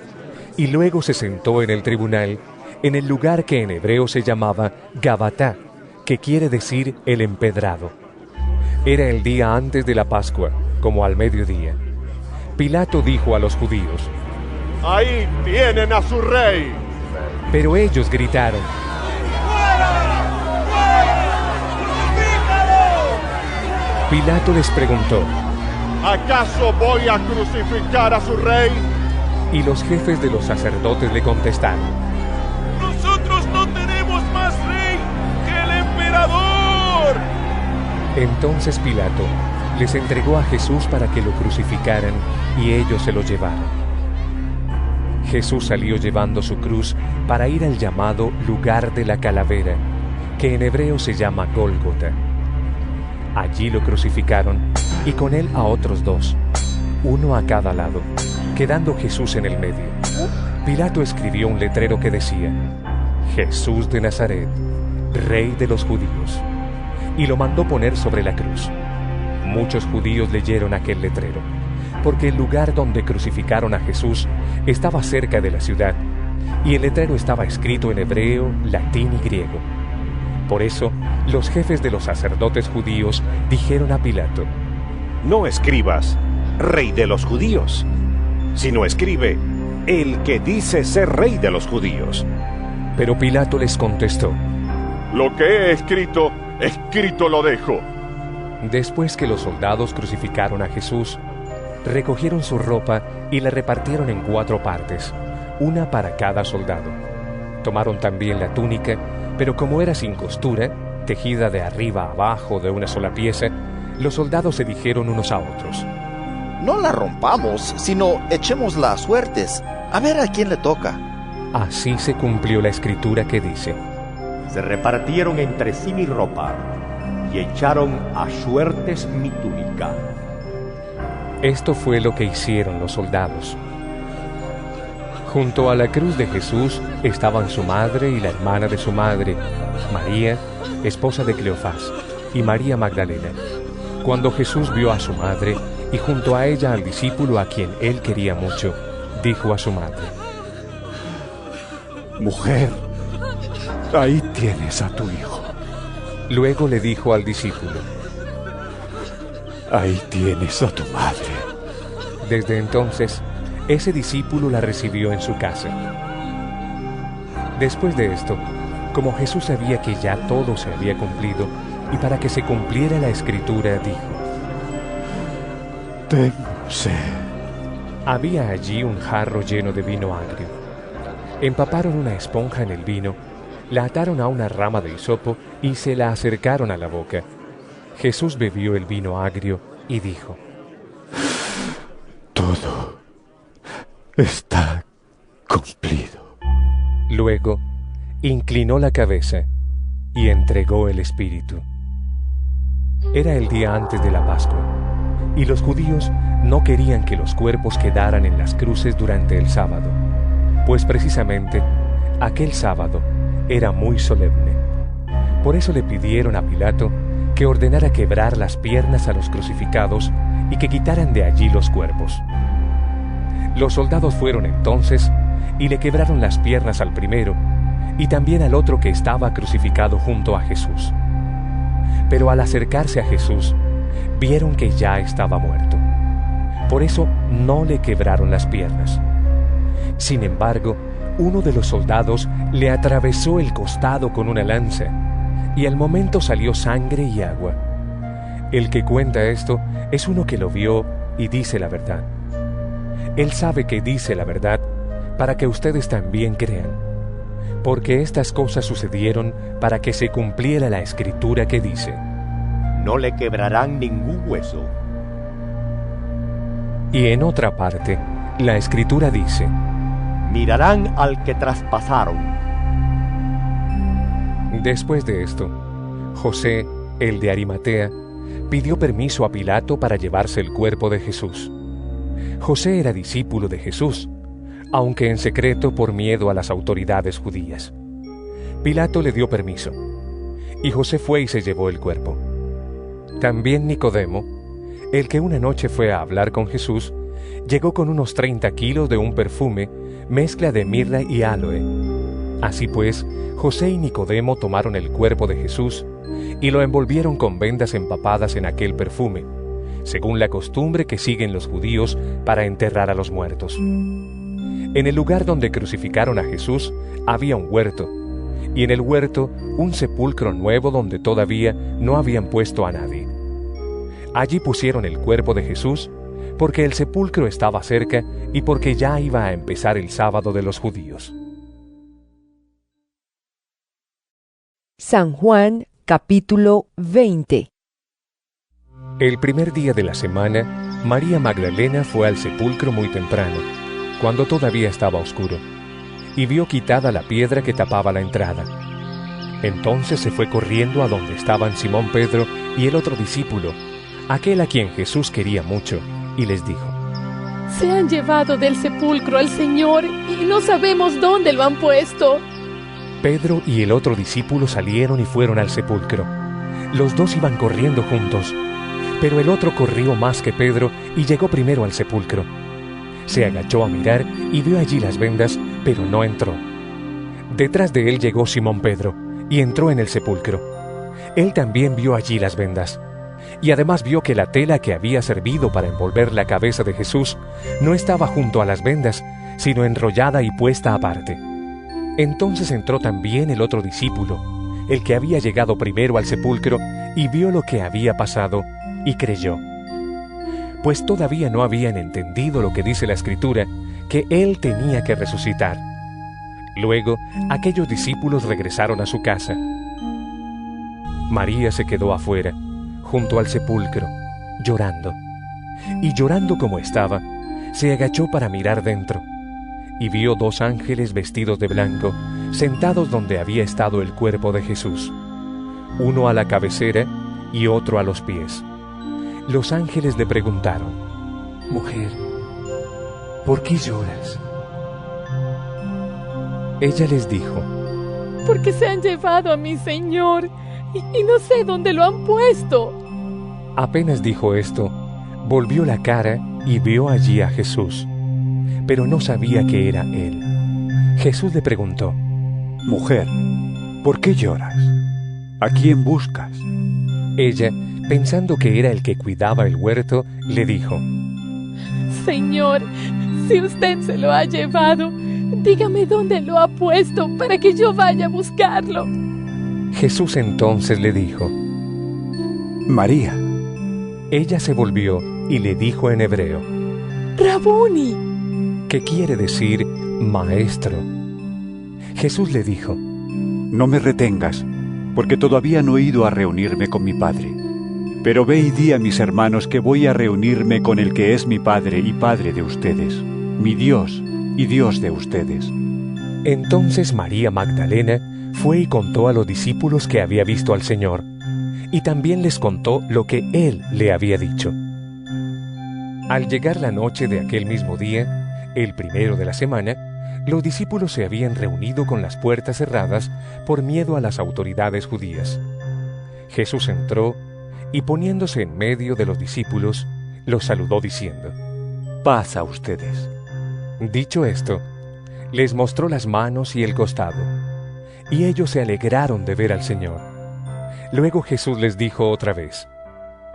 y luego se sentó en el tribunal, en el lugar que en hebreo se llamaba Gabatá, que quiere decir el empedrado. Era el día antes de la Pascua, como al mediodía. Pilato dijo a los judíos: Ahí tienen a su rey. Pero ellos gritaron: Pilato les preguntó: ¿Acaso voy a crucificar a su rey? Y los jefes de los sacerdotes le contestaron: Nosotros no tenemos más rey que el emperador. Entonces Pilato les entregó a Jesús para que lo crucificaran y ellos se lo llevaron. Jesús salió llevando su cruz para ir al llamado lugar de la calavera, que en hebreo se llama Gólgota. Allí lo crucificaron, y con él a otros 2, uno a cada lado, quedando Jesús en el medio. Pilato escribió un letrero que decía: Jesús de Nazaret, Rey de los Judíos, y lo mandó poner sobre la cruz. Muchos judíos leyeron aquel letrero, porque el lugar donde crucificaron a Jesús estaba cerca de la ciudad, y el letrero estaba escrito en hebreo, latín y griego. Por eso, los jefes de los sacerdotes judíos dijeron a Pilato: No escribas, Rey de los Judíos, sino escribe, el que dice ser Rey de los Judíos. Pero Pilato les contestó: Lo que he escrito, escrito lo dejo. Después que los soldados crucificaron a Jesús, recogieron su ropa y la repartieron en 4 partes, una para cada soldado. Tomaron también la túnica, pero como era sin costura, tejida de arriba a abajo de una sola pieza, los soldados se dijeron unos a otros: No la rompamos, sino echémosla a suertes, a ver a quién le toca. Así se cumplió la escritura que dice: Se repartieron entre sí mi ropa y echaron a suertes mi túnica. Esto fue lo que hicieron los soldados. Junto a la cruz de Jesús estaban su madre y la hermana de su madre, María, esposa de Cleofás, y María Magdalena. Cuando Jesús vio a su madre y junto a ella al discípulo a quien él quería mucho, dijo a su madre: Mujer, ahí tienes a tu hijo. Luego le dijo al discípulo: Ahí tienes a tu madre. Desde entonces, ese discípulo la recibió en su casa. Después de esto, como Jesús sabía que ya todo se había cumplido, y para que se cumpliera la escritura, dijo: Tengo sed. Había allí un jarro lleno de vino agrio. Empaparon una esponja en el vino, la ataron a una rama de hisopo y se la acercaron a la boca. Jesús bebió el vino agrio y dijo: Todo está cumplido. Luego, inclinó la cabeza y entregó el espíritu. Era el día antes de la Pascua, y los judíos no querían que los cuerpos quedaran en las cruces durante el sábado, pues precisamente aquel sábado era muy solemne. Por eso le pidieron a Pilato que ordenara quebrar las piernas a los crucificados y que quitaran de allí los cuerpos. Los soldados fueron entonces y le quebraron las piernas al primero y también al otro que estaba crucificado junto a Jesús. Pero al acercarse a Jesús, vieron que ya estaba muerto. Por eso no le quebraron las piernas. Sin embargo, uno de los soldados le atravesó el costado con una lanza, y al momento salió sangre y agua. El que cuenta esto es uno que lo vio y dice la verdad. Él sabe que dice la verdad para que ustedes también crean, porque estas cosas sucedieron para que se cumpliera la escritura que dice: No le quebrarán ningún hueso. Y en otra parte, la escritura dice: Mirarán al que traspasaron. Después de esto, José, el de Arimatea, pidió permiso a Pilato para llevarse el cuerpo de Jesús. José era discípulo de Jesús, aunque en secreto por miedo a las autoridades judías. Pilato le dio permiso, y José fue y se llevó el cuerpo. También Nicodemo, el que una noche fue a hablar con Jesús, llegó con unos 30 kilos de un perfume, mezcla de mirra y áloe. Así pues, José y Nicodemo tomaron el cuerpo de Jesús y lo envolvieron con vendas empapadas en aquel perfume, según la costumbre que siguen los judíos para enterrar a los muertos. En el lugar donde crucificaron a Jesús había un huerto, y en el huerto un sepulcro nuevo donde todavía no habían puesto a nadie. Allí pusieron el cuerpo de Jesús, porque el sepulcro estaba cerca y porque ya iba a empezar el sábado de los judíos. San Juan, capítulo 20. El primer día de la semana, María Magdalena fue al sepulcro muy temprano, cuando todavía estaba oscuro, y vio quitada la piedra que tapaba la entrada. Entonces se fue corriendo a donde estaban Simón Pedro y el otro discípulo, aquel a quien Jesús quería mucho, y les dijo: Se han llevado del sepulcro al Señor y no sabemos dónde lo han puesto. Pedro y el otro discípulo salieron y fueron al sepulcro. Los dos iban corriendo juntos, pero el otro corrió más que Pedro y llegó primero al sepulcro. Se agachó a mirar y vio allí las vendas, pero no entró. Detrás de él llegó Simón Pedro y entró en el sepulcro. Él también vio allí las vendas, y además vio que la tela que había servido para envolver la cabeza de Jesús no estaba junto a las vendas, sino enrollada y puesta aparte. Entonces entró también el otro discípulo, el que había llegado primero al sepulcro, y vio lo que había pasado, y creyó. Pues todavía no habían entendido lo que dice la Escritura, que él tenía que resucitar. Luego, aquellos discípulos regresaron a su casa. María se quedó afuera, junto al sepulcro, llorando. Y llorando como estaba, se agachó para mirar dentro, y vio 2 ángeles vestidos de blanco, sentados donde había estado el cuerpo de Jesús, uno a la cabecera y otro a los pies. Los ángeles le preguntaron: Mujer, ¿por qué lloras? Ella les dijo: Porque se han llevado a mi Señor y no sé dónde lo han puesto. Apenas dijo esto, volvió la cara y vio allí a Jesús, pero no sabía que era él. Jesús le preguntó: Mujer, ¿por qué lloras? ¿A quién buscas? Ella, pensando que era el que cuidaba el huerto, le dijo: Señor, si usted se lo ha llevado, dígame dónde lo ha puesto para que yo vaya a buscarlo. Jesús entonces le dijo: María. Ella se volvió y le dijo en hebreo: Rabuni, que quiere decir maestro. Jesús le dijo: No me retengas, porque todavía no he ido a reunirme con mi Padre. Pero ve y di a mis hermanos que voy a reunirme con el que es mi Padre y Padre de ustedes, mi Dios y Dios de ustedes. Entonces María Magdalena fue y contó a los discípulos que había visto al Señor, y también les contó lo que Él le había dicho. Al llegar la noche de aquel mismo día, el primero de la semana, los discípulos se habían reunido con las puertas cerradas por miedo a las autoridades judías. Jesús entró y poniéndose en medio de los discípulos, los saludó diciendo: Paz a ustedes. Dicho esto, les mostró las manos y el costado, y ellos se alegraron de ver al Señor. Luego Jesús les dijo otra vez: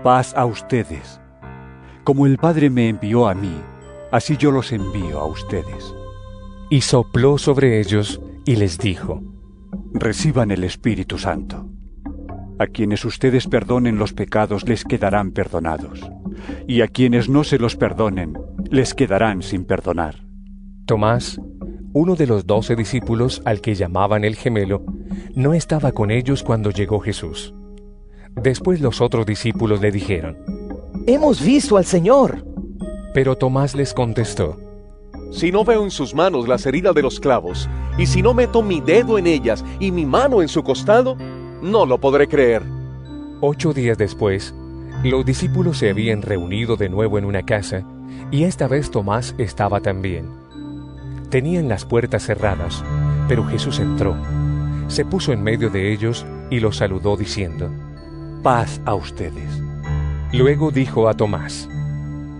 Paz a ustedes. Como el Padre me envió a mí, así yo los envío a ustedes. Y sopló sobre ellos y les dijo: Reciban el Espíritu Santo. A quienes ustedes perdonen los pecados les quedarán perdonados, y a quienes no se los perdonen les quedarán sin perdonar. Tomás, uno de los 12 discípulos al que llamaban el gemelo, no estaba con ellos cuando llegó Jesús. Después los otros discípulos le dijeron: Hemos visto al Señor. Pero Tomás les contestó: Si no veo en sus manos las heridas de los clavos, y si no meto mi dedo en ellas y mi mano en su costado, no lo podré creer. 8 días después, los discípulos se habían reunido de nuevo en una casa, y esta vez Tomás estaba también. Tenían las puertas cerradas, pero Jesús entró, se puso en medio de ellos y los saludó diciendo: Paz a ustedes. Luego dijo a Tomás: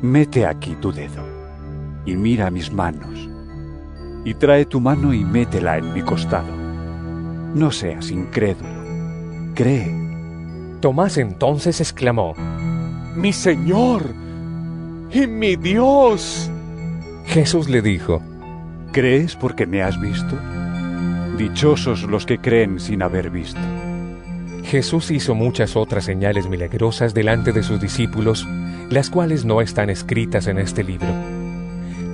Mete aquí tu dedo y mira mis manos, y trae tu mano y métela en mi costado. No seas incrédulo, cree. Tomás entonces exclamó: ¡Mi Señor y mi Dios! Jesús le dijo: ¿Crees porque me has visto? Dichosos los que creen sin haber visto. Jesús hizo muchas otras señales milagrosas delante de sus discípulos, las cuales no están escritas en este libro.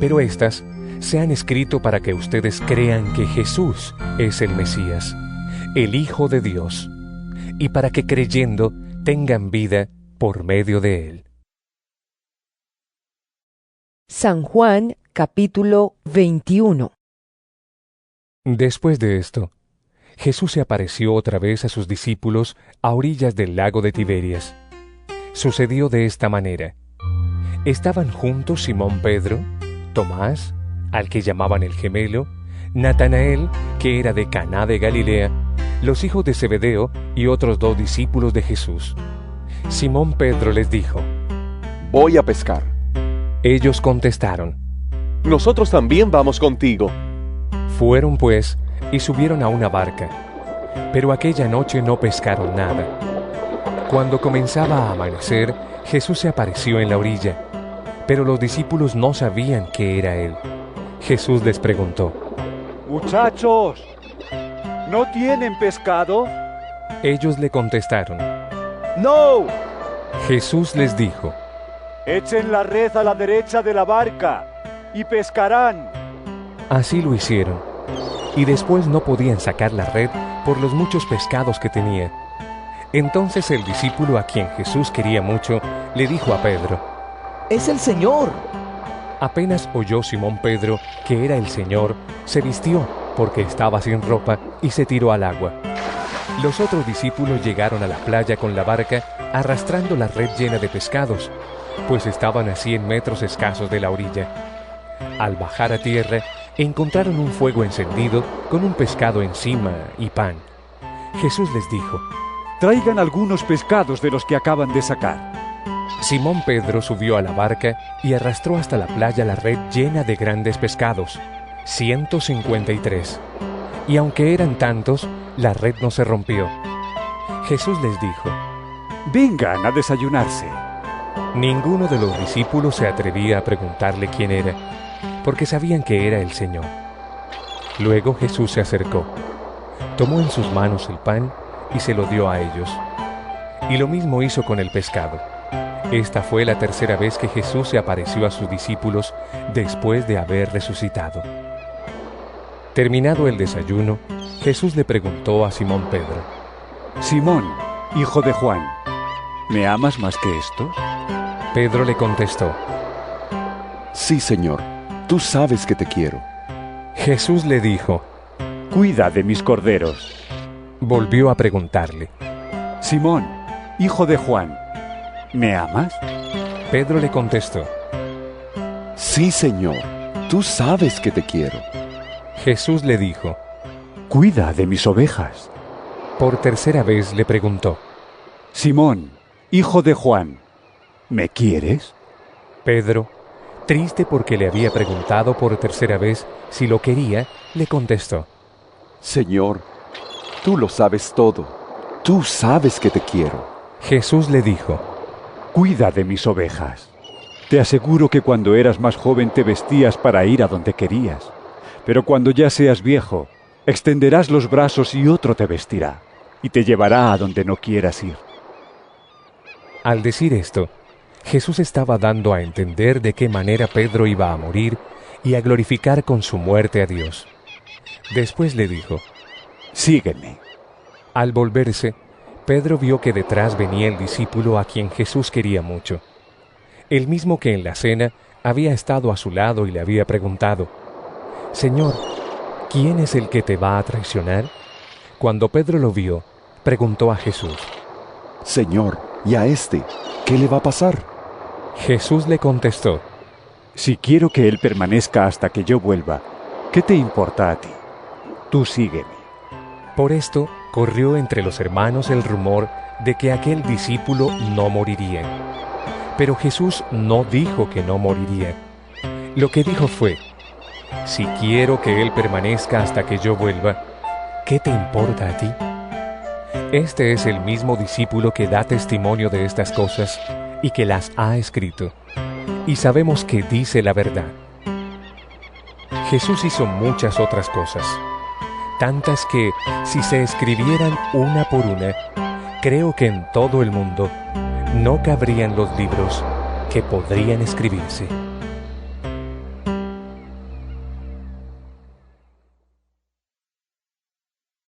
Pero estas se han escrito para que ustedes crean que Jesús es el Mesías, el Hijo de Dios, y para que creyendo tengan vida por medio de Él. San Juan, capítulo 21. Después de esto, Jesús se apareció otra vez a sus discípulos a orillas del lago de Tiberias. Sucedió de esta manera. Estaban juntos Simón Pedro, Tomás, al que llamaban el gemelo, Natanael, que era de Caná de Galilea, los hijos de Zebedeo y otros 2 discípulos de Jesús. Simón Pedro les dijo: Voy a pescar. Ellos contestaron: Nosotros también vamos contigo. Fueron pues y subieron a una barca, pero aquella noche no pescaron nada. Cuando comenzaba a amanecer, Jesús se apareció en la orilla, pero los discípulos no sabían que era Él. Jesús les preguntó: Muchachos, ¿no tienen pescado? Ellos le contestaron: ¡No! Jesús les dijo: Echen la red a la derecha de la barca y pescarán. Así lo hicieron, y después no podían sacar la red por los muchos pescados que tenía. Entonces el discípulo a quien Jesús quería mucho le dijo a Pedro: ¡Es el Señor! Apenas oyó Simón Pedro que era el Señor, se vistió porque estaba sin ropa y se tiró al agua. Los otros discípulos llegaron a la playa con la barca arrastrando la red llena de pescados, pues estaban a 100 metros escasos de la orilla. Al bajar a tierra, encontraron un fuego encendido con un pescado encima y pan. Jesús les dijo: Traigan algunos pescados de los que acaban de sacar. Simón Pedro subió a la barca y arrastró hasta la playa la red llena de grandes pescados, 153. Y aunque eran tantos, la red no se rompió. Jesús les dijo: Vengan a desayunarse. Ninguno de los discípulos se atrevía a preguntarle quién era, porque sabían que era el Señor. Luego Jesús se acercó, tomó en sus manos el pan y se lo dio a ellos. Y lo mismo hizo con el pescado. Esta fue la tercera vez que Jesús se apareció a sus discípulos después de haber resucitado. Terminado el desayuno, Jesús le preguntó a Simón Pedro: Simón, hijo de Juan, ¿me amas más que estos? Pedro le contestó: Sí, Señor, tú sabes que te quiero. Jesús le dijo: Cuida de mis corderos. Volvió a preguntarle: Simón, hijo de Juan, ¿me amas? Pedro le contestó: Sí, Señor, tú sabes que te quiero. Jesús le dijo: Cuida de mis ovejas. Por tercera vez le preguntó: Simón, hijo de Juan, ¿me quieres? Pedro, triste porque le había preguntado por tercera vez si lo quería, le contestó: Señor, tú lo sabes todo. Tú sabes que te quiero. Jesús le dijo: Cuida de mis ovejas. Te aseguro que cuando eras más joven te vestías para ir a donde querías. Pero cuando ya seas viejo, extenderás los brazos y otro te vestirá, y te llevará a donde no quieras ir. Al decir esto, Jesús estaba dando a entender de qué manera Pedro iba a morir y a glorificar con su muerte a Dios. Después le dijo: Sígueme. Al volverse, Pedro vio que detrás venía el discípulo a quien Jesús quería mucho, el mismo que en la cena había estado a su lado y le había preguntado: Señor, ¿quién es el que te va a traicionar? Cuando Pedro lo vio, preguntó a Jesús: Señor, ¿y a este qué le va a pasar? Jesús le contestó: Si quiero que él permanezca hasta que yo vuelva, ¿qué te importa a ti? Tú sígueme. Por esto corrió entre los hermanos el rumor de que aquel discípulo no moriría. Pero Jesús no dijo que no moriría. Lo que dijo fue: Si quiero que él permanezca hasta que yo vuelva, ¿qué te importa a ti? Este es el mismo discípulo que da testimonio de estas cosas y que las ha escrito, y sabemos que dice la verdad. Jesús hizo muchas otras cosas, tantas que, si se escribieran una por una, creo que en todo el mundo no cabrían los libros que podrían escribirse.